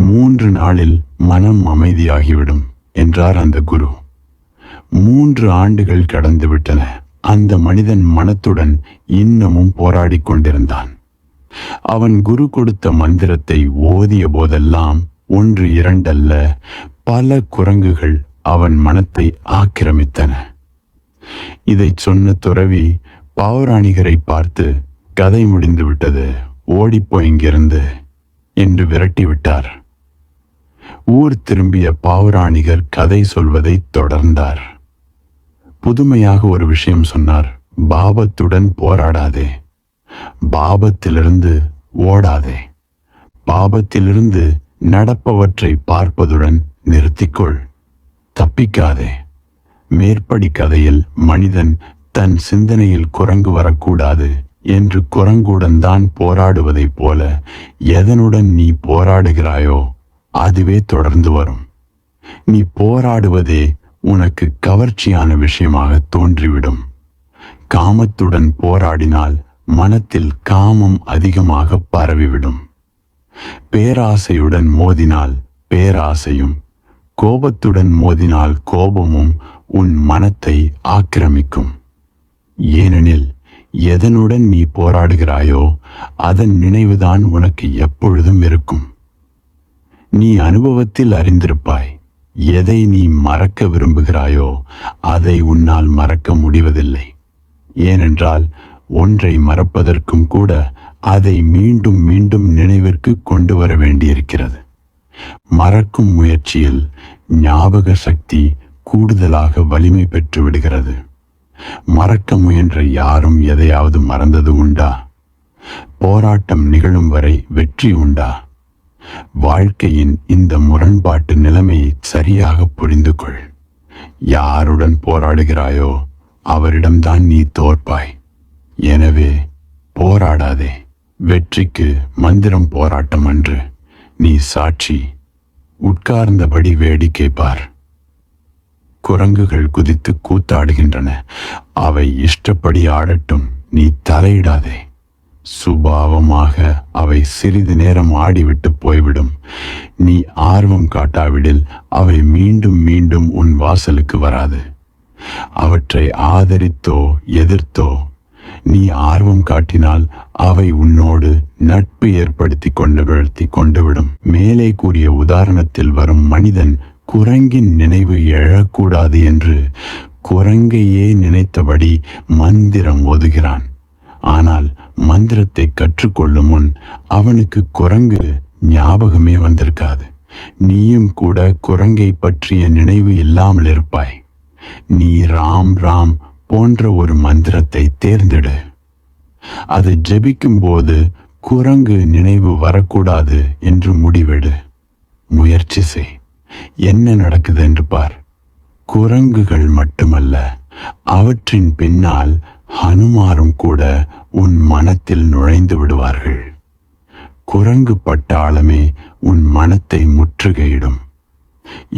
3 நாளில் மனம் அமைதியாகிவிடும் என்றார் அந்த குரு. 3 ஆண்டுகள் கடந்து விட்டன. அந்த மனிதன் மனத்துடன் இன்னமும் போராடி கொண்டிருந்தான். அவன் குரு கொடுத்த மந்திரத்தை ஓதிய போதெல்லாம் 1, 2 அல்ல, பல குரங்குகள் அவன் மனத்தை ஆக்கிரமித்தன. இதை சொன்ன துறவி பௌராணிகரை பார்த்து, கதை முடிந்து விட்டது, ஓடிப்போ இங்கிருந்து என்று விரட்டிவிட்டார். ஊர் திரும்பிய பௌராணிகர் கதை சொல்வதை தொடர்ந்தார். புதுமையாக ஒரு விஷயம் சொன்னார். பாபத்துடன் போராடாதே, பாபத்திலிருந்து ஓடாதே, பாபத்திலிருந்து நடப்பவற்றை பார்ப்பதுடன் நிறுத்திக்கொள், தப்பிக்காதே. மேற்படி கதையில் மனிதன் தன் சிந்தனையில் குரங்கு வரக்கூடாது என்று குரங்குடன் தான் போராடுவதைப் போல எதனுடன் நீ போராடுகிறாயோ அதுவே தொடர்ந்து வரும். நீ போராடுவதே உனக்கு கவர்ச்சியான விஷயமாக தோன்றிவிடும். காமத்துடன் போராடினால் மனத்தில் காமம் அதிகமாக பரவிவிடும். பேராசையுடன் மோதினால் பேராசையும், கோபத்துடன் மோதினால் கோபமும் உன் மனத்தை ஆக்கிரமிக்கும். ஏனெனில் எதனுடன் நீ போராடுகிறாயோ அதன் நினைவுதான் உனக்கு எப்பொழுதும் இருக்கும். நீ அனுபவத்தில் அறிந்திருப்பாய், எதை நீ மறக்க விரும்புகிறாயோ அதை உன்னால் மறக்க முடிவதில்லை. ஏனென்றால் ஒன்றை மறப்பதற்கும் கூட அதை மீண்டும் மீண்டும் நினைவிற்கு கொண்டு வர வேண்டியிருக்கிறது. மறக்கும் முயற்சியில் ஞாபக சக்தி கூடுதலாக வலிமை பெற்று விடுகிறது. மறக்க முயன்ற யாரும் எதையாவது மறந்தது உண்டா? போராட்டம் நிகழும் வரை வெற்றி உண்டா? வாழ்க்கையின் இந்த முரண்பாட்டு நிலைமையை சரியாக புரிந்து கொள். யாருடன் போராடுகிறாயோ அவரிடம்தான் நீ தோற்பாய். எனவே போராடாதே. வெற்றிக்கு மந்திரம் போராட்டம் அன்று. நீ சாட்சி. உட்கார்ந்தபடி வேடிக்கை பார். குரங்குகள் குதித்து கூத்தாடுகின்றன. அவை இஷ்டப்படி ஆடட்டும், நீ தலையிடாதே. சுபாவமாக அவை சிறிது நேரம் ஆடிவிட்டு போய்விடும். நீ ஆர்வம் காட்டாவிடில் அவை மீண்டும் மீண்டும் உன் வாசலுக்கு வராது. அவற்றை ஆதரித்தோ எதிர்த்தோ நீ ஆர்வம் காட்டினால் அவை உன்னோடு நட்பு ஏற்படுத்தி கொண்டுவிடும். மேலே கூறிய உதாரணத்தில் வரும் மனிதன் குரங்கின் நினைவு எழக்கூடாது என்று குரங்கையே நினைத்தபடி மந்திரம் ஓதுகிறான். ஆனால் மந்திரத்தை கற்றுக்கொள்ளும் முன் அவனுக்கு குரங்கு ஞாபகமே வந்திருக்காது. நீயும் கூட குரங்கை பற்றிய நினைவு இல்லாமல் இருப்பாய். நீ ராம் ராம் போன்ற ஒரு மந்திரத்தை தேர்ந்தெடு. அதை ஜெபிக்கும் போது குரங்கு நினைவு வரக்கூடாது என்று முடிவெடு. முயற்சி செய். என்ன நடக்குது என்று பார். குரங்குகள் மட்டுமல்ல, அவற்றின் பின்னால் ஹனுமாரும் கூட உன் மனத்தில் நுழைந்து விடுவார்கள். குரங்கு பட்டாளமே உன் மனத்தை முற்றுகையிடும்.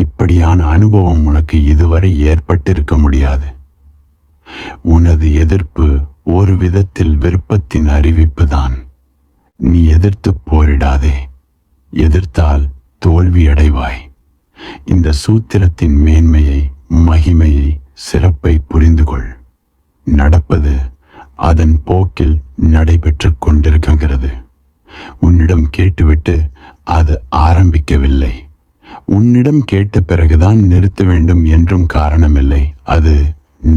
இப்படியான அனுபவம் உனக்கு இதுவரை ஏற்பட்டிருக்க முடியாது. உனது எதிர்ப்பு ஒரு விதத்தில் விருப்பத்தின் அறிவிப்பு தான். நீ எதிர்த்து போரிடாதே. எதிர்த்தால் தோல்வியடைவாய். இந்த சூத்திரத்தின் மேன்மையை, மகிமையை, சிறப்பை புரிந்து கொள். நடப்பது அதன் போக்கில் நடைபெற்று கொண்டிருக்கிறது. உன்னிடம் கேட்டுவிட்டு அது ஆரம்பிக்கவில்லை. உன்னிடம் கேட்ட பிறகுதான் நிறுத்த வேண்டும் என்றும் காரணமில்லை. அது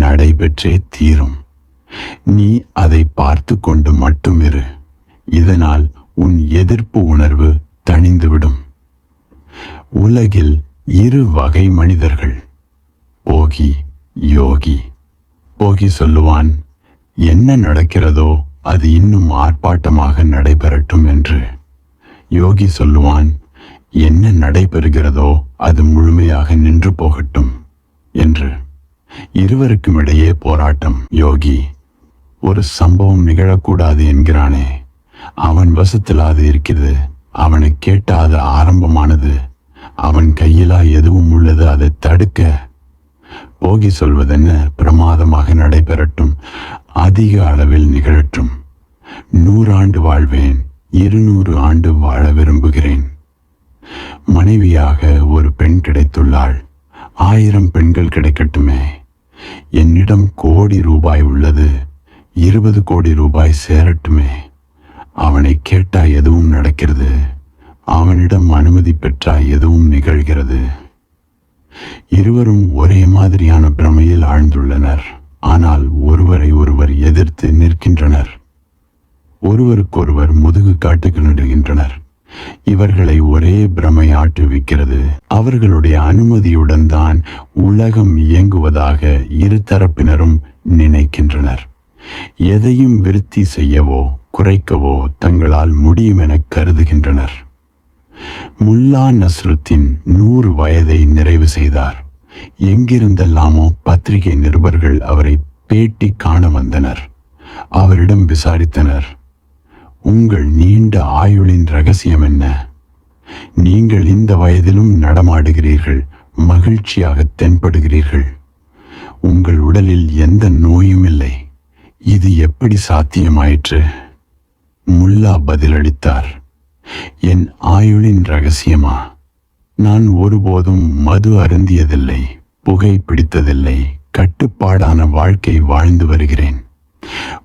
நடைபெற்றே தீரும். நீ அதை பார்த்து கொண்டு மட்டும் இரு. இதனால் உன் எதிர்ப்பு உணர்வு தணிந்துவிடும். உலகில் 2 வகை மனிதர்கள், போகி, யோகி. போகி சொல்லுவான், என்ன நடக்கிறதோ அது இன்னும் ஆர்ப்பாட்டமாக நடைபெறட்டும் என்று. யோகி சொல்லுவான், என்ன நடைபெறுகிறதோ அது முழுமையாக நின்று போகட்டும் என்று. இருவருக்கும் இடையே போராட்டம். யோகி ஒரு சம்பவம் நிகழக்கூடாது என்கிறானே, அவன் வசத்தில் அது இருக்கிறது. அவனை கேட்ட அது ஆரம்பமானது. அவன் கையிலா எதுவும் உள்ளது அதை தடுக்க. போகி சொல்வதென்ன, பிரமாதமாக நடைபெறட்டும், அதிக அளவில் நிகழட்டும். 100 ஆண்டு வாழ்வேன், 200 ஆண்டு வாழ விரும்புகிறேன். மனைவியாக ஒரு பெண் கிடைத்துள்ளாள். 1000 பெண்கள் கிடைக்கட்டுமே. என்னிடம் கோடி ரூபாய் உள்ளது, 20 கோடி ரூபாய் சேரட்டுமே. அவனை கேட்டா எதுவும் நடக்கிறது. அவனிடம் அனுமதி பெற்றால் எதுவும் நிகழ்கிறது. இருவரும் ஒரே மாதிரியான பிரமையில் ஆழ்ந்துள்ளனர். ஆனால் ஒருவரை ஒருவர் எதிர்த்து நிற்கின்றனர். ஒருவருக்கொருவர் முதுகு காட்டுகின்றனர். இவர்களை ஒரே பிரமை ஆட்டுவிக்கிறது. அவர்களுடைய அனுமதியுடன் தான் உலகம் இயங்குவதாக இருதரப்பினரும் நினைக்கின்றனர். எதையும் விருத்தி செய்யவோ குறைக்கவோ தங்களால் முடியும் என கருதுகின்றனர். முல்லா நஸ்ருத்தீன் 100 வயதை நிறைவு செய்தார். எங்கிருந்தெல்லாமோ பத்திரிகை நிருபர்கள் அவரை பேட்டி காண வந்தனர். அவரிடம் விசாரித்தனர், உங்கள் நீண்ட ஆயுளின் ரகசியம் என்ன? நீங்கள் இந்த வயதிலும் நடமாடுகிறீர்கள், மகிழ்ச்சியாக தென்படுகிறீர்கள். உங்கள் உடலில் எந்த நோயும் இல்லை. இது எப்படி சாத்தியமாயிற்று? முல்லா பதிலளித்தார், என் ஆயுளின் ரகசியமா? நான் ஒருபோதும் மது அருந்தியதில்லை, புகை பிடித்ததில்லை, கட்டுப்பாடான வாழ்க்கை வாழ்ந்து வருகிறேன்.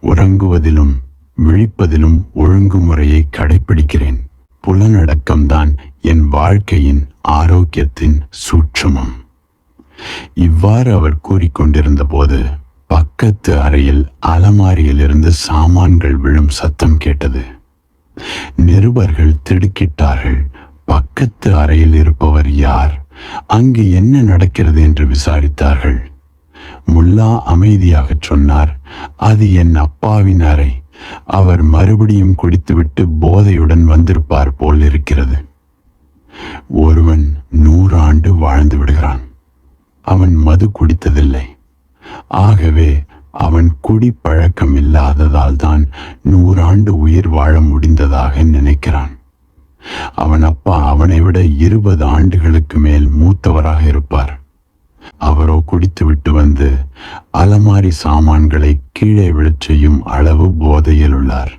உறங்குவதிலும் விழிப்பதிலும் ஒழுங்குமுறையை கடைபிடிக்கிறேன். புலனடக்கம்தான் என் வாழ்க்கையின் ஆரோக்கியத்தின் சூட்சுமம். இவ்வாறு அவர் கூறிக்கொண்டிருந்த போது பக்கத்து அறையில் அலமாரியிலிருந்து சாமான்கள் விழும் சத்தம் கேட்டது. நிருபர்கள் திடுக்கிட்டார்கள். பக்கத்து அறையில் இருப்பவர் யார்? அங்கு என்ன நடக்கிறது என்று விசாரித்தார்கள். முல்லா அமைதியாக சொன்னார், அது என் அப்பாவின் அறை. அவர் மறுபடியும் குடித்துவிட்டு போதையுடன் வந்திருப்பார் போல் இருக்கிறது. ஒருவன் 100 ஆண்டு வாழ்ந்து விடுகிறான். அவன் மது குடித்ததில்லை. ஆகவே அவன் குடிப்பழக்கம் இல்லாததால் தான் 100 ஆண்டு உயிர் வாழ முடிந்ததாக நினைக்கிறான். அவன் அப்பா அவனை விட 20 ஆண்டுகளுக்கு மேல் மூத்தவராக இருப்பார். அவரோ குடித்துவிட்டு வந்து அலமாரி சாமான்களை கீழே விழச் செய்யும் அளவு போதையில் உள்ளார்.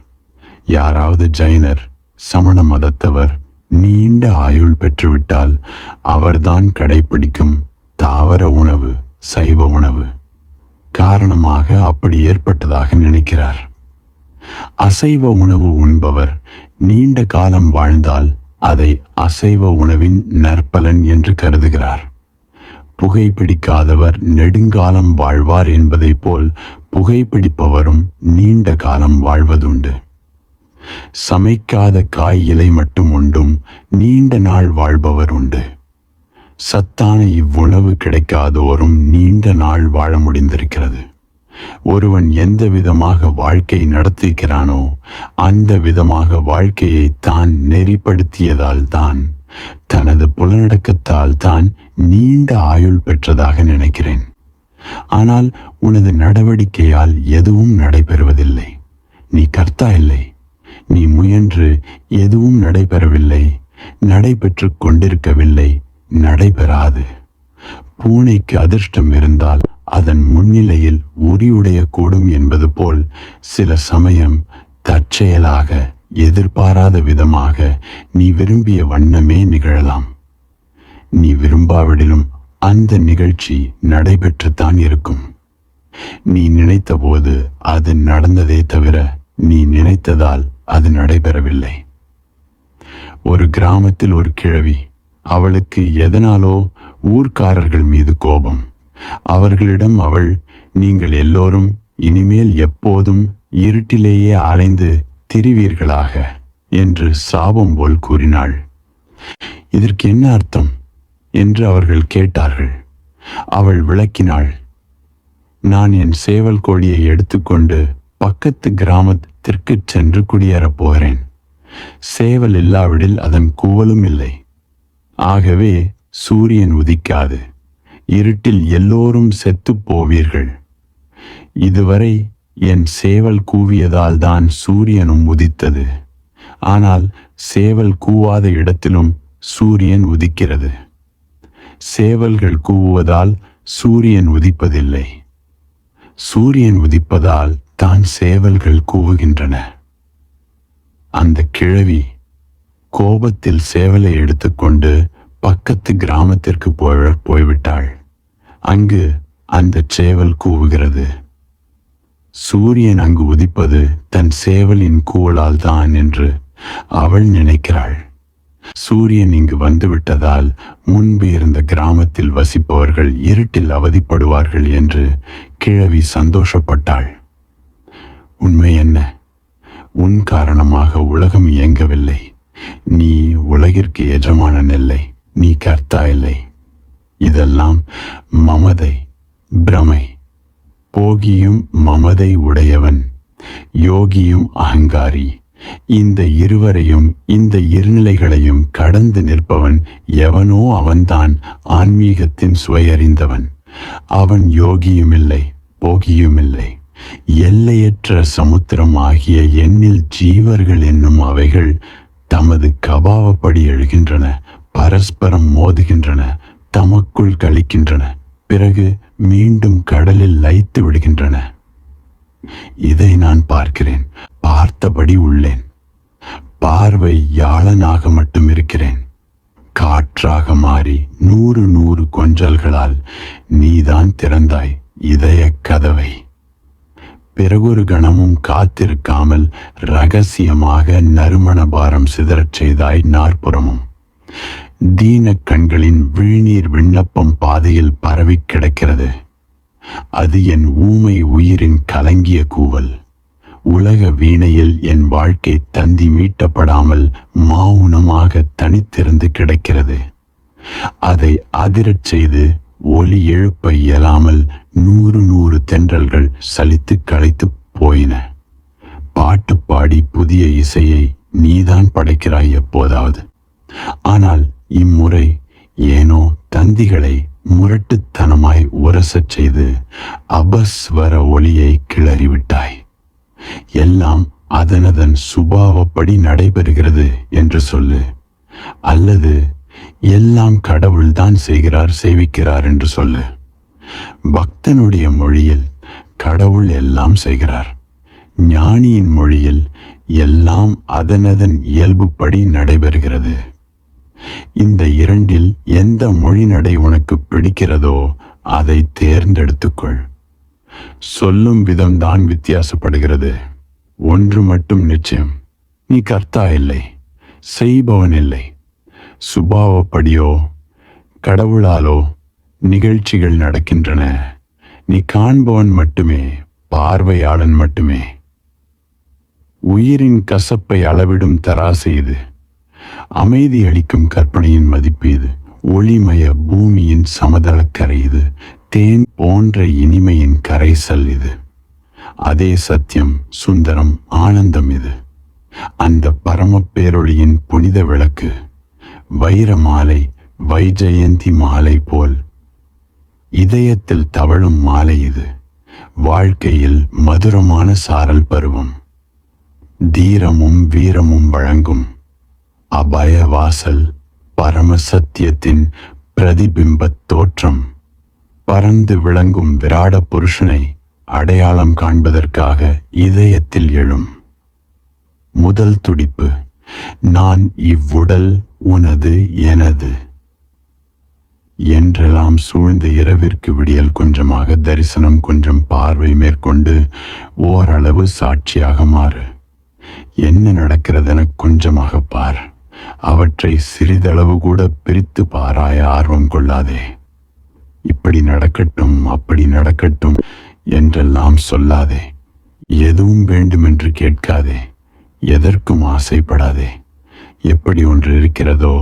யாராவது ஜைனர், சமண மதத்தவர் நீண்ட ஆயுள் பெற்றுவிட்டால் அவர்தான் கடைபிடிக்கும் தாவர உணவு, சைவ உணவு காரணமாக அப்படி ஏற்பட்டதாக நினைக்கிறார். அசைவ உணவு உண்பவர் நீண்ட காலம் வாழ்ந்தால் அதை அசைவ உணவின் நற்பலன் என்று கருதுகிறார். புகைப்பிடிக்காதவர் நெடுங்காலம் வாழ்வார் என்பதைப் போல் புகைப்பிடிப்பவரும் நீண்ட காலம் வாழ்வதுண்டு. சமைக்காத காய் இலை மட்டும் உண்டும் நீண்ட நாள் வாழ்பவர் உண்டு. சத்தான இவ்வுணவு கிடைக்காதோரும் நீண்ட நாள் வாழ முடிந்திருக்கிறது. ஒருவன் எந்த விதமாக வாழ்க்கை நடத்துகிறானோ அந்த விதமாக வாழ்க்கையை தான் நெறிப்படுத்தியதால் தான், தனது புலனடக்கத்தால் தான் நீண்ட ஆயுள் பெற்றதாக நினைக்கிறேன். ஆனால் உனது நடவடிக்கையால் எதுவும் நடைபெறுவதில்லை. நீ கர்த்தா இல்லை. நீ முயன்று எதுவும் நடைபெறவில்லை, நடைபெற்று கொண்டிருக்கவில்லை, நடைபெறாது. பூனைக்கு அதிர்ஷ்டம் இருந்தால் அதன் முன்னிலையில் உரியுடைய கூடும் என்பது போல் சில சமயம் தற்செயலாக எதிர்பாராத விதமாக நீ விரும்பிய வண்ணமே நிகழலாம். நீ விரும்பாவிடிலும் அந்த நிகழ்ச்சி நடைபெற்றுத்தான் இருக்கும். நீ நினைத்த போது அது நடந்ததே தவிர நீ நினைத்ததால் அது நடைபெறவில்லை. ஒரு கிராமத்தில் ஒரு கிழவி. அவளுக்கு எதனாலோ ஊர்க்காரர்கள் மீது கோபம். அவர்களிடம் அவள், நீங்கள் எல்லோரும் இனிமேல் எப்போதும் இருட்டிலேயே அலைந்து திரிவீர்களாக என்று சாபம் போல் கூறினாள். இதற்கு என்ன அர்த்தம் என்று அவர்கள் கேட்டார்கள். அவள் விளக்கினாள், நான் என் சேவல் கோழியை எடுத்துக்கொண்டு பக்கத்து கிராமத்திற்கு சென்று குடியேறப் போகிறேன். சேவல் இல்லாவிடில் அதன் கூவலும் இல்லை. ஆகவே சூரியன் உதிக்காது. இருட்டில் எல்லோரும் செத்துப் போவீர்கள். இதுவரை என் சேவல் கூவியதால் தான் சூரியனும் உதித்தது. ஆனால் சேவல் கூவாத இடத்திலும் சூரியன் உதிக்கிறது. சேவல்கள் கூவுவதால் சூரியன் உதிப்பதில்லை. சூரியன் உதிப்பதால் தான் சேவல்கள் கூவுகின்றன. அந்த கிழவி கோபத்தில் சேவலை எடுத்துக்கொண்டு பக்கத்து கிராமத்திற்கு போய்விட்டாள். அங்கு அந்த சேவல் கூவுகிறது. சூரியன் அங்கு உதிப்பது தன் சேவலின் கூவலால் தான் என்று அவள் நினைக்கிறாள். சூரியன் இங்கு வந்துவிட்டதால் முன்பு இருந்த கிராமத்தில் வசிப்பவர்கள் இருட்டில் அவதிப்படுவார்கள் என்று கிழவி சந்தோஷப்பட்டாள். உண்மை என்ன? உன் காரணமாக உலகம் இயங்கவில்லை. நீ உலகிற்கு எஜமானன் இல்லை. நீ கர்த்தா இல்லை. இதெல்லாம் மமதை, பிரமை. போகியும் மமதை உடையவன், யோகியும் அகங்காரி. இந்த இருவரையும், இந்த இருநிலைகளையும் கடந்து நிற்பவன் எவனோ அவன்தான் ஆன்மீகத்தின் சுவையறிந்தவன். அவன் யோகியும் இல்லை, போகியும் இல்லை. எல்லையற்ற சமுத்திரம் ஆகிய எண்ணில் ஜீவர்கள் என்னும் அவைகள் தமது கபாவப்படி எழுகின்றன, பரஸ்பரம் மோதுகின்றன, தமக்குள் கழிக்கின்றன, பிறகு மீண்டும் கடலில் லயித்து விடுகின்றன. இதை நான் பார்க்கிறேன். பார்த்தபடி உள்ளேன். பார்வை யாழனாக மட்டும் இருக்கிறேன். காற்றாக மாறி 100 கொஞ்சல்களால் நீதான் திறந்தாய் இதய கதவை. பிறகொரு கணமும் காத்திருக்காமல் இரகசியமாக நறுமண பாரம் சிதறச் செய்தாய் நாற்புறமும். தீன கண்களின் விழிநீர் விண்ணப்பம் பாதையில் பரவி கிடக்கிறது. அது என் ஊமை உயிரின் கலங்கிய கூவல். உலக வீணையில் என் வாழ்க்கை தந்தி மீட்டப்படாமல் மௌனமாக தனித்திருந்து கிடக்கிறது. அதை அதிரச் செய்து ஒலி எழுப்ப இயலாமல் 100 தென்றல்கள் சலித்து களைத்து போயின. பாட்டு பாடி புதிய இசையை நீதான் படைக்கிறாய் எப்போதாவது. ஆனால் இம்முறை ஏனோ தந்திகளை முரட்டுத்தனமாய் உரசச் செய்து அபஸ்வர ஒளியை கிளறிவிட்டாய். எல்லாம் அதனதன் சுபாவப்படி நடைபெறுகிறது என்று சொல்லு. அல்லது எல்லாம் கடவுள்தான் செய்கிறார், செய்விக்கிறார் என்று சொல்லு. பக்தனுடைய மொழியில் கடவுள் எல்லாம் செய்கிறார். ஞானியின் மொழியில் எல்லாம் அதனதன் இயல்புப்படி நடைபெறுகிறது. இந்த இரண்டில் எந்த மொழி நடை உனக்கு பிடிக்கிறதோ அதை தேர்ந்தெடுத்துக்கொள். சொல்லும் விதம்தான் வித்தியாசப்படுகிறது. ஒன்று மட்டும் நிச்சயம், நீ கர்த்தா இல்லை, செய்பவன் இல்லை. சுபாவப்படியோ கடவுளாலோ நிகழ்ச்சிகள் நடக்கின்றன. நீ காண்பவன் மட்டுமே, பார்வையாளன் மட்டுமே. உயிரின் கசப்பை அளவிடும் தராசு இது. அமைதி அளிக்கும் கற்பனையின் மதிப்பு இது. ஒளிமய பூமியின் சமதளக்கரை இது. தேன் போன்ற இனிமையின் கரைசல் இது. அதே சத்தியம், சுந்தரம், ஆனந்தம் இது. அந்த பரம பேரொளியின் புனித விளக்கு. வைர மாலை, வைஜெயந்தி மாலை போல் இதயத்தில் தவழும் மாலை இது. வாழ்க்கையில் மதுரமான சாரல் பருவம். தீரமும் வீரமும் வழங்கும் அபய வாசல். பரம சத்தியத்தின் பிரதிபிம்பத் தோற்றம். பறந்து விளங்கும் விராட புருஷனை அடையாளம் காண்பதற்காக இதயத்தில் எழும் முதல் துடிப்பு. நான் இவ்வுடல் உனது எனது என்றெல்லாம் சூழ்ந்த இரவிற்கு விடியல் கொஞ்சமாக தரிசனம், கொஞ்சம் பார்வை மேற்கொண்டு ஓரளவு சாட்சியாக மாறு. என்ன நடக்கிறதென கொஞ்சமாக பார். அவற்றை சிறிதளவு கூட பிரித்து பாராய ஆர்வம் கொள்ளாதே. இப்படி நடக்கட்டும், அப்படி நடக்கட்டும் என்றெல்லாம் சொல்லாதே. எதுவும் வேண்டுமென்று கேட்காதே. எதற்கும் ஆசைப்படாதே. எப்படி ஒன்று இருக்கிறதோ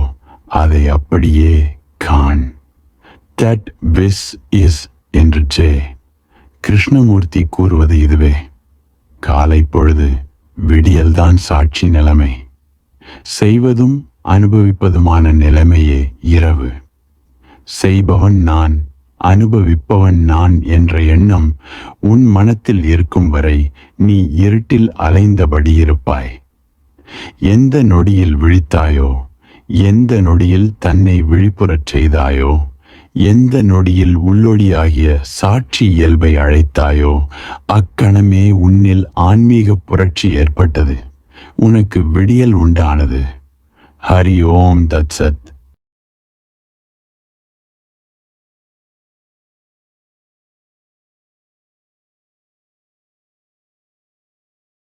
அதை அப்படியே காண். தட் விஸ் இஸ் என்று ஜே. கிருஷ்ணமூர்த்தி கூறுவது இதுவே. காலை பொழுது, விடியல்தான் சாட்சி நிலைமை. செய்வதும் அனுபவிப்பதுமான நிலைமையே இரவு. செய்பவன் நான், அனுபவிப்பவன் நான் என்ற எண்ணம் உன் மனத்தில் இருக்கும் வரை நீ இருட்டில் அலைந்தபடி இருப்பாய். எந்த நொடியில் விழித்தாயோ, எந்த நொடியில் தன்னை விழிப்புறச் செய்தாயோ, எந்த நொடியில் உள்ளொளியாகிய சாட்சி இயல்பை அழைத்தாயோ, அக்கணமே உன்னில் ஆன்மீக புரட்சி ஏற்பட்டது. உனக்கு விடியல் உண்டானது. ஹரி ஓம் தத் சத்.